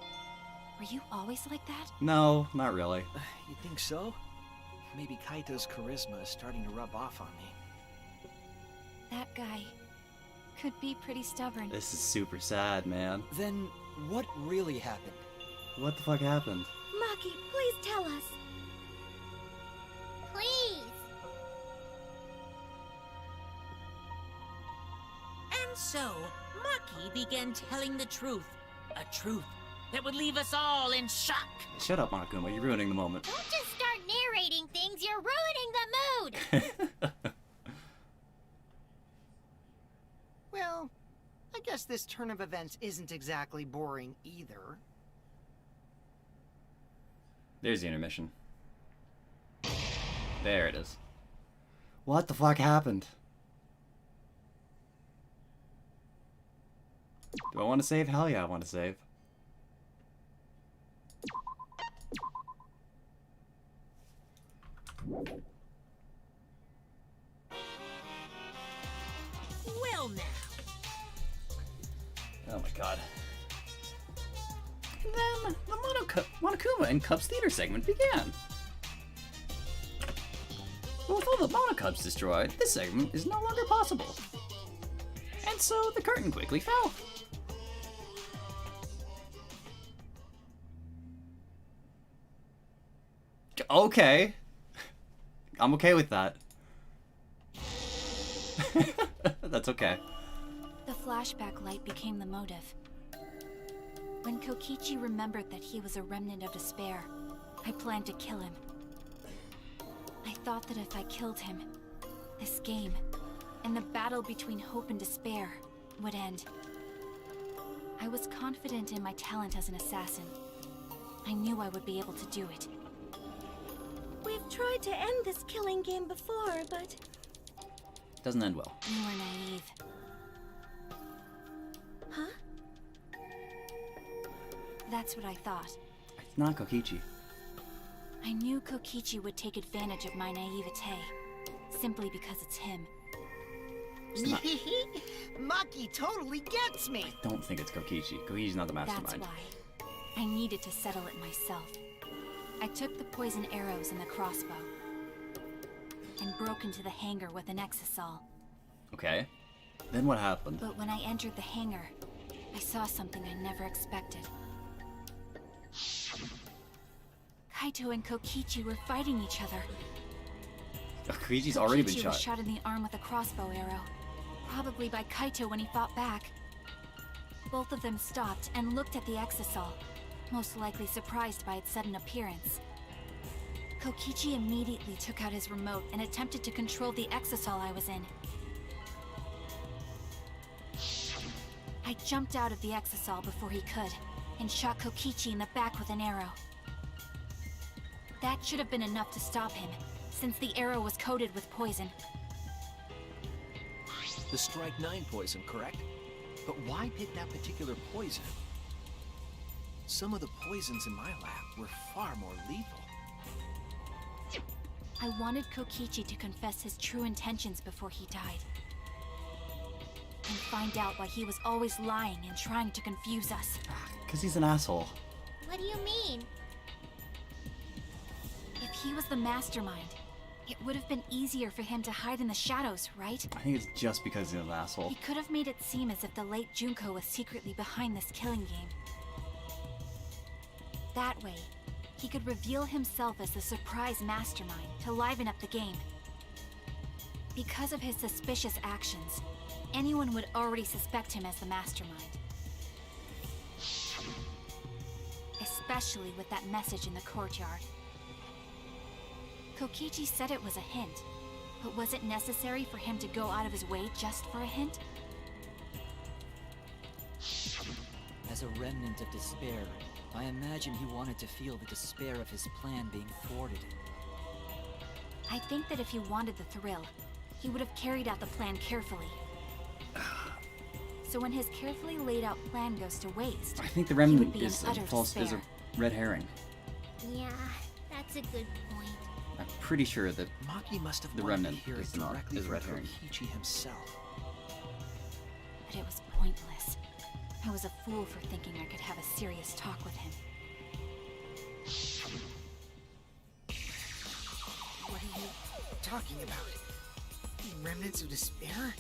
Were you always like that? No, not really. You think so? Maybe Kaito's charisma is starting to rub off on me. That guy could be pretty stubborn. This is super sad, man. Then what really happened? What the fuck happened? Maki, please tell us. Please. And so, Maki began telling the truth. A truth that would leave us all in shock. Shut up, Monokuma. You're ruining the moment. Don't just start narrating things, you're ruining the mood! Well, I guess this turn of events isn't exactly boring either. There's the intermission. There it is. What the fuck happened? Do I want to save? Hell yeah, I want to save. Well now. Oh my god. And then the Monokuma and Cubs theater segment began. But with all the Monocubs destroyed, this segment is no longer possible. And so the curtain quickly fell. Okay. I'm okay with that. That's okay. The flashback light became the motive. When Kokichi remembered that he was a remnant of despair, I planned to kill him. I thought that if I killed him, this game, and the battle between hope and despair, would end. I was confident in my talent as an assassin. I knew I would be able to do it. We've tried to end this killing game before, but Doesn't end well. You were naive. huh? That's what I thought. It's not Kokichi. I knew Kokichi would take advantage of my naivete, simply because it's him. Maki totally gets me! I don't think it's Kokichi. Kokichi's not the That's mastermind. why. I needed to settle it myself. I took the poison arrows and the crossbow, and broke into the hangar with an exisal. Okay. Then what happened? But when I entered the hangar, I saw something I never expected. Kaito and Kokichi were fighting each other. Kokichi's already been Kokichi was shot. shot in the arm with a crossbow arrow, probably by Kaito when he fought back. Both of them stopped and looked at the exisal, most likely surprised by its sudden appearance. Kokichi immediately took out his remote and attempted to control the exisal I was in. I jumped out of the exisal before he could, and shot Kokichi in the back with an arrow. That should have been enough to stop him, since the arrow was coated with poison. The Strike 9 poison, correct? But why pick that particular poison? Some of the poisons in my lab were far more lethal. I wanted Kokichi to confess his true intentions before he died. And find out why he was always lying and trying to confuse us. Because he's an asshole. What do you mean? If he was the mastermind, it would have been easier for him to hide in the shadows, right? I think it's just because he's an asshole. He could have made it seem as if the late Junko was secretly behind this killing game. That way, he could reveal himself as the surprise mastermind to liven up the game. Because of his suspicious actions, anyone would already suspect him as the mastermind. Especially with that message in the courtyard. Kokichi said it was a hint, but was it necessary for him to go out of his way just for a hint? As a remnant of despair, I imagine he wanted to feel the despair of his plan being thwarted. I think that if he wanted the thrill, he would have carried out the plan carefully. So when his carefully laid out plan goes to waste, I think the he remnant would be in is utter is a despair. red herring. Yeah, that's a good point. I'm pretty sure that Maki must have The wanted remnant to hear is it not- directly is from red herring. Kokichi himself. But it was pointless. I was a fool for thinking I could have a serious talk with him. What are you talking about? Remnants of despair?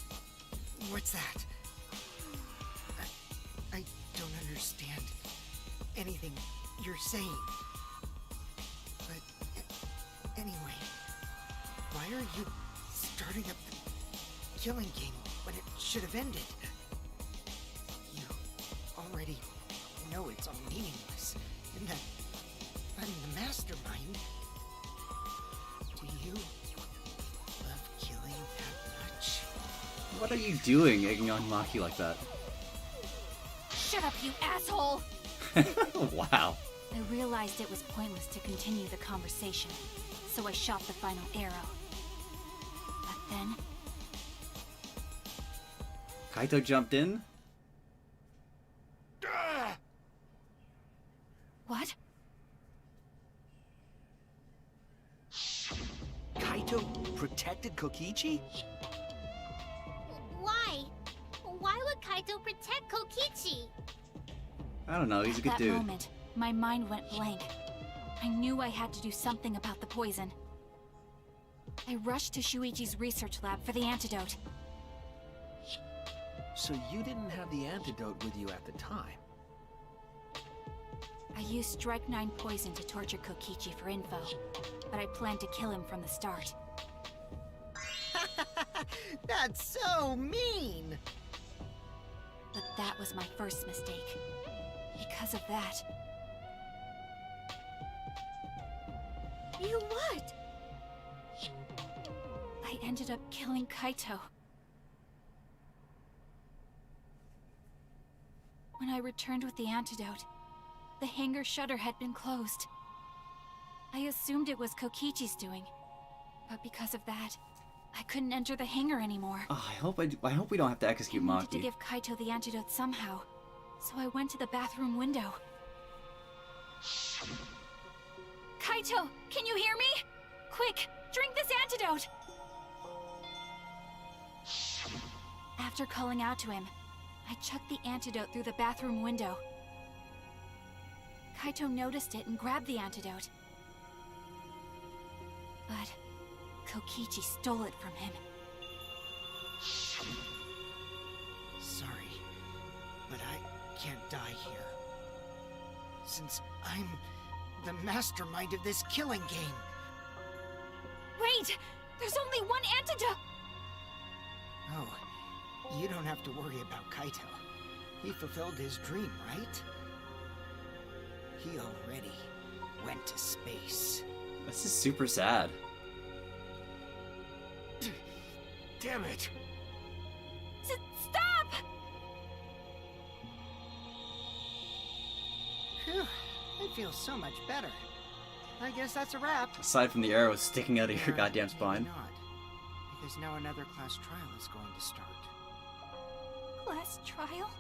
What's that? I don't understand anything you're saying. But anyway, why are you starting up the killing game when it should have ended? You already know it's all meaningless, and that I'm the mastermind. Do you love killing that much? What are you doing, egging on Maki like that? Shut up, you asshole! Wow. I realized it was pointless to continue the conversation, so I shot the final arrow. But then, Kaito jumped in? what? Kaito protected Kokichi? Why? Why would Kaito protect Kokichi? I don't know, he's a good At that dude. moment, my mind went blank. I knew I had to do something about the poison. I rushed to Shuichi's research lab for the antidote. So you didn't have the antidote with you at the time? I used Strike 9 poison to torture Kokichi for info, but I planned to kill him from the start. That's so mean! But that was my first mistake. Because of that, You what? I ended up killing Kaito. When I returned with the antidote, the hangar shutter had been closed. I assumed it was Kokichi's doing, but because of that, I couldn't enter the hangar anymore. Oh, I hope we don't have to execute I wanted to Maki. give Kaito the antidote somehow, so I went to the bathroom window. Kaito, can you hear me? Quick, drink this antidote! After calling out to him, I chucked the antidote through the bathroom window. Kaito noticed it and grabbed the antidote. But Kokichi stole it from him. Sorry, but I can't die here. Since I'm the mastermind of this killing game. Wait! There's only one antidote! Oh, you don't have to worry about Kaito. He fulfilled his dream, right? He already went to space. This is super sad. Damn it! Stop! Phew, I feel so much better. I guess that's a wrap. Aside from the arrows sticking out of your Or goddamn maybe spine. not, because now another class trial is going to start. Class trial?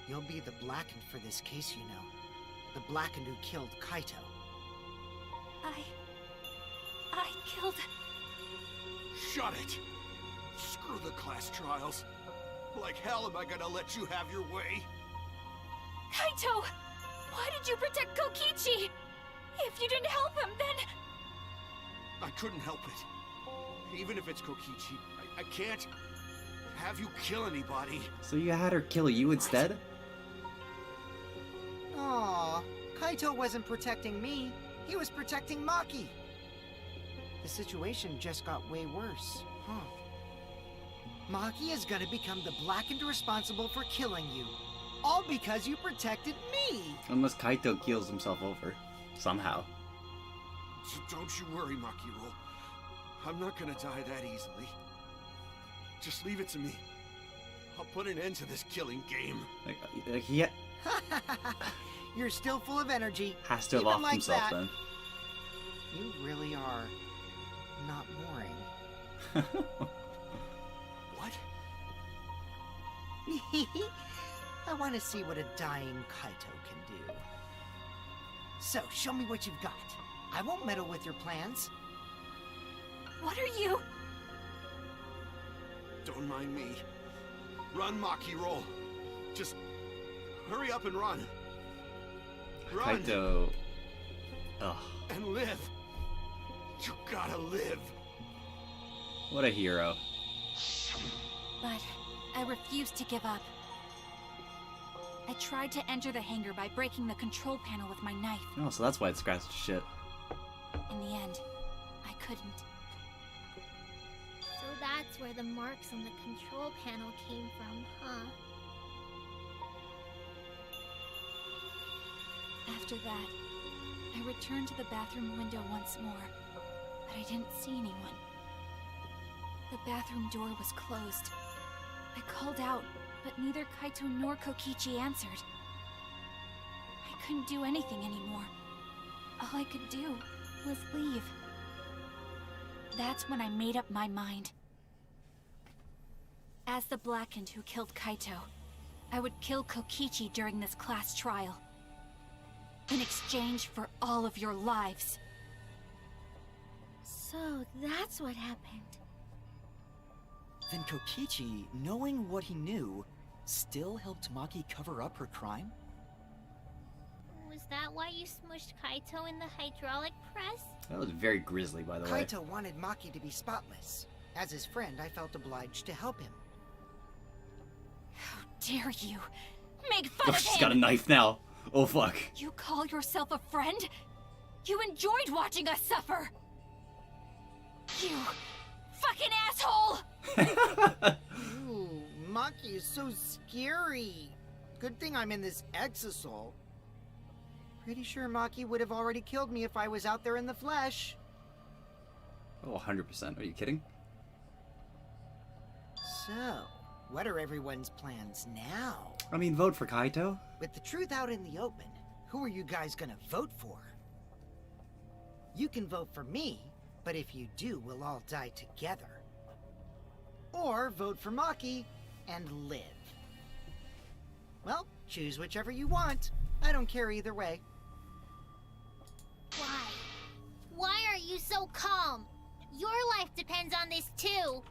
You'll be the Blackened for this case, you know. The Blackened who killed Kaito. I killed... Shut it! Screw the class trials. Like hell am I gonna let you have your way? Kaito! Why did you protect Kokichi? If you didn't help him, then... I couldn't help it. Even if it's Kokichi, I can't have you kill anybody. So you had her kill you instead? Aww, Kaito wasn't protecting me. He was protecting Maki. The situation just got way worse, huh? Maki is gonna become the Blackened responsible for killing you. All because you protected me! Unless Kaito keels himself over. Somehow. So don't you worry, Makiro. I'm not gonna die that easily. Just leave it to me. I'll put an end to this killing game. Like he You're still full of energy. has to have Even offed like himself that. then. You really are not boring. What? I want to see what a dying Kaito can do. So, show me what you've got. I won't meddle with your plans. What are you... Don't mind me. Run, Maki, roll. Just hurry up and run. Run Kaito. Ugh. and live. You gotta live. What a hero. But I refused to give up. I tried to enter the hangar by breaking the control panel with my knife. Oh, so that's why it scratched to shit. In the end, I couldn't. So that's where the marks on the control panel came from, huh? After that, I returned to the bathroom window once more, but I didn't see anyone. The bathroom door was closed. I called out, but neither Kaito nor Kokichi answered. I couldn't do anything anymore. All I could do was leave. That's when I made up my mind. As the Blackened who killed Kaito, I would kill Kokichi during this class trial. In exchange for all of your lives. So that's what happened. Then Kokichi, knowing what he knew, still helped Maki cover up her crime? Was that why you smushed Kaito in the hydraulic press? That was very grisly, by the way. Kaito wanted Maki to be spotless. As his friend, I felt obliged to help him. How dare you make fun Oh, of she's him! got a knife now. Oh, fuck. You call yourself a friend? You enjoyed watching us suffer! You fucking asshole! Ooh, Maki is so scary. Good thing I'm in this exosol. Pretty sure Maki would have already killed me if I was out there in the flesh. Oh, 100%. Are you kidding? So, what are everyone's plans now? I mean, vote for Kaito. With the truth out in the open, who are you guys gonna vote for? You can vote for me, but if you do, we'll all die together. Or vote for Maki and live. Well, choose whichever you want. I don't care either way. Why? Why are you so calm? Your life depends on this too.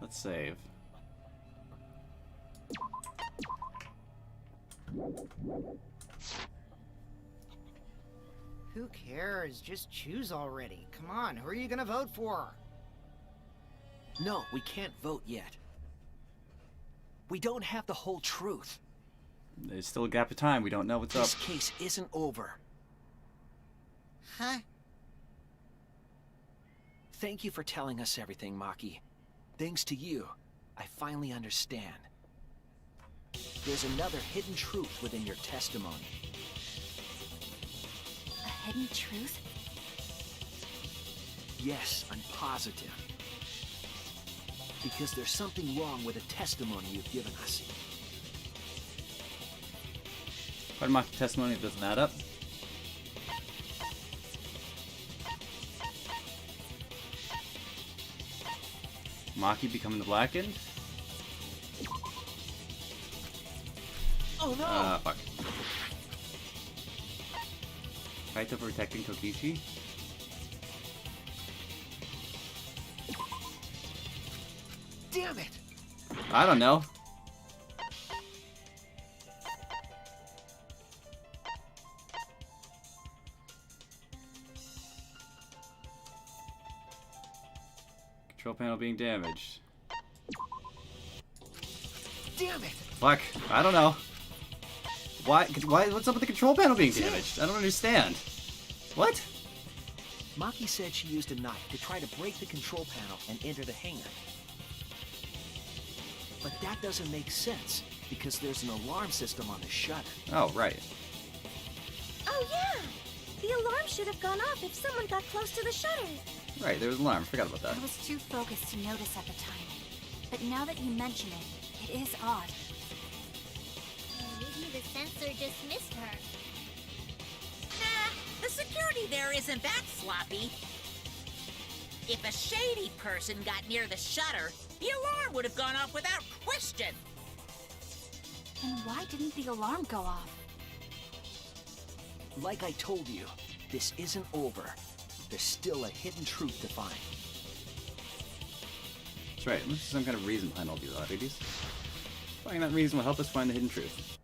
Let's save. Who cares? Just choose already. Come on, who are you gonna vote for? No, we can't vote yet. We don't have the whole truth. There's still a gap of time. We don't know what's This up. case isn't over. Huh? Thank you for telling us everything, Maki. Thanks to you, I finally understand. There's another hidden truth within your testimony. A hidden truth? Yes, I'm positive. Because there's something wrong with the testimony you've given us. Pardon my testimony, it doesn't add up. Maki becoming the Blackened? Oh no! Fuck. Kaito protecting Kokichi? Damn it! I don't know. Control panel being damaged. Damn it! Fuck, I don't know. Why, what's up with the control panel being damaged? I don't understand. What? Maki said she used a knife to try to break the control panel and enter the hangar. But that doesn't make sense, because there's an alarm system on the shutter. Oh, right. Oh yeah! The alarm should have gone off if someone got close to the shutter. Right, there was an alarm. Forgot about that. I was too focused to notice at the time. But now that you mention it, it is odd. Maybe the sensor just missed her. Nah, the security there isn't that sloppy. If a shady person got near the shutter, the alarm would have gone off without question. And why didn't the alarm go off? Like I told you, this isn't over. There's still a hidden truth to find. That's right. There's some kind of reason behind all these oddities. Finding that reason will help us find the hidden truth.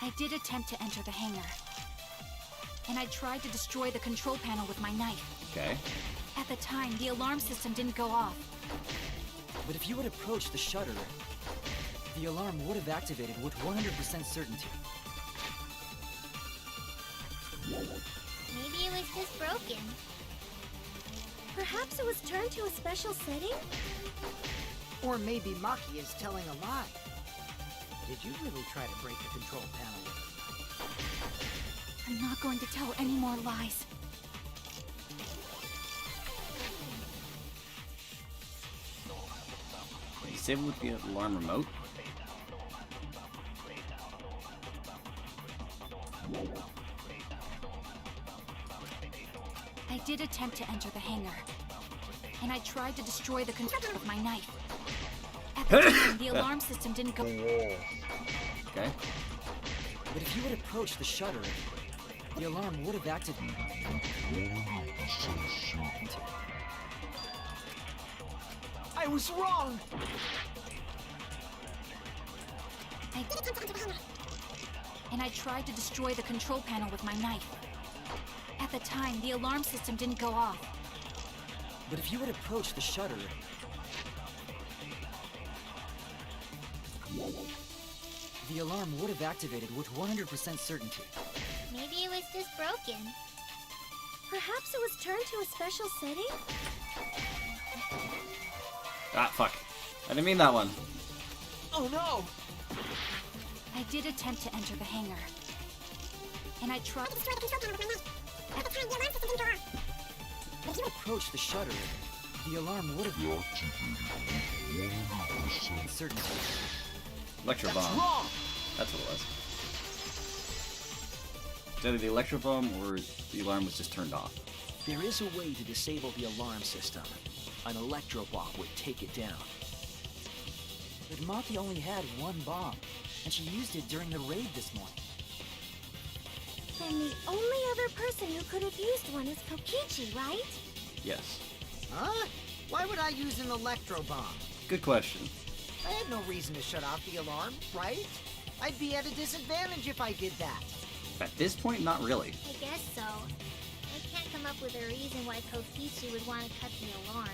I did attempt to enter the hangar. And I tried to destroy the control panel with my knife. Okay. At the time, the alarm system didn't go off. But if you had approached the shutter, the alarm would have activated with 100% certainty. Maybe it was just broken. Perhaps it was turned to a special setting? Or maybe Maki is telling a lie. Did you really try to break the control panel with a knife? I'm not going to tell any more lies. Disable with the alarm remote. I did attempt to enter the hangar. And I tried to destroy the control with my knife. At the time, the alarm system didn't go... Okay. But if you had approached the shutter, the alarm would have activated. I was wrong! And I tried to destroy the control panel with my knife. At the time, the alarm system didn't go off. But if you had approached the shutter, the alarm would have activated with 100% certainty. Maybe it was just broken. Perhaps it was turned to a special setting? Ah, fuck. I didn't mean that one. Oh no! I did attempt to enter the hangar. And I tried... At the time, the alarm system didn't go off. If you approached the shutter, the alarm would have certainty. Electro That's bomb. wrong! That's what it was. It's either the electro bomb or the alarm was just turned off. There is a way to disable the alarm system. An electro bomb would take it down. But Maki only had one bomb, and she used it during the raid this morning. Then the only other person who could have used one is Kokichi, right? Yes. Huh? Why would I use an electro bomb? Good question. I had no reason to shut off the alarm, right? I'd be at a disadvantage if I did that. At this point, not really. I guess so. I can't come up with a reason why Kokichi would want to cut the alarm.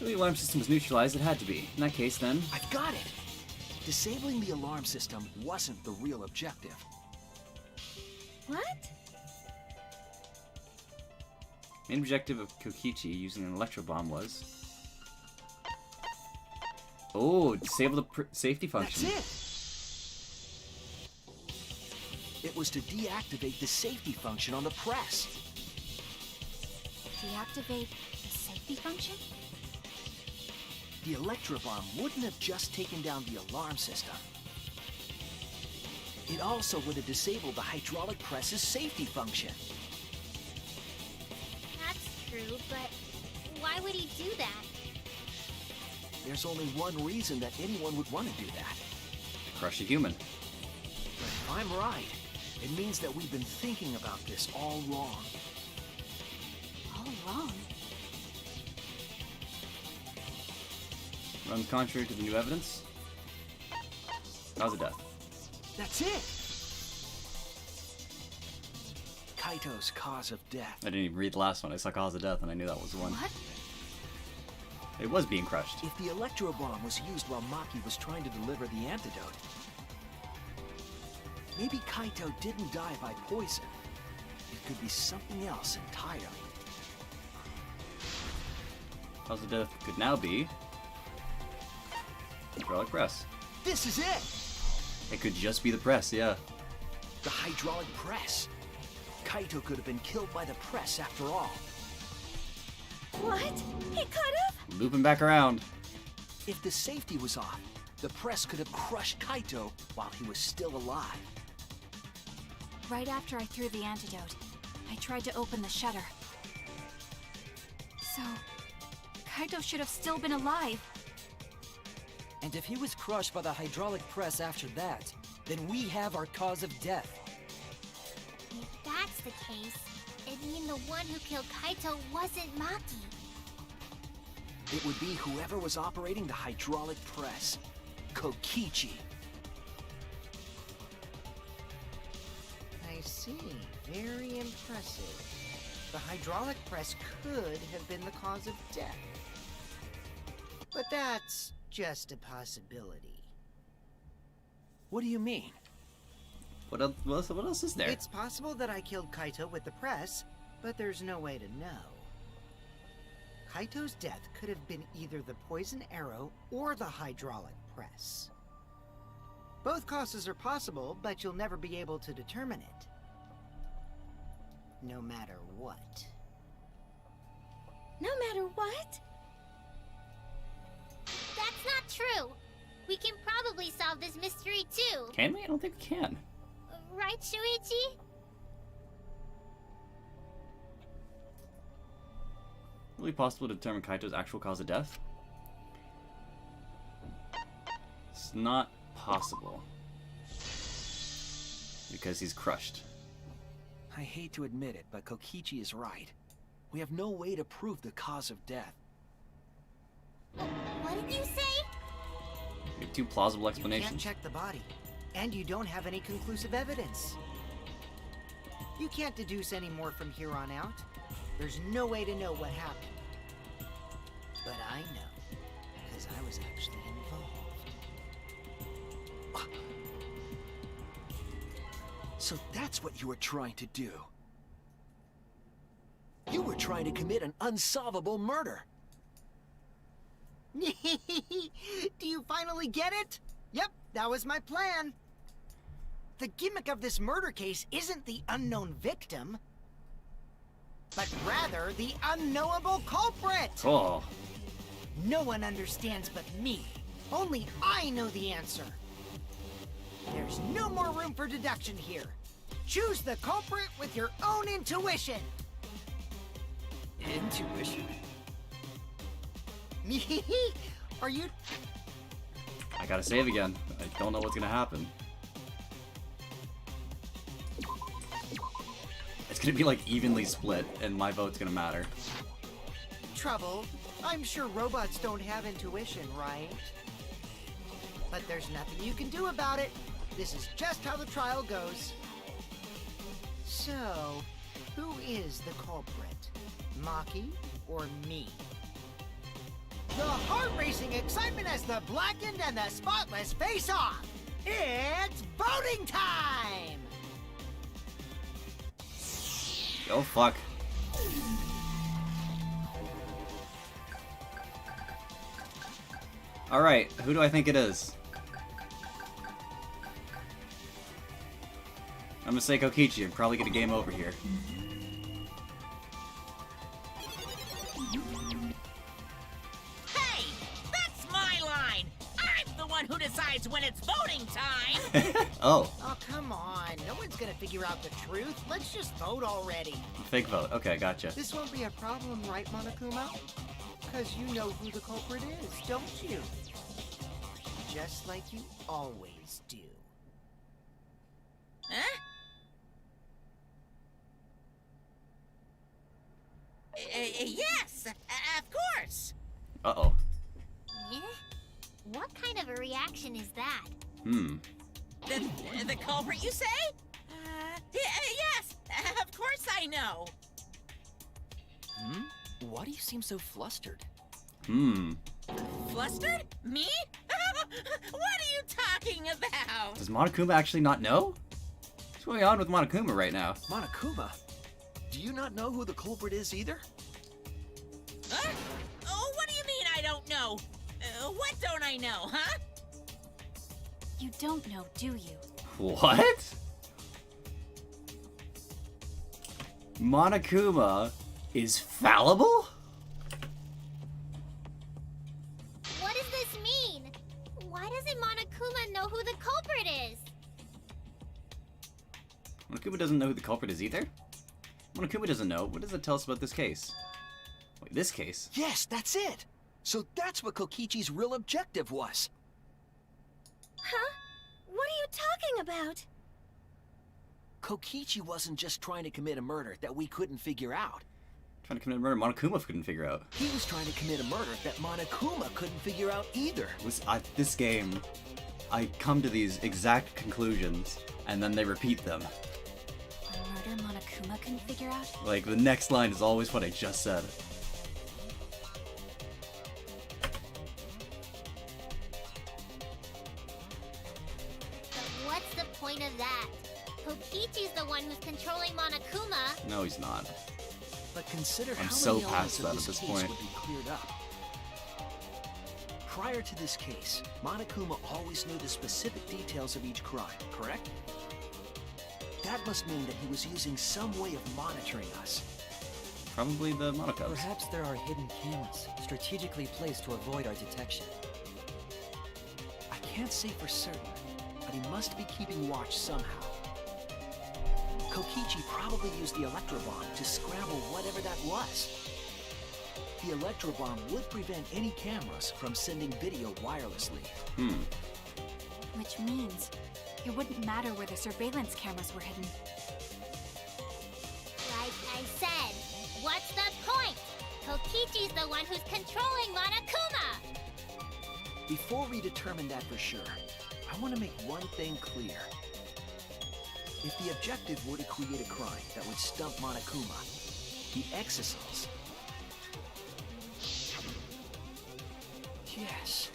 If the alarm system was neutralized, it had to be. In that case, then... I've got it! Disabling the alarm system wasn't the real objective. What? Main objective of Kokichi using an electro bomb was... Oh, disable the safety function. That's it! It was to deactivate the safety function on the press. deactivate the safety function? The Electro Bomb wouldn't have just taken down the alarm system. It also would have disabled the hydraulic press's safety function. That's true, but why would he do that? There's only one reason that anyone would want to do that. Crush a human. But if I'm right, it means that we've been thinking about this all wrong. All wrong. Runs contrary to the new evidence. Cause of death. That's it! Kaito's cause of death. I didn't even read the last one. I saw cause of death and I knew that was the one. What? It was being crushed. If the Electro Bomb was used while Maki was trying to deliver the antidote, maybe Kaito didn't die by poison. It could be something else entirely. Cause of death could now be hydraulic press. This is it! It could just be the press, yeah. The hydraulic press. Kaito could have been killed by the press after all. What? He could have? Looping back around. If the safety was off, the press could have crushed Kaito while he was still alive. Right after I threw the antidote, I tried to open the shutter. So, Kaito should have still been alive. And if he was crushed by the hydraulic press after that, then we have our cause of death. If that's the case, it'd mean the one who killed Kaito wasn't Maki. It would be whoever was operating the hydraulic press. Kokichi. I see. Very impressive. The hydraulic press could have been the cause of death. But that's just a possibility. What do you mean? What else is there? It's possible that I killed Kaito with the press, but there's no way to know. Kaito's death could have been either the poison arrow or the hydraulic press. Both causes are possible, but you'll never be able to determine it. No matter what. No matter what? That's not true. We can probably solve this mystery too. Can we? I don't think we can. Right, Shuichi? Will it be possible to determine Kaito's actual cause of death? It's not possible. Because he's crushed. I hate to admit it, but Kokichi is right. We have no way to prove the cause of death. What did you say? We have two plausible You can't explanations. check the body, and you don't have any conclusive evidence. You can't deduce any more from here on out. There's no way to know what happened. But I know, because I was actually involved. So that's what you were trying to do. You were trying to commit an unsolvable murder. Do you finally get it? Yep, that was my plan. The gimmick of this murder case isn't the unknown victim, but rather the unknowable culprit. Oh, No one understands but me. Only I know the answer. There's no more room for deduction here. Choose the culprit with your own intuition. intuition. Are you... I gotta save again. I don't know what's gonna happen. It's gonna be like evenly split, and my vote's gonna matter. Trouble? I'm sure robots don't have intuition, right? But there's nothing you can do about it. This is just how the trial goes. So, who is the culprit? Maki or me? The heart-racing excitement as the blackened and the spotless face off! It's voting time! Oh fuck. Alright, who do I think it is? I'm gonna say Kokichi. I'm probably gonna game over here. eyes when it's voting time! Oh, Oh, come on. No one's gonna figure out the truth. Let's just vote already. fake vote. Okay, gotcha. This won't be a problem, right, Monokuma? Because you know who the culprit is, don't you? Just like you always do. Huh? Yes, of course. Uh-oh. Yeah? What kind of a reaction is that? Hmm. The culprit, you say? Yes, of course I know. Hmm? Why do you seem so flustered? Hmm. Flustered? Me? What are you talking about? Does Monokuma actually not know? What's going on with Monokuma right now? Monokuma? Do you not know who the culprit is either? Huh? Oh, what do you mean I don't know? What don't I know, huh? You don't know, do you? What? Monokuma is fallible? What does this mean? Why doesn't Monokuma know who the culprit is? Monokuma doesn't know who the culprit is either? Monokuma doesn't know. What does it tell us about this case? Wait, this case? Yes, that's it! So that's what Kokichi's real objective was. Huh? What are you talking about? Kokichi wasn't just trying to commit a murder that we couldn't figure out. Trying to commit a murder Monokuma couldn't figure out. He was trying to commit a murder that Monokuma couldn't figure out either. This game, I come to these exact conclusions, and then they repeat them. A murder Monokuma couldn't figure out? Like, the next line is always what I just said. But what's the point of that? Kokichi's the one who's controlling Monokuma. No, he's not. But consider I'm how so many past elements of that at this this case point. would be cleared up. Prior to this case, Monokuma always knew the specific details of each crime, correct? That must mean that he was using some way of monitoring us. Probably the Monokubs. Perhaps there are hidden cameras strategically placed to avoid our detection. I can't say for certain, but he must be keeping watch somehow. Kokichi probably used the electro bomb to scramble whatever that was. The electro bomb would prevent any cameras from sending video wirelessly. Which means it wouldn't matter where the surveillance cameras were hidden. Like I said, what's the point? Kokichi's the one who's controlling Monokuma! Before we determine that for sure, I want to make one thing clear. If the objective were to create a crime that would stump Monokuma, the exosols... Yes,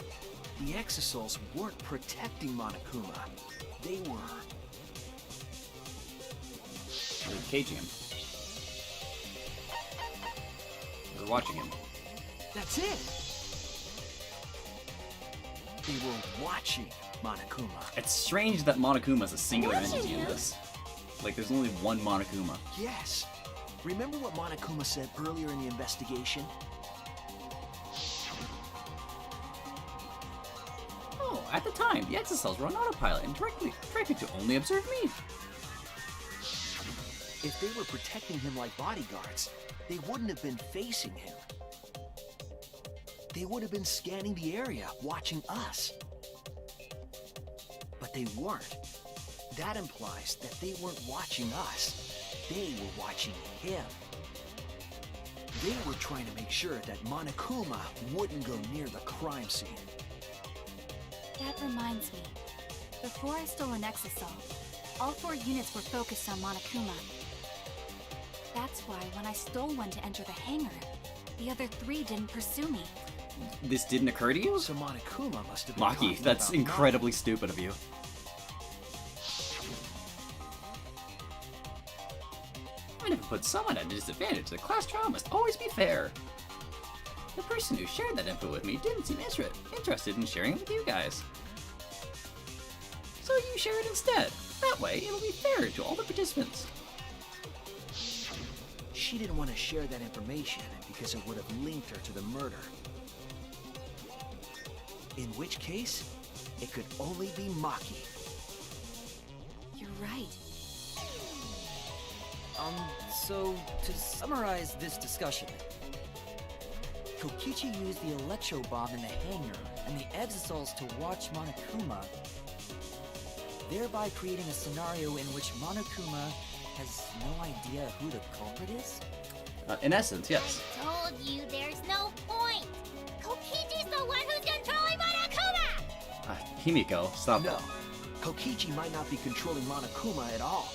the exosols weren't protecting Monokuma. They were... We're caging him. We're watching him. That's it! They were watching Monokuma. It's strange that Monokuma is a singular Watching entity in him? this. Like, there's only one Monokuma. Yes. Remember what Monokuma said earlier in the investigation? Oh, at the time, the exocells were on autopilot and directed to only observe me. If they were protecting him like bodyguards, they wouldn't have been facing him. They would have been scanning the area, watching us. But they weren't. That implies that they weren't watching us. They were watching him. They were trying to make sure that Monokuma wouldn't go near the crime scene. That reminds me. Before I stole an exosol, all 4 units were focused on Monokuma. That's why when I stole one to enter the hangar, the other 3 didn't pursue me. This didn't occur to you? So Monokuma must have been Maki, talking that's about incredibly stupid of you. Even if it puts someone at a disadvantage, the class trial must always be fair. The person who shared that info with me didn't seem interested in sharing it with you guys. So you share it instead. That way, it'll be fair to all the participants. She didn't want to share that information because it would have linked her to the murder. In which case, it could only be Maki. You're right. So to summarize this discussion, Kokichi used the electro bomb in the hangar and the exosols to watch Monokuma, thereby creating a scenario in which Monokuma has no idea who the culprit is? In essence, yes. I told you there's no point. Kokichi's the one who's controlling Monokuma! Himiko, stop. No, Kokichi might not be controlling Monokuma at all.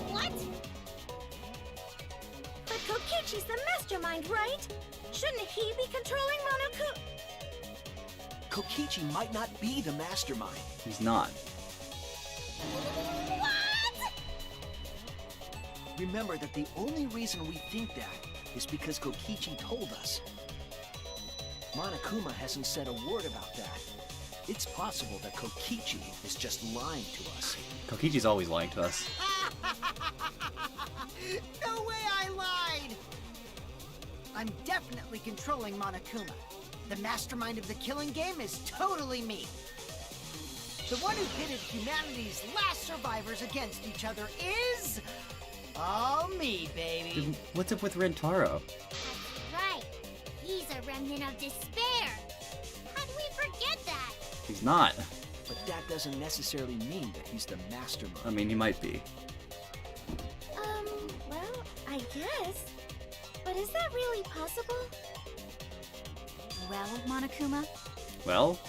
What? But Kokichi's the mastermind, right? Shouldn't he be controlling Monokuma? Kokichi might not be the mastermind. He's not. What? Remember that the only reason we think that is because Kokichi told us. Monokuma hasn't said a word about that. It's possible that Kokichi is just lying to us. Kokichi's always lying to us. No way I lied! I'm definitely controlling Monokuma. The mastermind of the killing game is totally me. The one who pitted humanity's last survivors against each other is... all me, baby. Dude, what's up with Rentaro? That's right. He's a remnant of despair. How do we forget that? He's not. But that doesn't necessarily mean that he's the mastermind. I mean, he might be. Well, I guess. But is that really possible? Well, Monokuma, Well,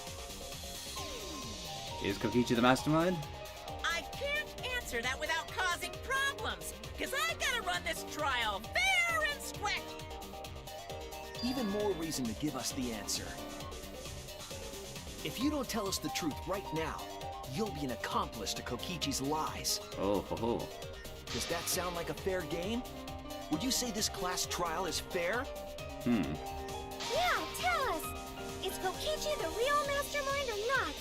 is Kokichi the mastermind? I can't answer that without causing problems, because I gotta run this trial fair and square. Even more reason to give us the answer. If you don't tell us the truth right now, you'll be an accomplice to Kokichi's lies. Oh, ho, ho. Does that sound like a fair game? Would you say this class trial is fair? Yeah, tell us. Is Kokichi the real mastermind or not?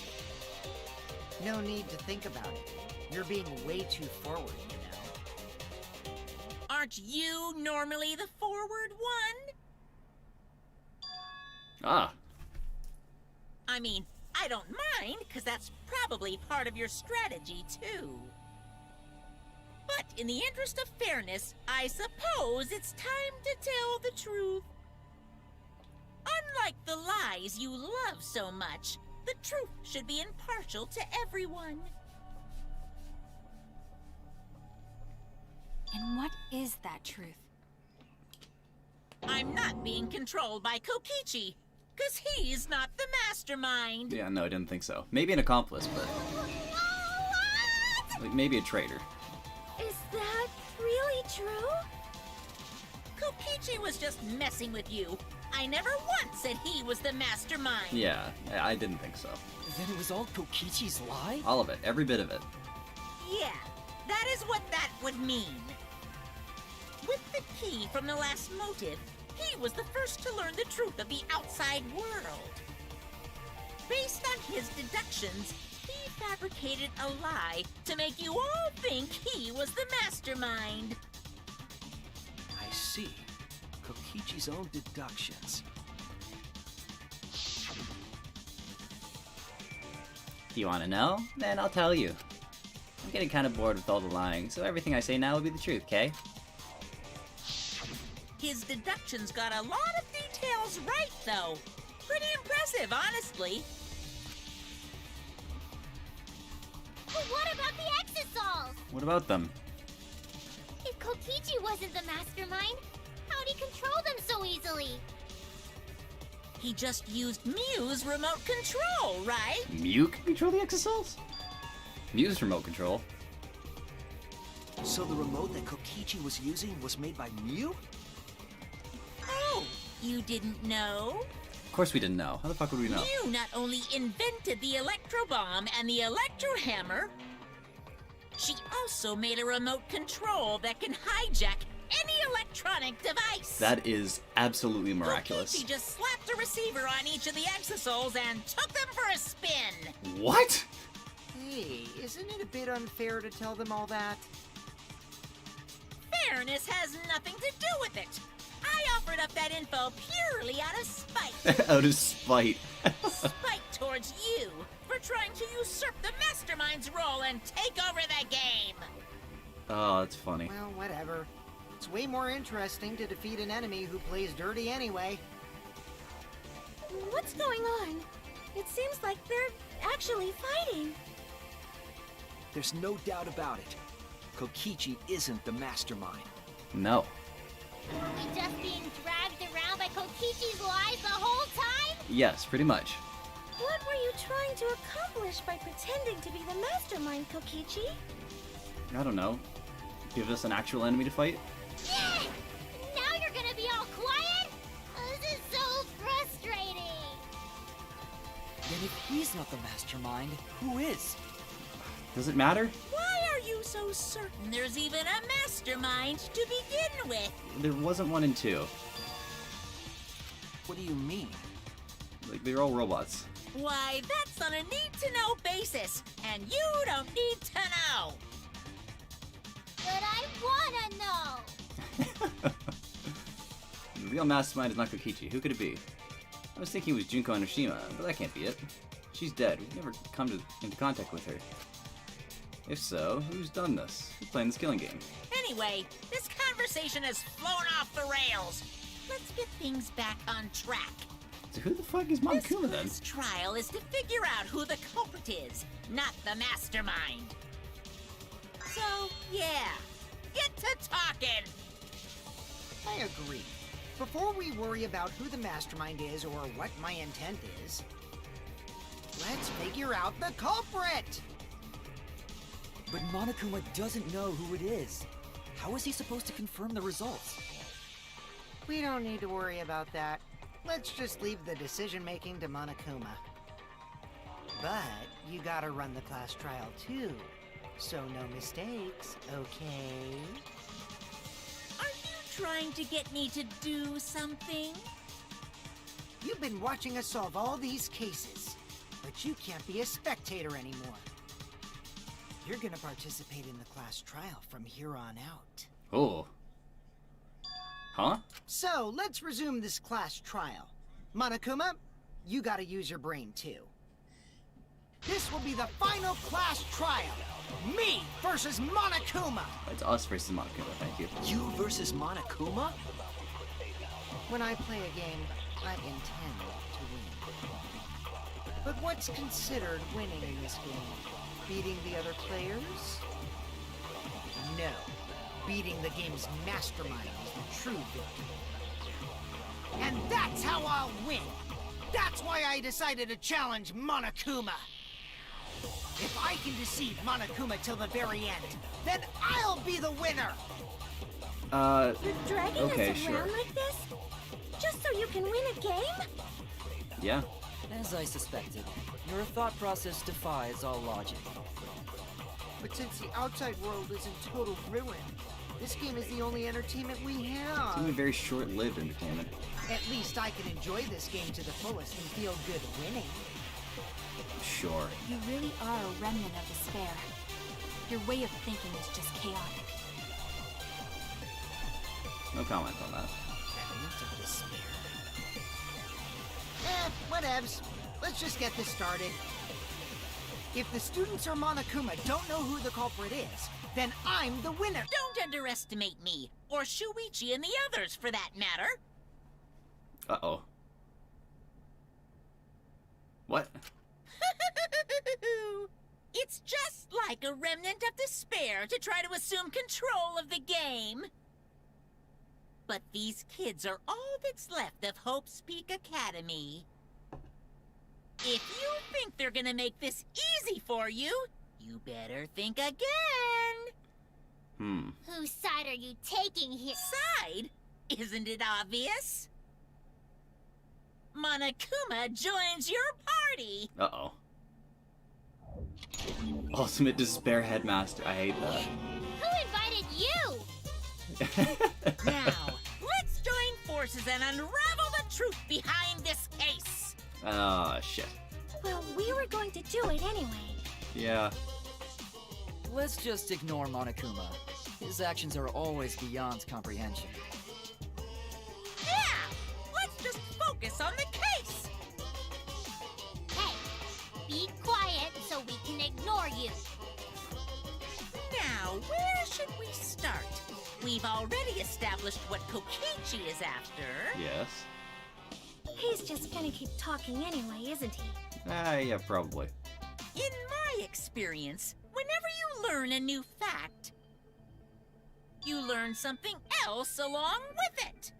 No need to think about it. You're being way too forward, you know. Aren't you normally the forward one? Ah, I mean, I don't mind, because that's probably part of your strategy, too. But in the interest of fairness, I suppose it's time to tell the truth. Unlike the lies you love so much, the truth should be impartial to everyone. and what is that truth? I'm not being controlled by Kokichi, because he's not the mastermind. yeah, no, I didn't think so. Maybe an accomplice, but like, maybe a traitor. Is that really true? Kokichi was just messing with you. I never once said he was the mastermind. Yeah, I didn't think so. Then it was all Kokichi's lie? All of it, every bit of it. Yeah, that is what that would mean. With the key from the last motive, he was the first to learn the truth of the outside world. Based on his deductions, he fabricated a lie to make you all think he was the mastermind. I see. Kokichi's own deductions. Do you want to know? Then I'll tell you. I'm getting kind of bored with all the lying, so everything I say now will be the truth, okay? His deductions got a lot of details right, though. Pretty impressive, honestly. But what about the Exosols? What about them? If Kokichi wasn't the mastermind, how'd he control them so easily? He just used Mew's remote control, right? Mew can control the exosols? Mew's remote control. So the remote that Kokichi was using was made by Mew? Oh, you didn't know? Of course we didn't know. How the fuck would we know? Mew not only invented the electro bomb and the electro hammer, she also made a remote control that can hijack any electronic device. That is absolutely miraculous. Kokichi just slapped a receiver on each of the exosols and took them for a spin. What? Hey, isn't it a bit unfair to tell them all that? Fairness has nothing to do with it. I offered up that info purely out of spite. Out of spite. Spite towards you for trying to usurp the mastermind's role and take over the game. Oh, that's funny. Well, whatever. It's way more interesting to defeat an enemy who plays dirty anyway. What's going on? It seems like they're actually fighting. There's no doubt about it. Kokichi isn't the mastermind. No. Were we just being dragged around by Kokichi's lies the whole time? Yes, pretty much. What were you trying to accomplish by pretending to be the mastermind, Kokichi? I don't know. Give us an actual enemy to fight? Yeah! Now you're gonna be all quiet? This is so frustrating. Then if he's not the mastermind, who is? Does it matter? Why are you so certain there's even a mastermind to begin with? There wasn't 1 and 2. What do you mean? Like, they're all robots. Why, that's on a need-to-know basis, and you don't need to know. But I wanna know. The real mastermind is not Kokichi. Who could it be? I was thinking it was Junko Enoshima, but that can't be it. She's dead. We've never come into contact with her. If so, who's done this? Who's playing this killing game? Anyway, this conversation has flown off the rails. Let's get things back on track. So who the fuck is This Monokuma then? first trial is to figure out who the culprit is, not the mastermind. So, yeah, get to talking. I agree. Before we worry about who the mastermind is or what my intent is, let's figure out the culprit! But Monokuma doesn't know who it is. How is he supposed to confirm the results? We don't need to worry about that. Let's just leave the decision-making to Monokuma. But you gotta run the class trial too, so no mistakes, okay? Are you trying to get me to do something? You've been watching us solve all these cases, but you can't be a spectator anymore. You're gonna participate in the class trial from here on out. Oh. Huh? So, let's resume this class trial. Monokuma, you gotta use your brain too. This will be the final class trial. Me versus Monokuma. It's us versus Monokuma, thank you. You versus Monokuma? When I play a game, I intend to win. But what's considered winning in this game? Beating the other players? No. Beating the game's mastermind is the true victory. And that's how I'll win! That's why I decided to challenge Monokuma! If I can deceive Monokuma till the very end, then I'll be the winner! You're dragging okay, us sure. around like this? Just so you can win a game? Yeah. As I suspected, your thought process defies all logic. But since the outside world is in total ruin, this game is the only entertainment we It's have. gonna be very short-lived entertainment. At least I can enjoy this game to the fullest and feel good winning. Sure. You really are a remnant of despair. Your way of thinking is just chaotic. No comment on that. Remnant of despair. Whatevs. Let's just get this started. If the students or Monokuma don't know who the culprit is, then I'm the winner. Don't underestimate me, or Shuichi and the others for that matter. Uh-oh. What? It's just like a remnant of despair to try to assume control of the game. But these kids are all that's left of Hope's Peak Academy. If you think they're gonna make this easy for you, you better think again. Whose side are you taking here? Side? Isn't it obvious? Monokuma joins your party. Uh-oh. Ultimate Despair Headmaster. I hate that. Who invited you? Now, let's join forces and unravel the truth behind this case. Ah, shit. Well, we were going to do it anyway. Yeah. Let's just ignore Monokuma. His actions are always beyond comprehension. Now, where should we start? We've already established what Kokichi is after. Yes. He's just gonna keep talking anyway, isn't he? Yeah, probably. In my experience, whenever you learn a new fact, you learn something else along with it.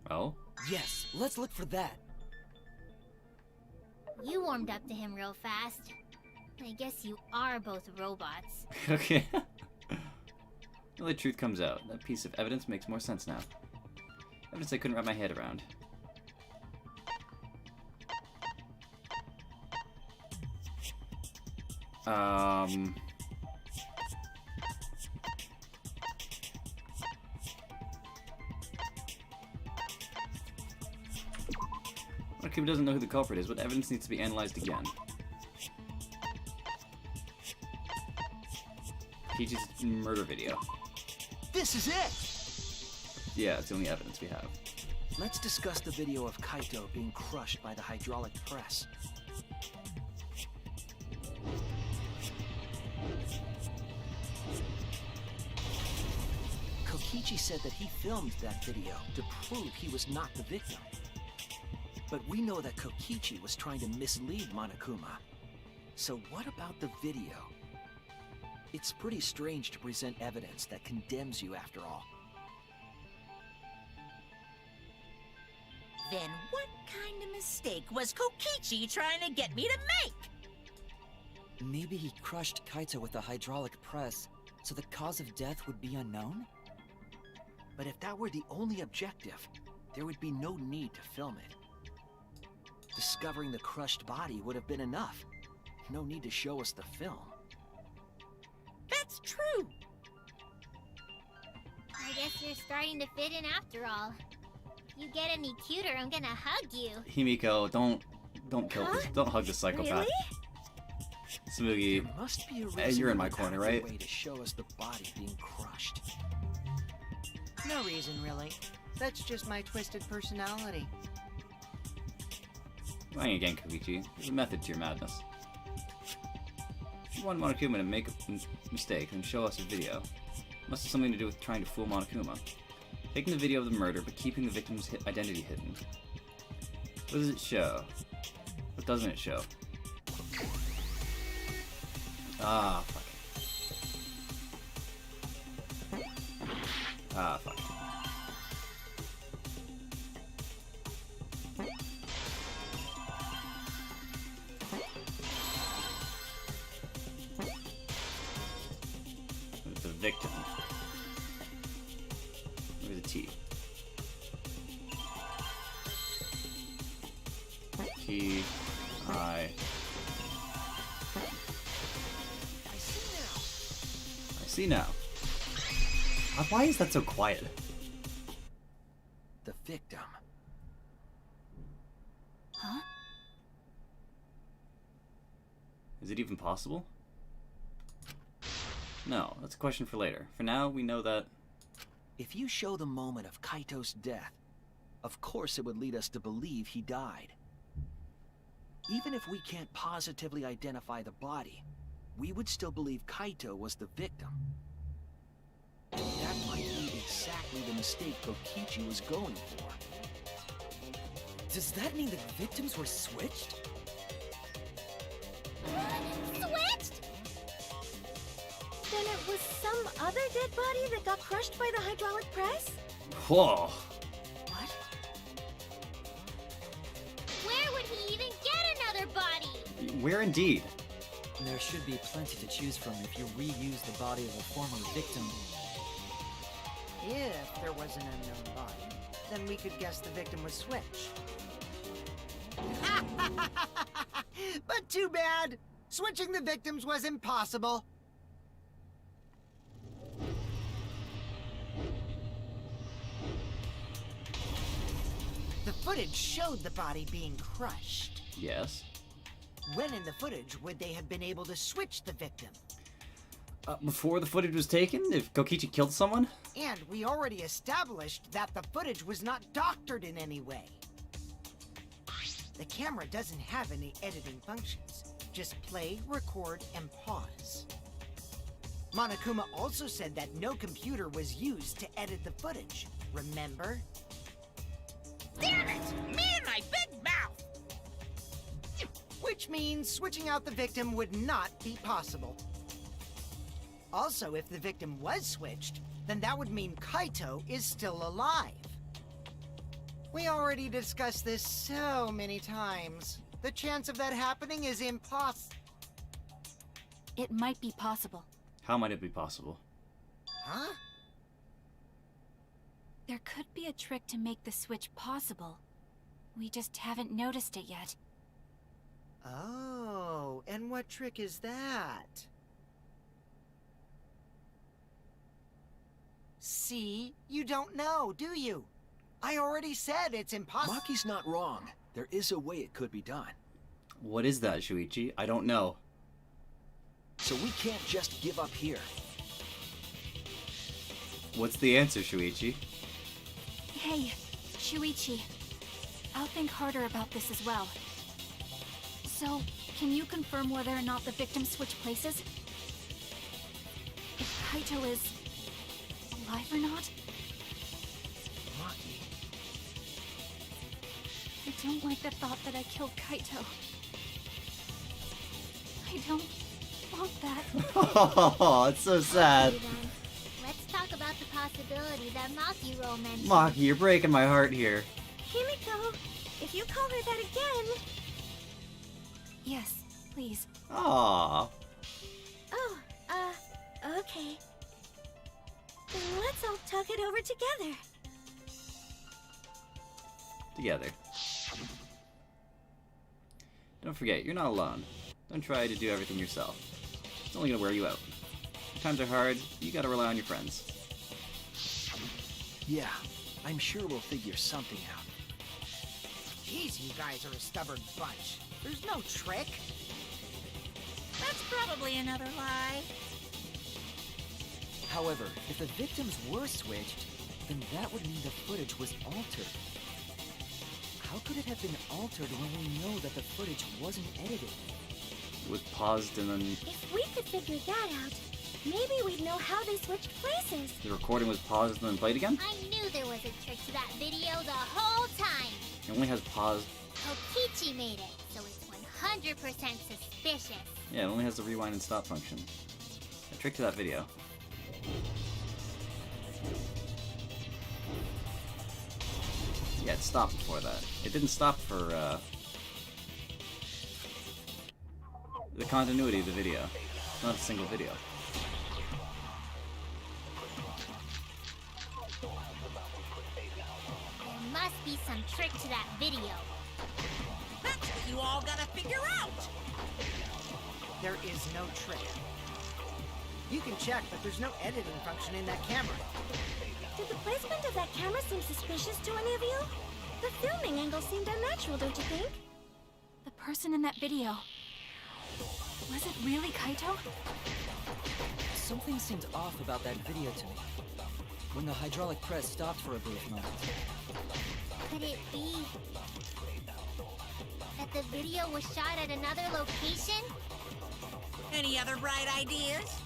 Oh? Yes, let's look for that. You warmed up to him real fast. I guess you are both robots. Okay. Well, the truth comes out. That piece of evidence makes more sense now. Evidence I couldn't wrap my head around. Monokuma doesn't know who the culprit is. What evidence needs to be analyzed again? Peach's murder video. This is it! Yeah, it's the only evidence we have. Let's discuss the video of Kaito being crushed by the hydraulic press. Kokichi said that he filmed that video to prove he was not the victim. But we know that Kokichi was trying to mislead Monokuma. So what about the video? It's pretty strange to present evidence that condemns you after all. Then what kind of mistake was Kokichi trying to get me to make? Maybe he crushed Kaito with the hydraulic press, so the cause of death would be unknown? But if that were the only objective, there would be no need to film it. Discovering the crushed body would have been enough. No need to show us the film. That's true. I guess you're starting to fit in after all. If you get any cuter, I'm gonna hug you. Himiko, don't kill this. Don't hug the psychopath. Smoogie, There must be a hey, reason you're in my without corner, a right? way to show us the body being crushed. No reason, really. That's just my twisted personality. Lying again, Kokichi. There's a method to your madness. If you want Monokuma to make a mistake and show us a video, it must have something to do with trying to fool Monokuma. Taking the video of the murder, but keeping the victim's identity hidden. What does it show? What doesn't it show? Ah, fuck. Ah, fuck. The victim. Where's the T? T, I. I see now. Why is that so quiet? The victim. Huh? Is it even possible? No, that's a question for later. For now, we know that... If you show the moment of Kaito's death, of course it would lead us to believe he died. Even if we can't positively identify the body, we would still believe Kaito was the victim. And that might be exactly the mistake Kokichi was going for. Does that mean the victims were switched? Switched? Then it was some other dead body that got crushed by the hydraulic press? Whoa! What? Where would he even get another body? Where indeed? There should be plenty to choose from if you reuse the body of a former victim. If there was an unknown body, then we could guess the victim was switched. But too bad! Switching the victims was impossible. The footage showed the body being crushed. Yes. When in the footage would they have been able to switch the victim? Before the footage was taken? If Kokichi killed someone? And we already established that the footage was not doctored in any way. The camera doesn't have any editing functions. Just play, record, and pause. Monokuma also said that no computer was used to edit the footage. Remember? Damn it! Me and my big mouth! Which means switching out the victim would not be possible. Also, if the victim was switched, then that would mean Kaito is still alive. We already discussed this so many times. The chance of that happening is impossible. It might be possible. How might it be possible? Huh? There could be a trick to make the switch possible. We just haven't noticed it yet. Oh, and what trick is that? See? You don't know, do you? I already said it's impossible. Maki's not wrong. There is a way it could be done. What is that, Shuichi? I don't know. So we can't just give up here. What's the answer, Shuichi? Hey, Shuichi. I'll think harder about this as well. So, can you confirm whether or not the victims switch places? If Kaito is alive or not? Maki. I don't like the thought that I killed Kaito. I don't want that. Oh, it's so sad. Okay, then. Let's talk about the possibility that Maki mentioned. Maki, you're breaking my heart here. Himiko, if you call her that again... Yes, please. Aww. Oh, okay. Then let's all talk it over together. Together. Don't forget, you're not alone. Don't try to do everything yourself. It's only gonna wear you out. When times are hard, you gotta rely on your friends. Yeah, I'm sure we'll figure something out. Jeez, you guys are a stubborn bunch. There's no trick. That's probably another lie. However, if the victims were switched, then that would mean the footage was altered. How could it have been altered when we know that the footage wasn't edited? It was paused and then If we could figure that out, maybe we'd know how they switched places. the recording was paused and then played again? I knew there was a trick to that video the whole time. It only has pause. Kokichi made it, so it's 100% suspicious. Yeah, it only has the rewind and stop function. A trick to that video. Yeah, it stopped before that. It didn't stop for, the continuity of the video. Not a single video. There must be some trick to that video. That's what you all gotta figure out! There is no trick. You can check, but there's no editing function in that camera. Did the placement of that camera seem suspicious to any of you? The filming angle seemed unnatural, don't you think? The person in that video. Was it really Kaito? Something seemed off about that video to me. When the hydraulic press stopped for a brief moment. Could it be that the video was shot at another location? Any other bright ideas?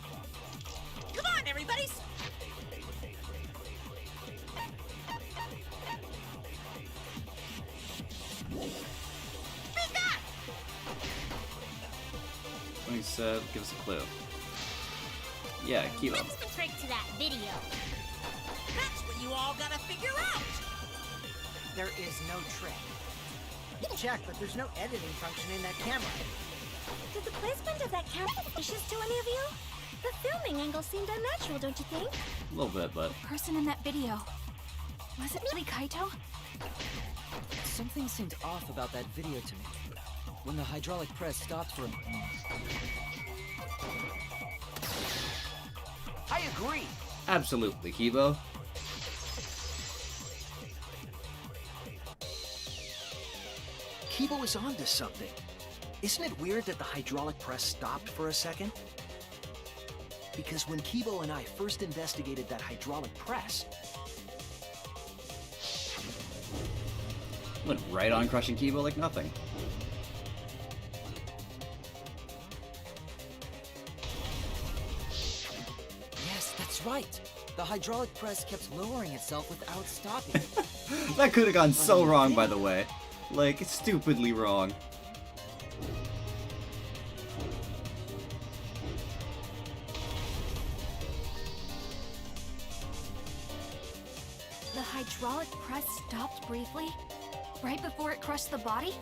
Come on, everybody! Speak up! When he said, give us a clue. Yeah, Kibo. What's the trick to that video? That's what you all gotta figure out! There is no trick. You can check, but there's no editing function in that camera. Did the placement of that camera suspicious to any of you? The filming angle seemed unnatural, don't you think? A little bit, but The person in that video. Was it really Kaito? Something seemed off about that video to me. When the hydraulic press stopped for a moment. I agree. absolutely, Kibo. Kibo is onto something. Isn't it weird that the hydraulic press stopped for a second? Because when Kibo and I first investigated that hydraulic press, Went right on crushing Kibo like nothing. right. The hydraulic press kept lowering itself without stopping. That could have gone so wrong, by the way. Like, stupidly wrong. The hydraulic press stopped briefly, right before it crushed the body?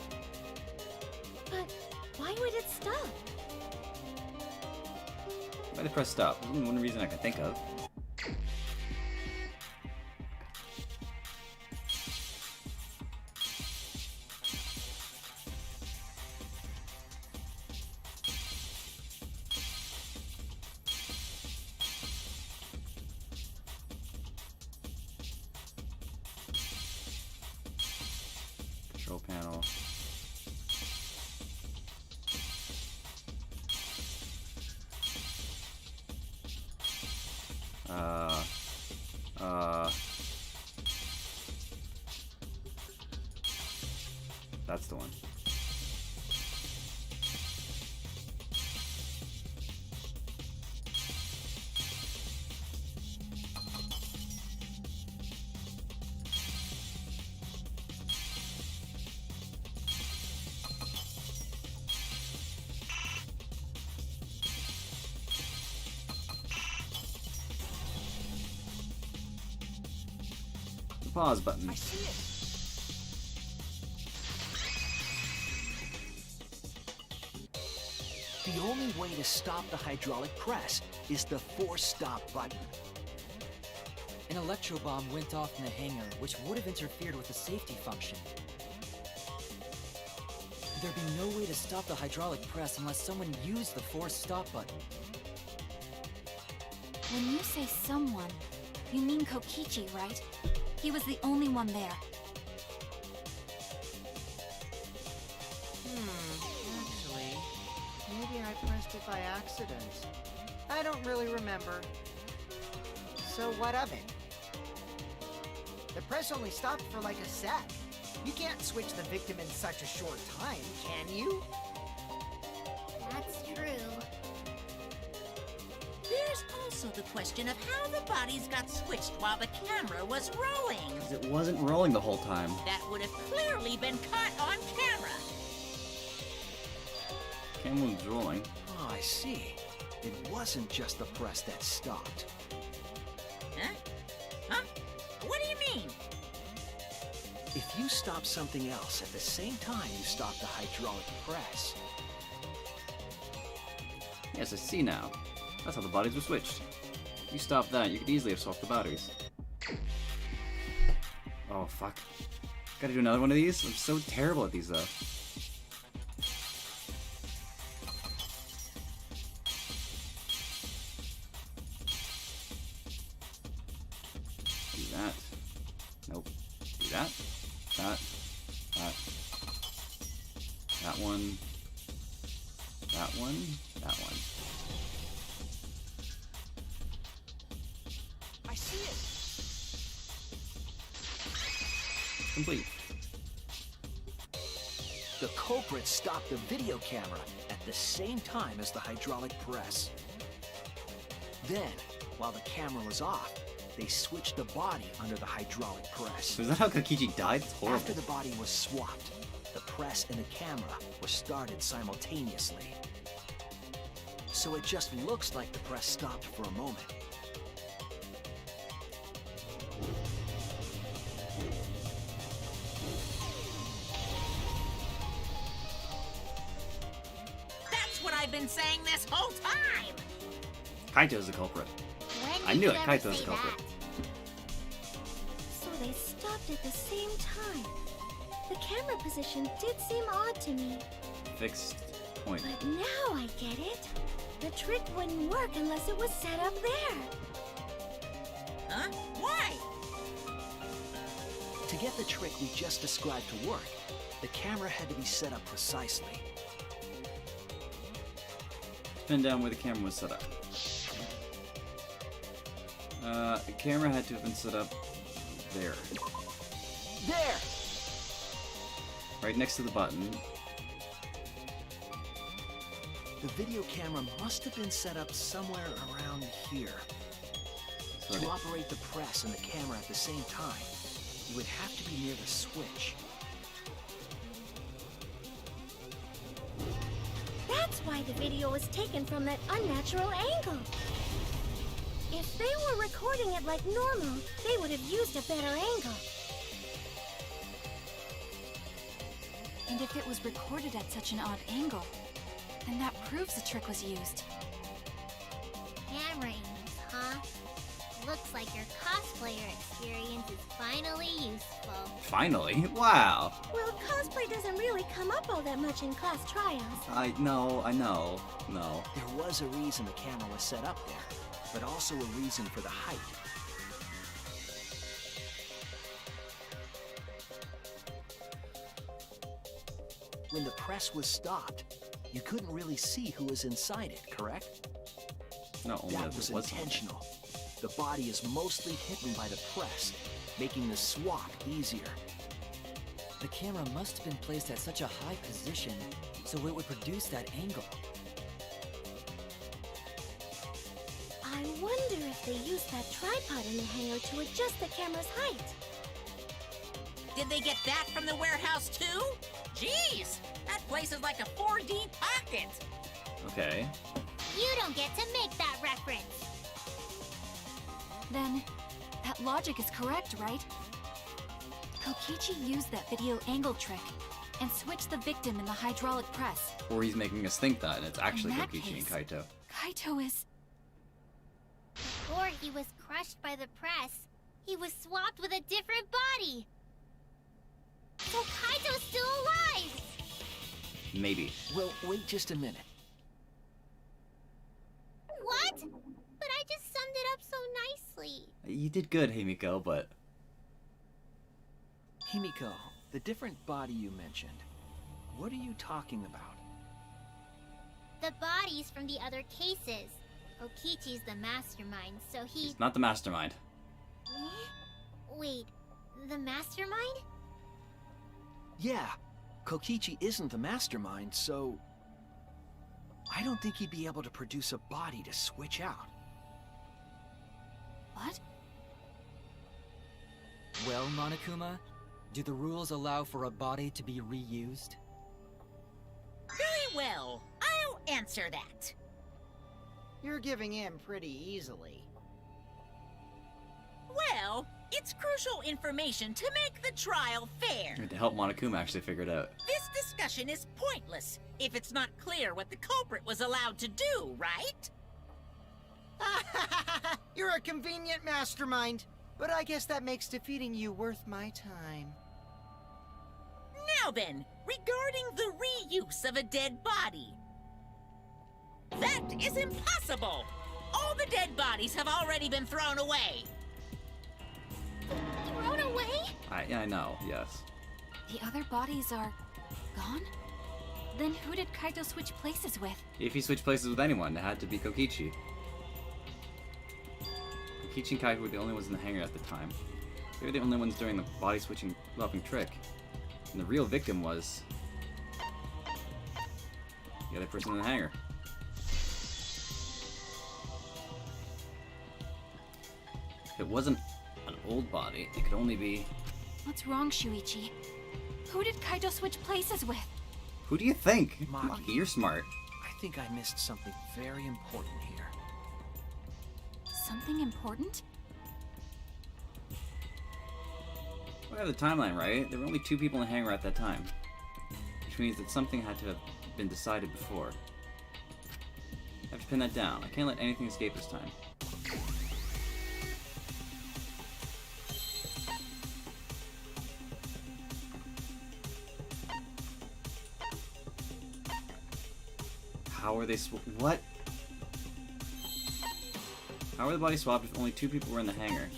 But why would it stop? Why the press stop? There's only one reason I can think of. Control panel. That's the one. The pause button. I see it. The only way to stop the hydraulic press is the force stop button. An electro bomb went off in the hangar, which would have interfered with the safety function. There'd be no way to stop the hydraulic press unless someone used the force stop button. When you say someone, you mean Kokichi, right? He was the only one there. Actually, maybe I pressed it by accident. I don't really remember. So what of it? The press only stopped for like a sec. You can't switch the victim in such a short time, can you? That's true. There's also the question of how the bodies got switched while the camera was rolling. Because it wasn't rolling the whole time. That would have clearly been caught on camera. Camera was rolling. Oh, I see. It wasn't just the press that stopped. Huh? Huh? What do you mean? If you stop something else at the same time you stop the hydraulic press, Yes, I see now. That's how the bodies were switched. If you stop that, you could easily have swapped the batteries. Oh, fuck. Gotta do another one of these? I'm so terrible at these, though. Do that. Nope. Do that. That. That. That one. That one. That one. I see it. Complete. The culprit stopped the video camera at the same time as the hydraulic press. Then, while the camera was off, they switched the body under the hydraulic press. So is that how Kokichi died? It's horrible. After the body was swapped, the press and the camera were started simultaneously. So it just looks like the press stopped for a moment. That's what I've been saying this whole time! Kaito's the culprit. When I did knew you it. ever Kaito's say the culprit. that? So they stopped at the same time. The camera position did seem odd to me. Fixed point. But now I get it. The trick wouldn't work unless it was set up there. Huh? Why? To get the trick we just described to work, the camera had to be set up precisely. Pin down where the camera was set up. The camera had to have been set up there. There! Right next to the button. The video camera must have been set up somewhere around here. To operate the press and the camera at the same time, you would have to be near the switch. That's why the video was taken from that unnatural angle. If they were recording it like normal, they would have used a better angle. And if it was recorded at such an odd angle, then that proves the trick was used. Camera angles, huh? Looks like your cosplayer experience is finally useful. Finally? Wow. Well, cosplay doesn't really come up all that much in class trials. I know. No. There was a reason the camera was set up there, but also a reason for the height. When the press was stopped, you couldn't really see who was inside it, correct? No, only That as was it was. intentional. The body is mostly hidden by the press, making the swap easier. The camera must have been placed at such a high position, so it would produce that angle. I wonder if they used that tripod in the hangar to adjust the camera's height. Did they get that from the warehouse too? Jeez, that place is like a 4D pocket. Okay. You don't get to make that reference. Then, that logic is correct, right? Kokichi used that video angle trick and switched the victim in the hydraulic press. Or he's making us think that, and it's actually In that Kokichi and case- Kaito. Kaito is... Before he was crushed by the press, he was swapped with a different body. So Kaito's still alive! Maybe. Well, wait just a minute. What? But I just summed it up so nicely. You did good, Himiko, but... Himiko, the different body you mentioned, what are you talking about? The bodies from the other cases. Kokichi's the mastermind, so he... He's not the mastermind. Eh? Wait, the mastermind? Yeah, Kokichi isn't the mastermind, so... I don't think he'd be able to produce a body to switch out. What? Well, Monokuma, do the rules allow for a body to be reused? Very well, I'll answer that. You're giving in pretty easily. Well, it's crucial information to make the trial fair. To help Monokuma actually figure it out. This discussion is pointless if it's not clear what the culprit was allowed to do, right? You're a convenient mastermind, but I guess that makes defeating you worth my time. Now then, regarding the reuse of a dead body. That is impossible! All the dead bodies have already been thrown away. Thrown away? I know, yes. The other bodies are... gone? Then who did Kaito switch places with? If he switched places with anyone, it had to be Kokichi. Kokichi and Kaito were the only ones in the hangar at the time. They were the only ones doing the body switching swapping trick. And the real victim was... the other person in the hangar. If it wasn't an old body, it could only be... What's wrong, Shuichi? Who did Kaito switch places with? Who do you think? Maki. Maki, you're smart. I think I missed something very important here. Something important? We have the timeline, right? There were only 2 people in the hangar at that time. Which means that something had to have been decided before. I have to pin that down. I can't let anything escape this time. How are they what? How are the bodies swapped if only 2 people were in the hangar?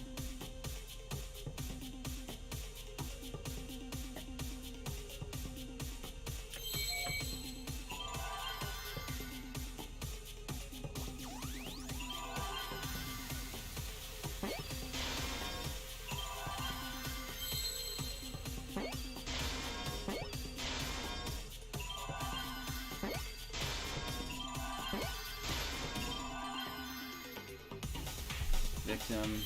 Victim.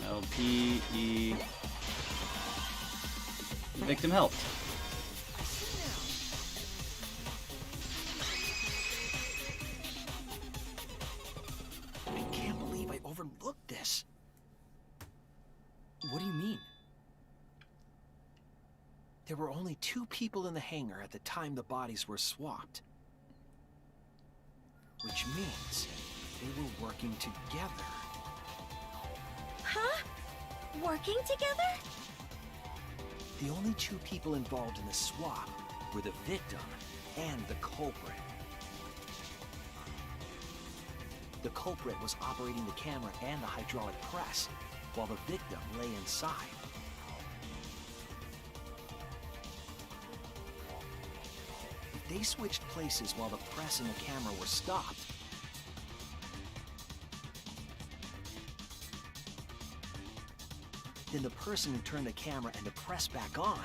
LPE. The victim helped. I can't believe I overlooked this. What do you mean? There were only 2 people in the hangar at the time the bodies were swapped. Which means they were working together. Huh? Working together? The only 2 people involved in the swap were the victim and the culprit. The culprit was operating the camera and the hydraulic press, while the victim lay inside. If they switched places while the press and the camera were stopped, then the person who turned the camera and the press back on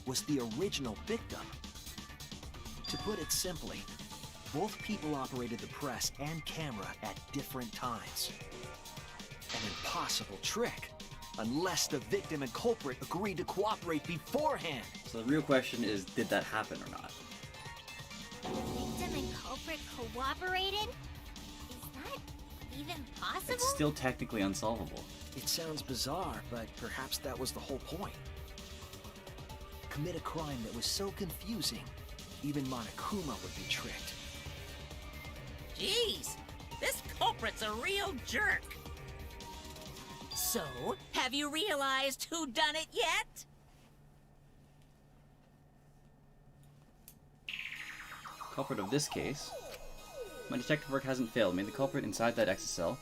was the original victim. To put it simply, both people operated the press and camera at different times. An impossible trick, unless the victim and culprit agreed to cooperate beforehand. So the real question is, did that happen or not? Victim and culprit cooperated? Is that even possible? It's still technically unsolvable. It sounds bizarre, but perhaps that was the whole point. Commit a crime that was so confusing, even Monokuma would be tricked. Jeez, this culprit's a real jerk. So, have you realized who done it yet? Culprit of this case. My detective work hasn't failed me. The culprit inside that XSL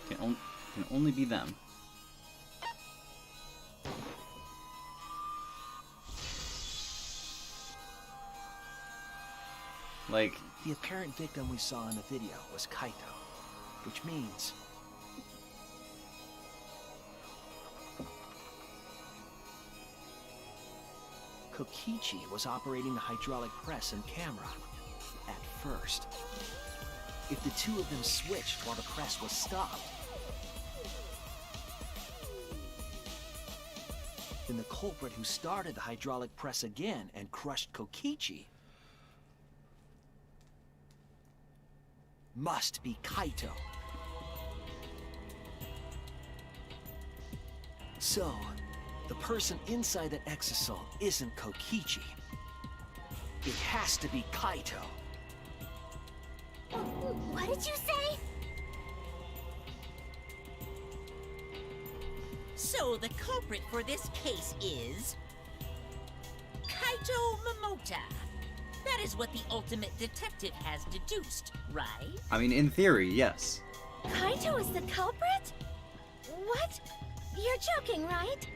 can only be them. Like, The apparent victim we saw in the video was Kaito, which means Kokichi was operating the hydraulic press and camera at first. If the 2 of them switched while the press was stopped, then the culprit who started the hydraulic press again and crushed Kokichi must be Kaito. So, the person inside that exosome isn't Kokichi. It has to be Kaito. What did you say? So the culprit for this case is Kaito Momota. That is what the ultimate detective has deduced, right? I mean, in theory, yes. Kaito is the culprit? What? You're joking, right?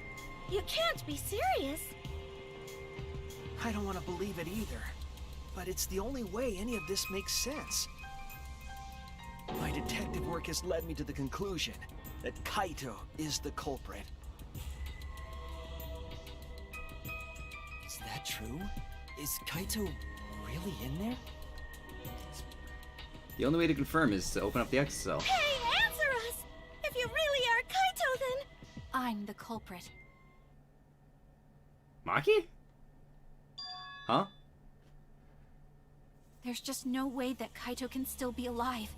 You can't be serious. I don't want to believe it either, but it's the only way any of this makes sense. My detective work has led me to the conclusion that Kaito is the culprit. Is that true? Is Kaito really in there? The only way to confirm is to open up the XSL. Hey, answer us! If you really are Kaito, then... I'm the culprit. Maki? Huh? There's just no way that Kaito can still be alive.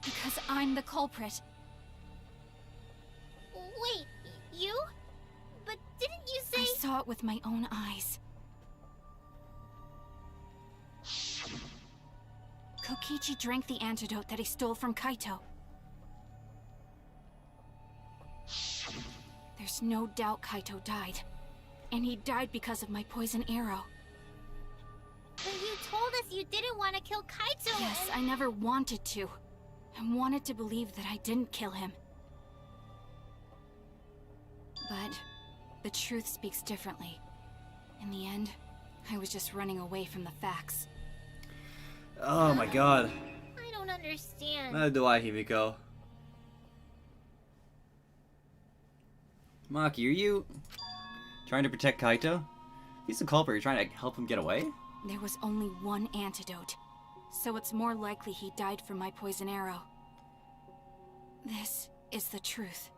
Because I'm the culprit. Wait, you? But didn't you say... I saw it with my own eyes. Kokichi drank the antidote that he stole from Kaito. There's no doubt Kaito died. And he died because of my poison arrow. But you told us you didn't want to kill Kaito. Yes, and... I never wanted to. I wanted to believe that I didn't kill him. But The truth speaks differently. In the end, I was just running away from the facts. Oh my god. I don't understand. Neither do I, Himiko. Maki, are you trying to protect Kaito? He's the culprit. You're trying to help him get away? There was only one antidote, so it's more likely he died from my poison arrow. This is the truth.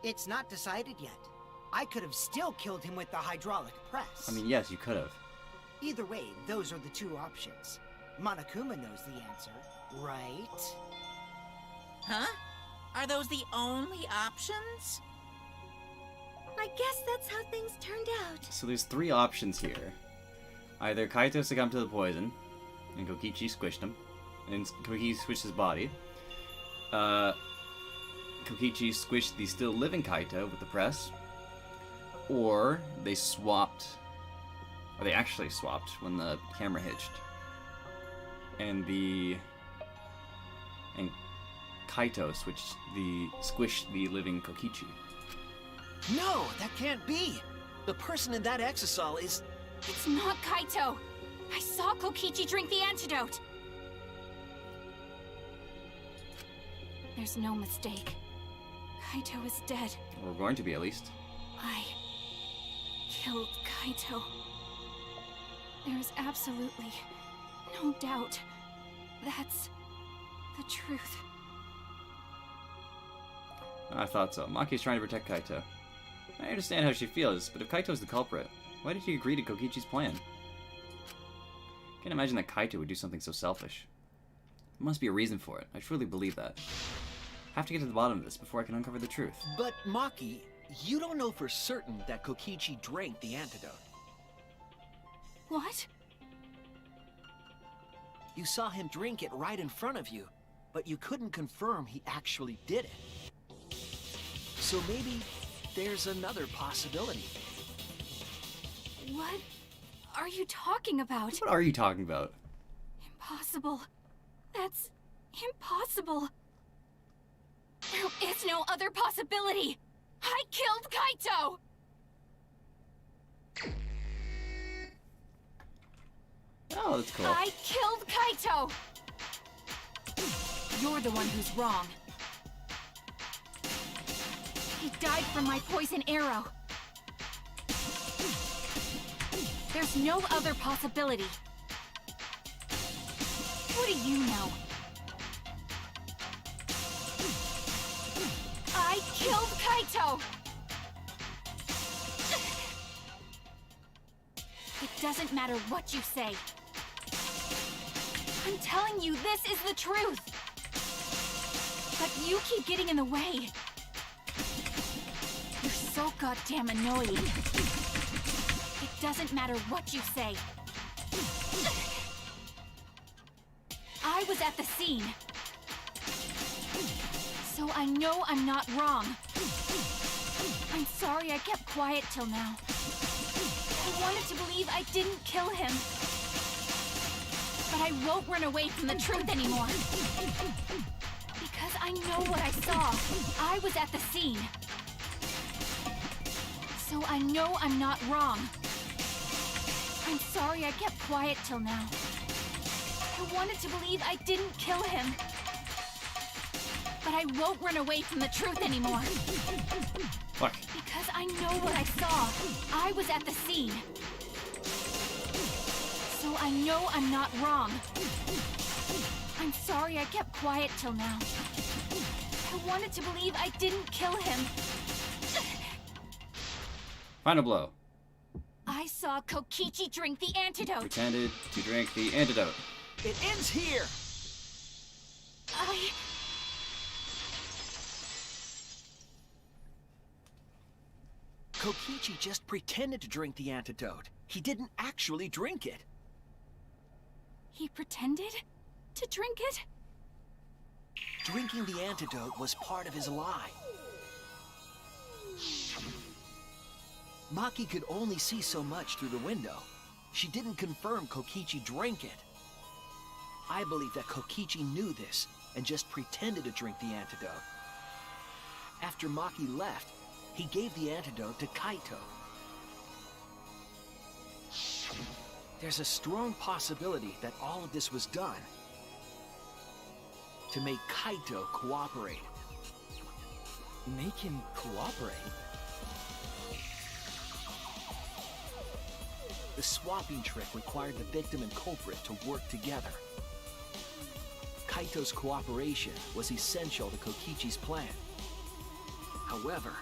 It's not decided yet. I could have still killed him with the hydraulic press. I mean, yes, you could have. Either way, those are the two options. Monokuma knows the answer, right? Huh? Are those the only options? I guess that's how things turned out. So there's three options here. Either Kaito succumbed to the poison, and Kokichi squished him, and Kokichi squished his body. Kokichi squished the still living Kaito with the press. Or they swapped, or they actually swapped when the camera hitched. And Kaito squished the living Kokichi. No, that can't be. The person in that exisal is... It's not Kaito! I saw Kokichi drink the antidote! There's no mistake. Kaito is dead. Or going to be, at least. I killed Kaito. There is absolutely no doubt. That's the truth. I thought so. Maki's trying to protect Kaito. I understand how she feels, but if Kaito's the culprit, why did she agree to Kokichi's plan? Can't imagine that Kaito would do something so selfish. There must be a reason for it. I truly believe that. Have to get to the bottom of this before I can uncover the truth. But, Maki, you don't know for certain that Kokichi drank the antidote. What? You saw him drink it right in front of you, but you couldn't confirm he actually did it. So maybe there's another possibility. What are you talking about? What are you talking about? Impossible. That's impossible. There is no other possibility. I killed Kaito! Oh, that's cool. I killed Kaito! You're the one who's wrong. He died from my poison arrow. There's no other possibility. What do you know? I killed Kaito! It doesn't matter what you say. I'm telling you, this is the truth. But you keep getting in the way. You're so goddamn annoying. It doesn't matter what you say. I was at the scene. So I know I'm not wrong. I'm sorry I kept quiet till now. I wanted to believe I didn't kill him. But I won't run away from the truth anymore. Because I know what I saw. I was at the scene. So I know I'm not wrong. I'm sorry I kept quiet till now. I wanted to believe I didn't kill him. But I won't run away from the truth anymore. Fuck. Because I know what I saw. I was at the scene. So I know I'm not wrong. I'm sorry I kept quiet till now. I wanted to believe I didn't kill him. Final blow. I saw Kokichi drink the antidote. Pretended to drink the antidote. It ends here! Kokichi just pretended to drink the antidote. He didn't actually drink it. He pretended to drink it? Drinking the antidote was part of his lie. Maki could only see so much through the window. She didn't confirm Kokichi drank it. I believe that Kokichi knew this and just pretended to drink the antidote. After Maki left, He gave the antidote to Kaito. There's a strong possibility that all of this was done to make Kaito cooperate. Make him cooperate? The swapping trick required the victim and culprit to work together. Kaito's cooperation was essential to Kokichi's plan. However,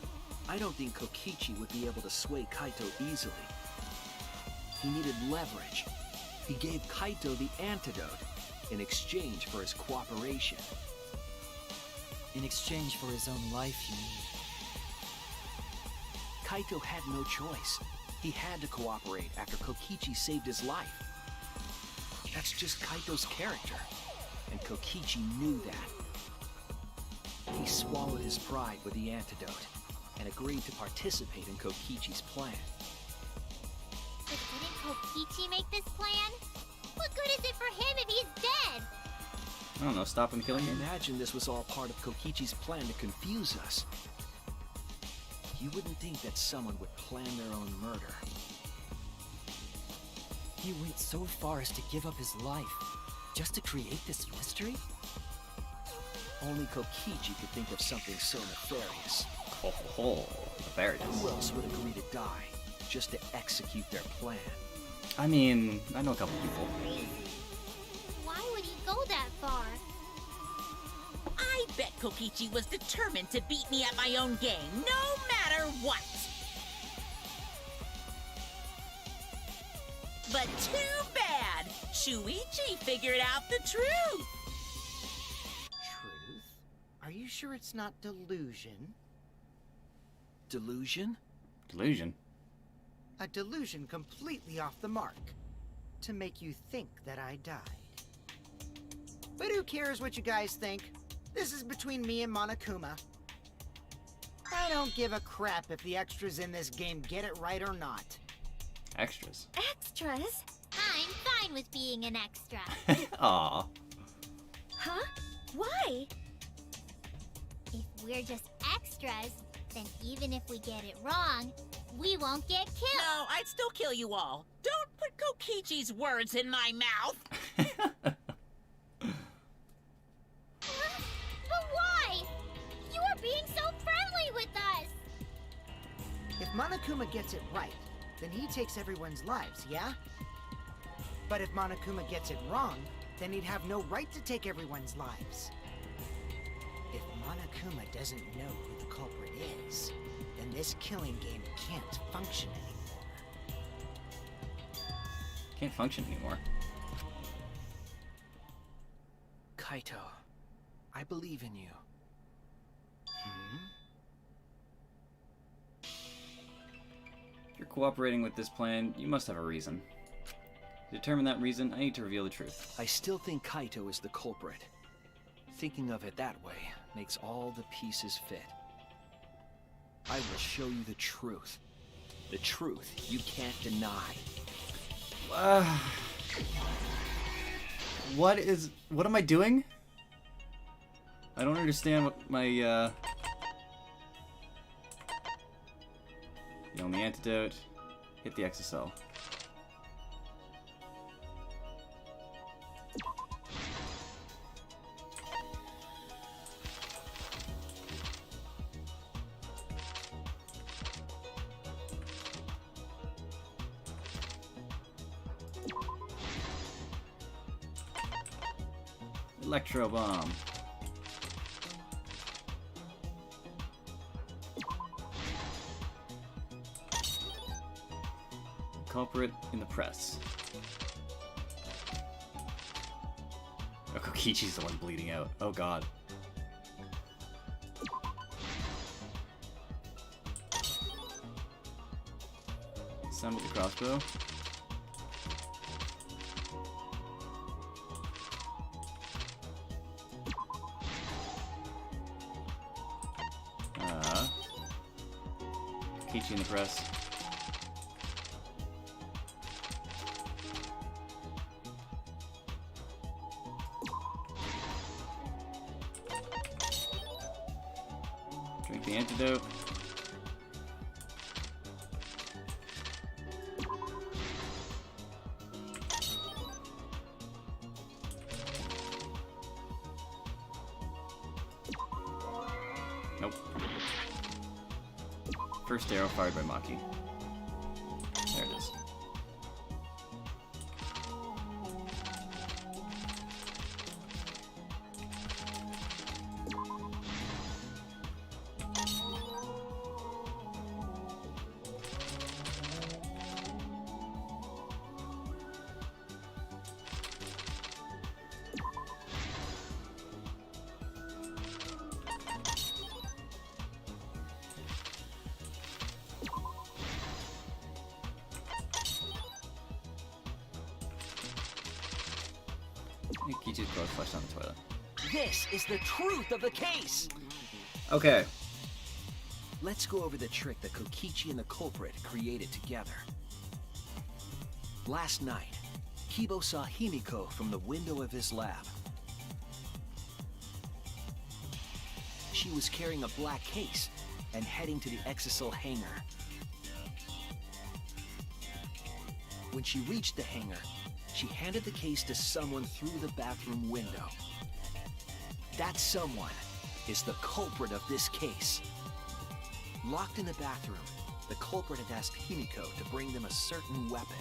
I don't think Kokichi would be able to sway Kaito easily. He needed leverage. He gave Kaito the antidote in exchange for his cooperation. In exchange for his own life, you mean? Kaito had no choice. He had to cooperate after Kokichi saved his life. That's just Kaito's character, and Kokichi knew that. He swallowed his pride with the antidote and agreed to participate in Kokichi's plan. But didn't Kokichi make this plan? What good is it for him if he's dead? I don't know, stop him killing I you? imagine this was all part of Kokichi's plan to confuse us. You wouldn't think that someone would plan their own murder. He went so far as to give up his life, just to create this mystery? Only Kokichi could think of something so nefarious. Oh, nefarious. Who else would agree to die just to execute their plan? I mean, I know a couple people. Crazy. Why would he go that far? I bet Kokichi was determined to beat me at my own game, no matter what. But too bad! Shuichi figured out the truth! Truth? Are you sure it's not delusion? Delusion? Delusion. A delusion completely off the mark. To make you think that I died. But who cares what you guys think? This is between me and Monokuma. I don't give a crap if the extras in this game get it right or not. Extras. Extras? I'm fine with being an extra. Aw. Huh? Why? If we're just extras, then even if we get it wrong, we won't get killed. No, I'd still kill you all. Don't put Kokichi's words in my mouth! But why? You are being so friendly with us. If Monokuma gets it right, then he takes everyone's lives, yeah? But if Monokuma gets it wrong, then he'd have no right to take everyone's lives. If Monokuma doesn't know who the culprit is, then this killing game can't function anymore. Can't function anymore. Kaito, I believe in you. If you're cooperating with this plan, you must have a reason. To determine that reason, I need to reveal the truth. I still think Kaito is the culprit. Thinking of it that way makes all the pieces fit. I will show you the truth. The truth you can't deny. What am I doing? I don't understand what my, the only antidote. Hit the XSL. Electro bomb. Culprit in the press. Oh, Kokichi's the one bleeding out. Oh god. Assemble the crossbow. Kokichi in the press. Drink the antidote. First arrow fired by Maki. There it is. Kichi's clothes flushed down the toilet. This is the truth of the case! Okay. Let's go over the trick that Kokichi and the culprit created together. Last night, Kibo saw Himiko from the window of his lab. She was carrying a black case and heading to the Exisal hangar. When she reached the hangar, she handed the case to someone through the bathroom window. That someone is the culprit of this case. Locked in the bathroom, the culprit had asked Himiko to bring them a certain weapon.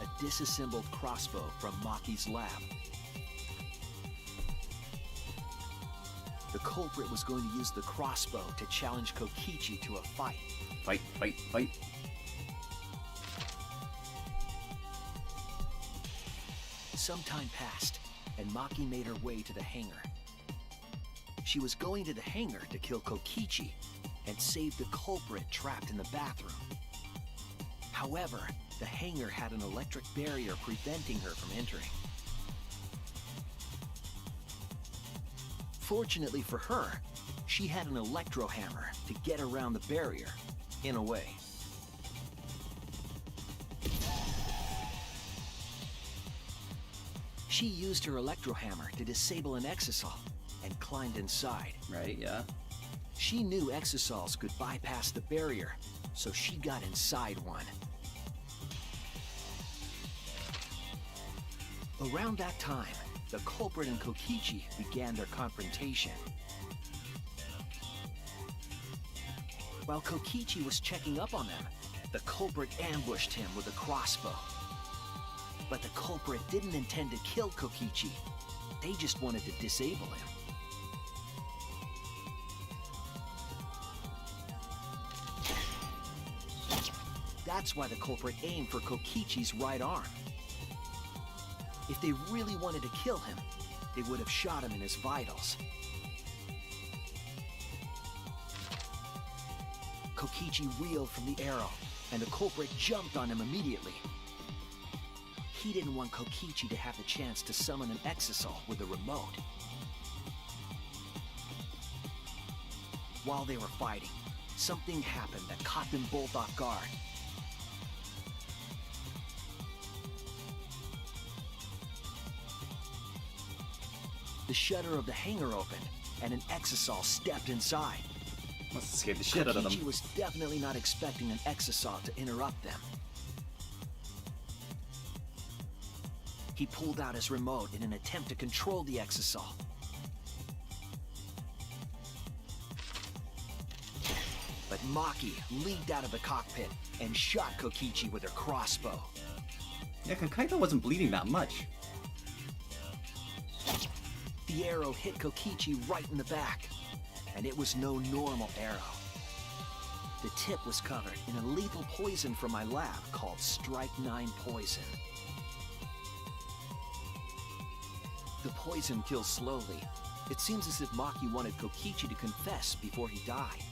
A disassembled crossbow from Maki's lab. The culprit was going to use the crossbow to challenge Kokichi to a fight. Fight, fight, fight. Some time passed, and Maki made her way to the hangar. She was going to the hangar to kill Kokichi and save the culprit trapped in the bathroom. However, the hangar had an electric barrier preventing her from entering. Fortunately for her, she had an electro hammer to get around the barrier, in a way. She used her electro hammer to disable an Exisal and climbed inside. Right, yeah. She knew Exisals could bypass the barrier, so she got inside one. Around that time, the culprit and Kokichi began their confrontation. While Kokichi was checking up on them, the culprit ambushed him with a crossbow. But the culprit didn't intend to kill Kokichi. They just wanted to disable him. That's why the culprit aimed for Kokichi's right arm. If they really wanted to kill him, they would have shot him in his vitals. Kokichi reeled from the arrow, and the culprit jumped on him immediately. He didn't want Kokichi to have the chance to summon an Exisal with a remote. While they were fighting, something happened that caught them both off guard. The shutter of the hangar opened, and an Exisal stepped inside. Must have scared the shit out of them. Kokichi was definitely not expecting an Exisal to interrupt them. He pulled out his remote in an attempt to control the Exisal. But Maki leaped out of the cockpit and shot Kokichi with her crossbow. Yeah, Kaito wasn't bleeding that much. The arrow hit Kokichi right in the back, and it was no normal arrow. The tip was covered in a lethal poison from my lab called Strike 9 poison. The poison kills slowly. It seems as if Maki wanted Kokichi to confess before he died.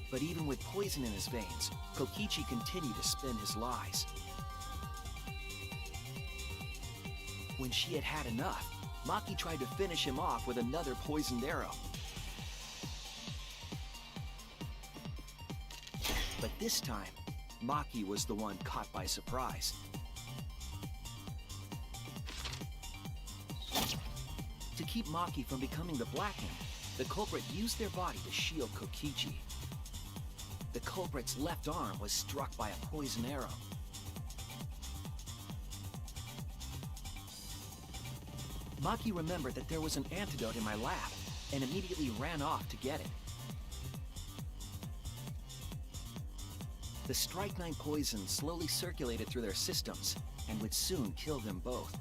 But even with poison in his veins, Kokichi continued to spin his lies. When she had had enough, Maki tried to finish him off with another poisoned arrow. But this time, Maki was the one caught by surprise. To keep Maki from becoming the Blackened, the culprit used their body to shield Kokichi. The culprit's left arm was struck by a poison arrow. Maki remembered that there was an antidote in my lab, and immediately ran off to get it. The Strychnine poison slowly circulated through their systems and would soon kill them both.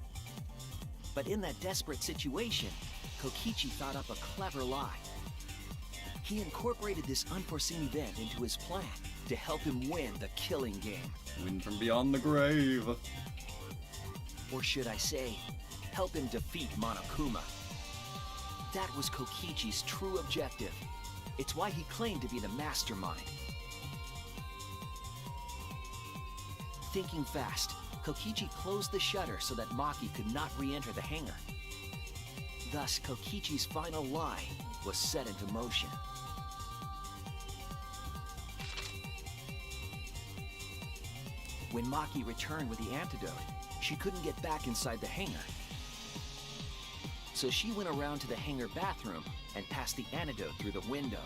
But in that desperate situation, Kokichi thought up a clever lie. He incorporated this unforeseen event into his plan to help him win the killing game. Win from beyond the grave. Or should I say, help him defeat Monokuma. That was Kokichi's true objective. It's why he claimed to be the mastermind. Thinking fast, Kokichi closed the shutter so that Maki could not re-enter the hangar. Thus, Kokichi's final lie was set into motion. When Maki returned with the antidote, she couldn't get back inside the hangar. So she went around to the hangar bathroom and passed the antidote through the window.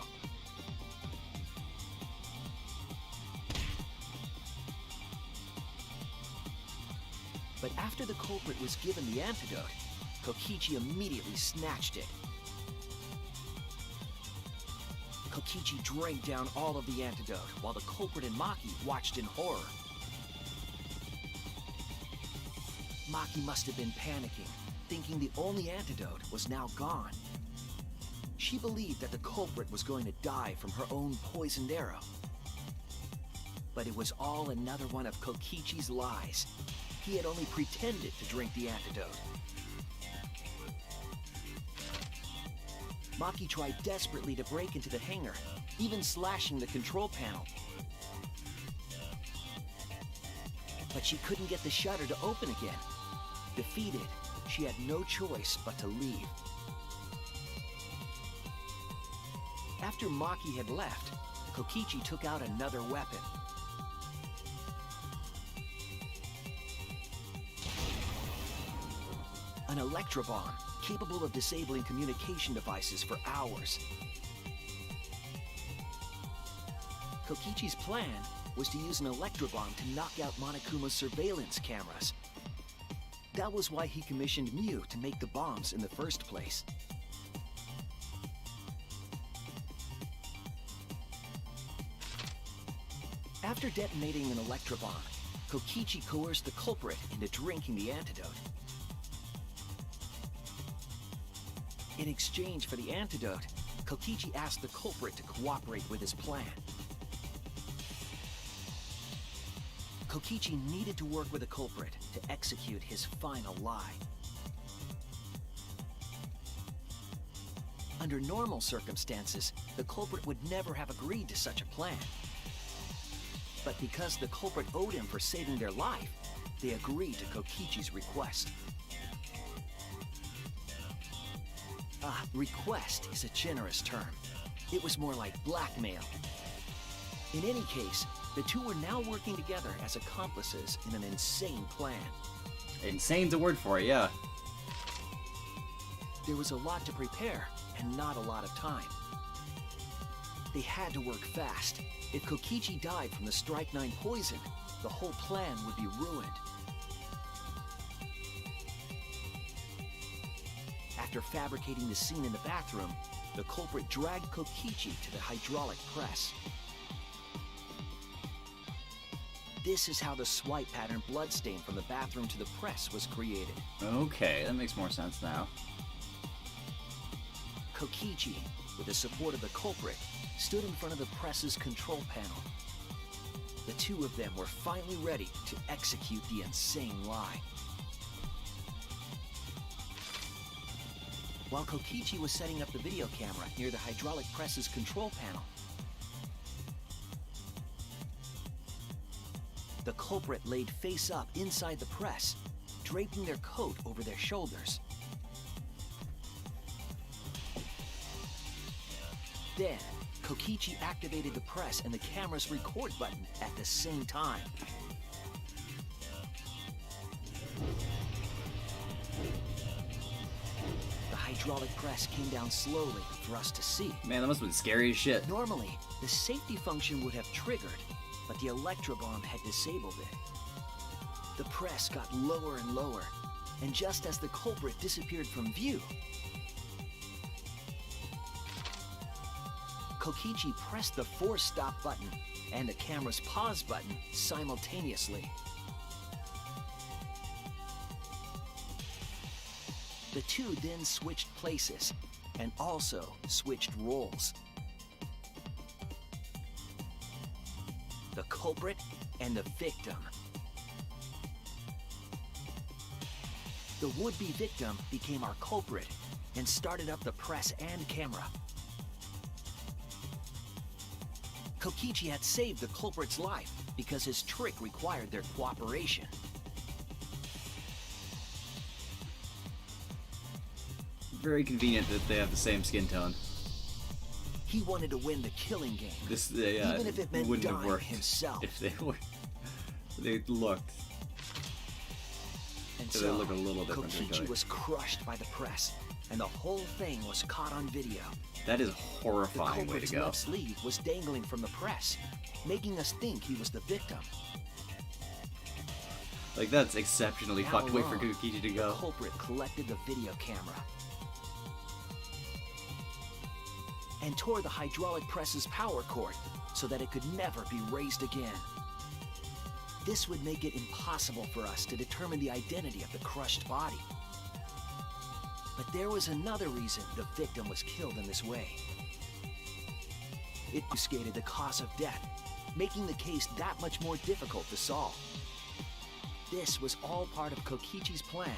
But after the culprit was given the antidote, Kokichi immediately snatched it. Kokichi drank down all of the antidote, while the culprit and Maki watched in horror. Maki must have been panicking, thinking the only antidote was now gone. She believed that the culprit was going to die from her own poisoned arrow. But it was all another one of Kokichi's lies. He had only pretended to drink the antidote. Maki tried desperately to break into the hangar, even slashing the control panel. But she couldn't get the shutter to open again. Defeated, she had no choice but to leave. After Maki had left, Kokichi took out another weapon. An electrobomb, capable of disabling communication devices for hours. Kokichi's plan was to use an electrobomb to knock out Monokuma's surveillance cameras. That was why he commissioned Mew to make the bombs in the first place. After detonating an electrobomb, Kokichi coerced the culprit into drinking the antidote. In exchange for the antidote, Kokichi asked the culprit to cooperate with his plan. Kokichi needed to work with the culprit to execute his final lie. Under normal circumstances, the culprit would never have agreed to such a plan. But because the culprit owed him for saving their life, they agreed to Kokichi's request. Request is a generous term. It was more like blackmail. In any case, the two were now working together as accomplices in an insane plan. Insane's a word for it, yeah. There was a lot to prepare, and not a lot of time. They had to work fast. If Kokichi died from the strychnine poison, the whole plan would be ruined. After fabricating the scene in the bathroom, the culprit dragged Kokichi to the hydraulic press. This is how the swipe pattern bloodstain from the bathroom to the press was created. Okay, that makes more sense now. Kokichi, with the support of the culprit, stood in front of the press's control panel. The two of them were finally ready to execute the insane lie. While Kokichi was setting up the video camera near the hydraulic press's control panel, the culprit laid face up inside the press, draping their coat over their shoulders. Then, Kokichi activated the press and the camera's record button at the same time. The hydraulic press came down slowly for us to see. Man, that must have been scary as shit. Normally, the safety function would have triggered, but the electrobomb had disabled it. The press got lower and lower, and just as the culprit disappeared from view, Kokichi pressed the force stop button and the camera's pause button simultaneously. The two then switched places and also switched roles. The culprit and the victim. The would-be victim became our culprit and started up the press and camera. Kokichi had saved the culprit's life because his trick required their cooperation. Very convenient that they have the same skin tone. He wanted to win the killing game, This even if it meant wouldn't have dying worked himself. if they were. They looked. And So so, they look a little different, Kokichi really. was crushed by the press, and the whole thing was caught on video. That is a The horrifying way to culprit's go. left sleeve was dangling from the press, making us think he was the victim. Like, that's exceptionally Now fucked way for alone, Kokichi to The go. culprit collected the video camera and tore the hydraulic press's power cord so that it could never be raised again. This would make it impossible for us to determine the identity of the crushed body. But there was another reason the victim was killed in this way. It obfuscated the cause of death, making the case that much more difficult to solve. This was all part of Kokichi's plan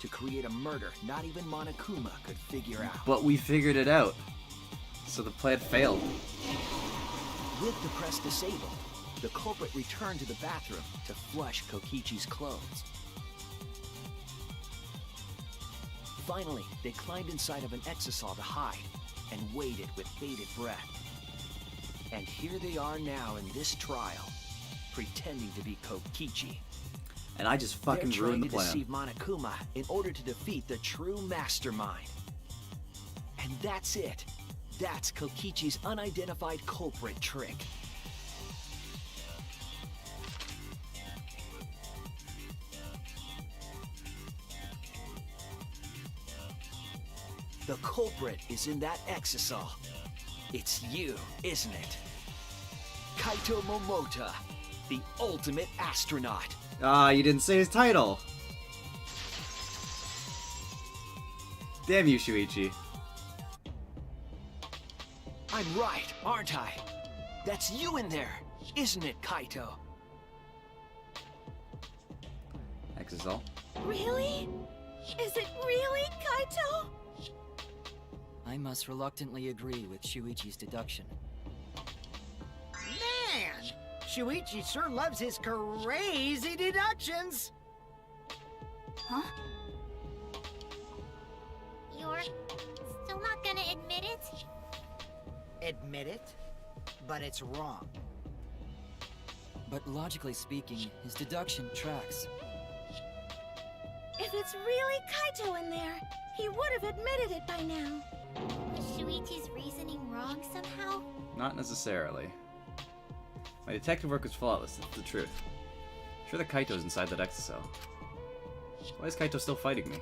to create a murder not even Monokuma could figure out. But we figured it out. So the plan failed. With the press disabled, the culprit returned to the bathroom to flush Kokichi's clothes. Finally, they climbed inside of an exisal to hide and waited with bated breath. And here they are now in this trial, pretending to be Kokichi. And I just fucking They're ruined the trying to plan. deceive Monokuma in order to defeat the true mastermind. And that's it. That's Kokichi's unidentified culprit trick. The culprit is in that exisal. It's you, isn't it? Kaito Momota, the ultimate astronaut. Ah, you didn't say his title. Damn you, Shuichi. I'm right, aren't I? That's you in there, isn't it, Kaito? Exisal. Really? Is it really, Kaito? I must reluctantly agree with Shuichi's deduction. Man! Shuichi sure loves his crazy deductions! Huh? You're still not gonna admit it? Admit it, but it's wrong. But logically speaking, his deduction tracks. If it's really Kaito in there, he would have admitted it by now. Was Shuichi's reasoning wrong somehow? Not necessarily. My detective work was flawless, that's the truth. Sure that Kaito's inside that exisal. Why is Kaito still fighting me?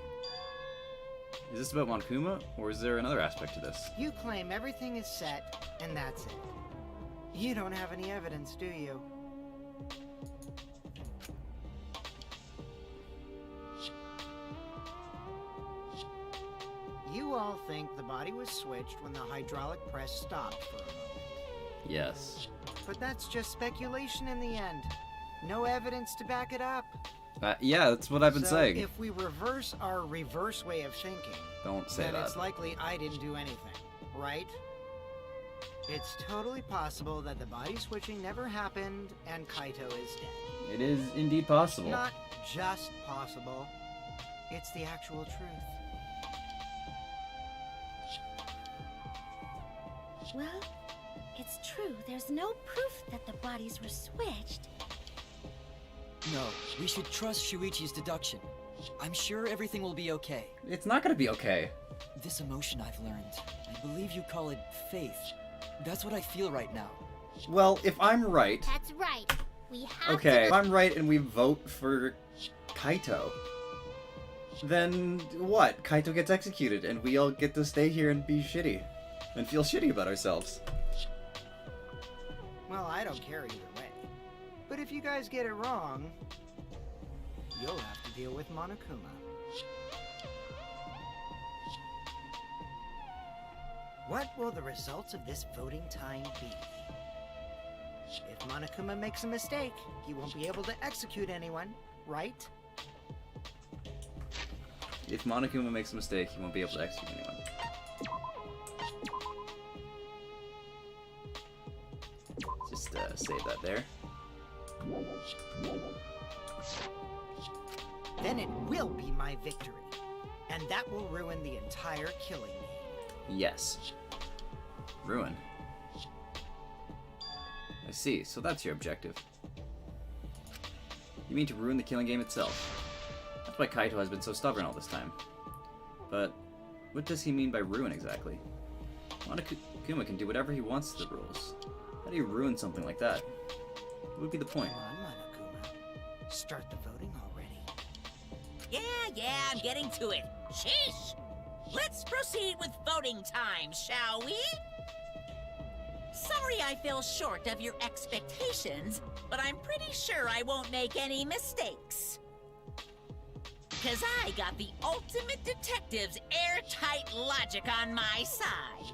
Is this about Monokuma, or is there another aspect to this? You claim everything is set, and that's it. You don't have any evidence, do you? You all think the body was switched when the hydraulic press stopped for a moment. Yes. But that's just speculation in the end. No evidence to back it up. Yeah, that's what I've been So saying. if we reverse our reverse way of thinking, Don't say then that. it's likely I didn't do anything, right? It's totally possible that the body switching never happened and Kaito is dead. It is indeed possible. Not just possible, it's the actual truth. Well, it's true. There's no proof that the bodies were switched. No, we should trust Shuichi's deduction. I'm sure everything will be okay. It's not gonna be okay. This emotion I've learned, I believe you call it faith. That's what I feel right now. Well, if I'm right... That's right. We have Okay, if to... I'm right and we vote for Kaito, then what? Kaito gets executed and we all get to stay here and be shitty. And feel shitty about ourselves. I don't care either way. But if you guys get it wrong, you'll have to deal with Monokuma. What will the results of this voting time be? If Monokuma makes a mistake, he won't be able to execute anyone, right? If Monokuma makes a mistake, he won't be able to execute anyone. Just save that there. Then it will be my victory. And that will ruin the entire killing game. Yes. Ruin. I see, so that's your objective. You mean to ruin the killing game itself? That's why Kaito has been so stubborn all this time. But what does he mean by ruin exactly? Monokuma can do whatever he wants to the rules. How do you ruin something like that? What would be the point? Come on, Monokuma. Start the voting already. Yeah, I'm getting to it. Sheesh! Let's proceed with voting time, shall we? Sorry I fell short of your expectations, but I'm pretty sure I won't make any mistakes. 'Cause I got the ultimate detective's airtight logic on my side.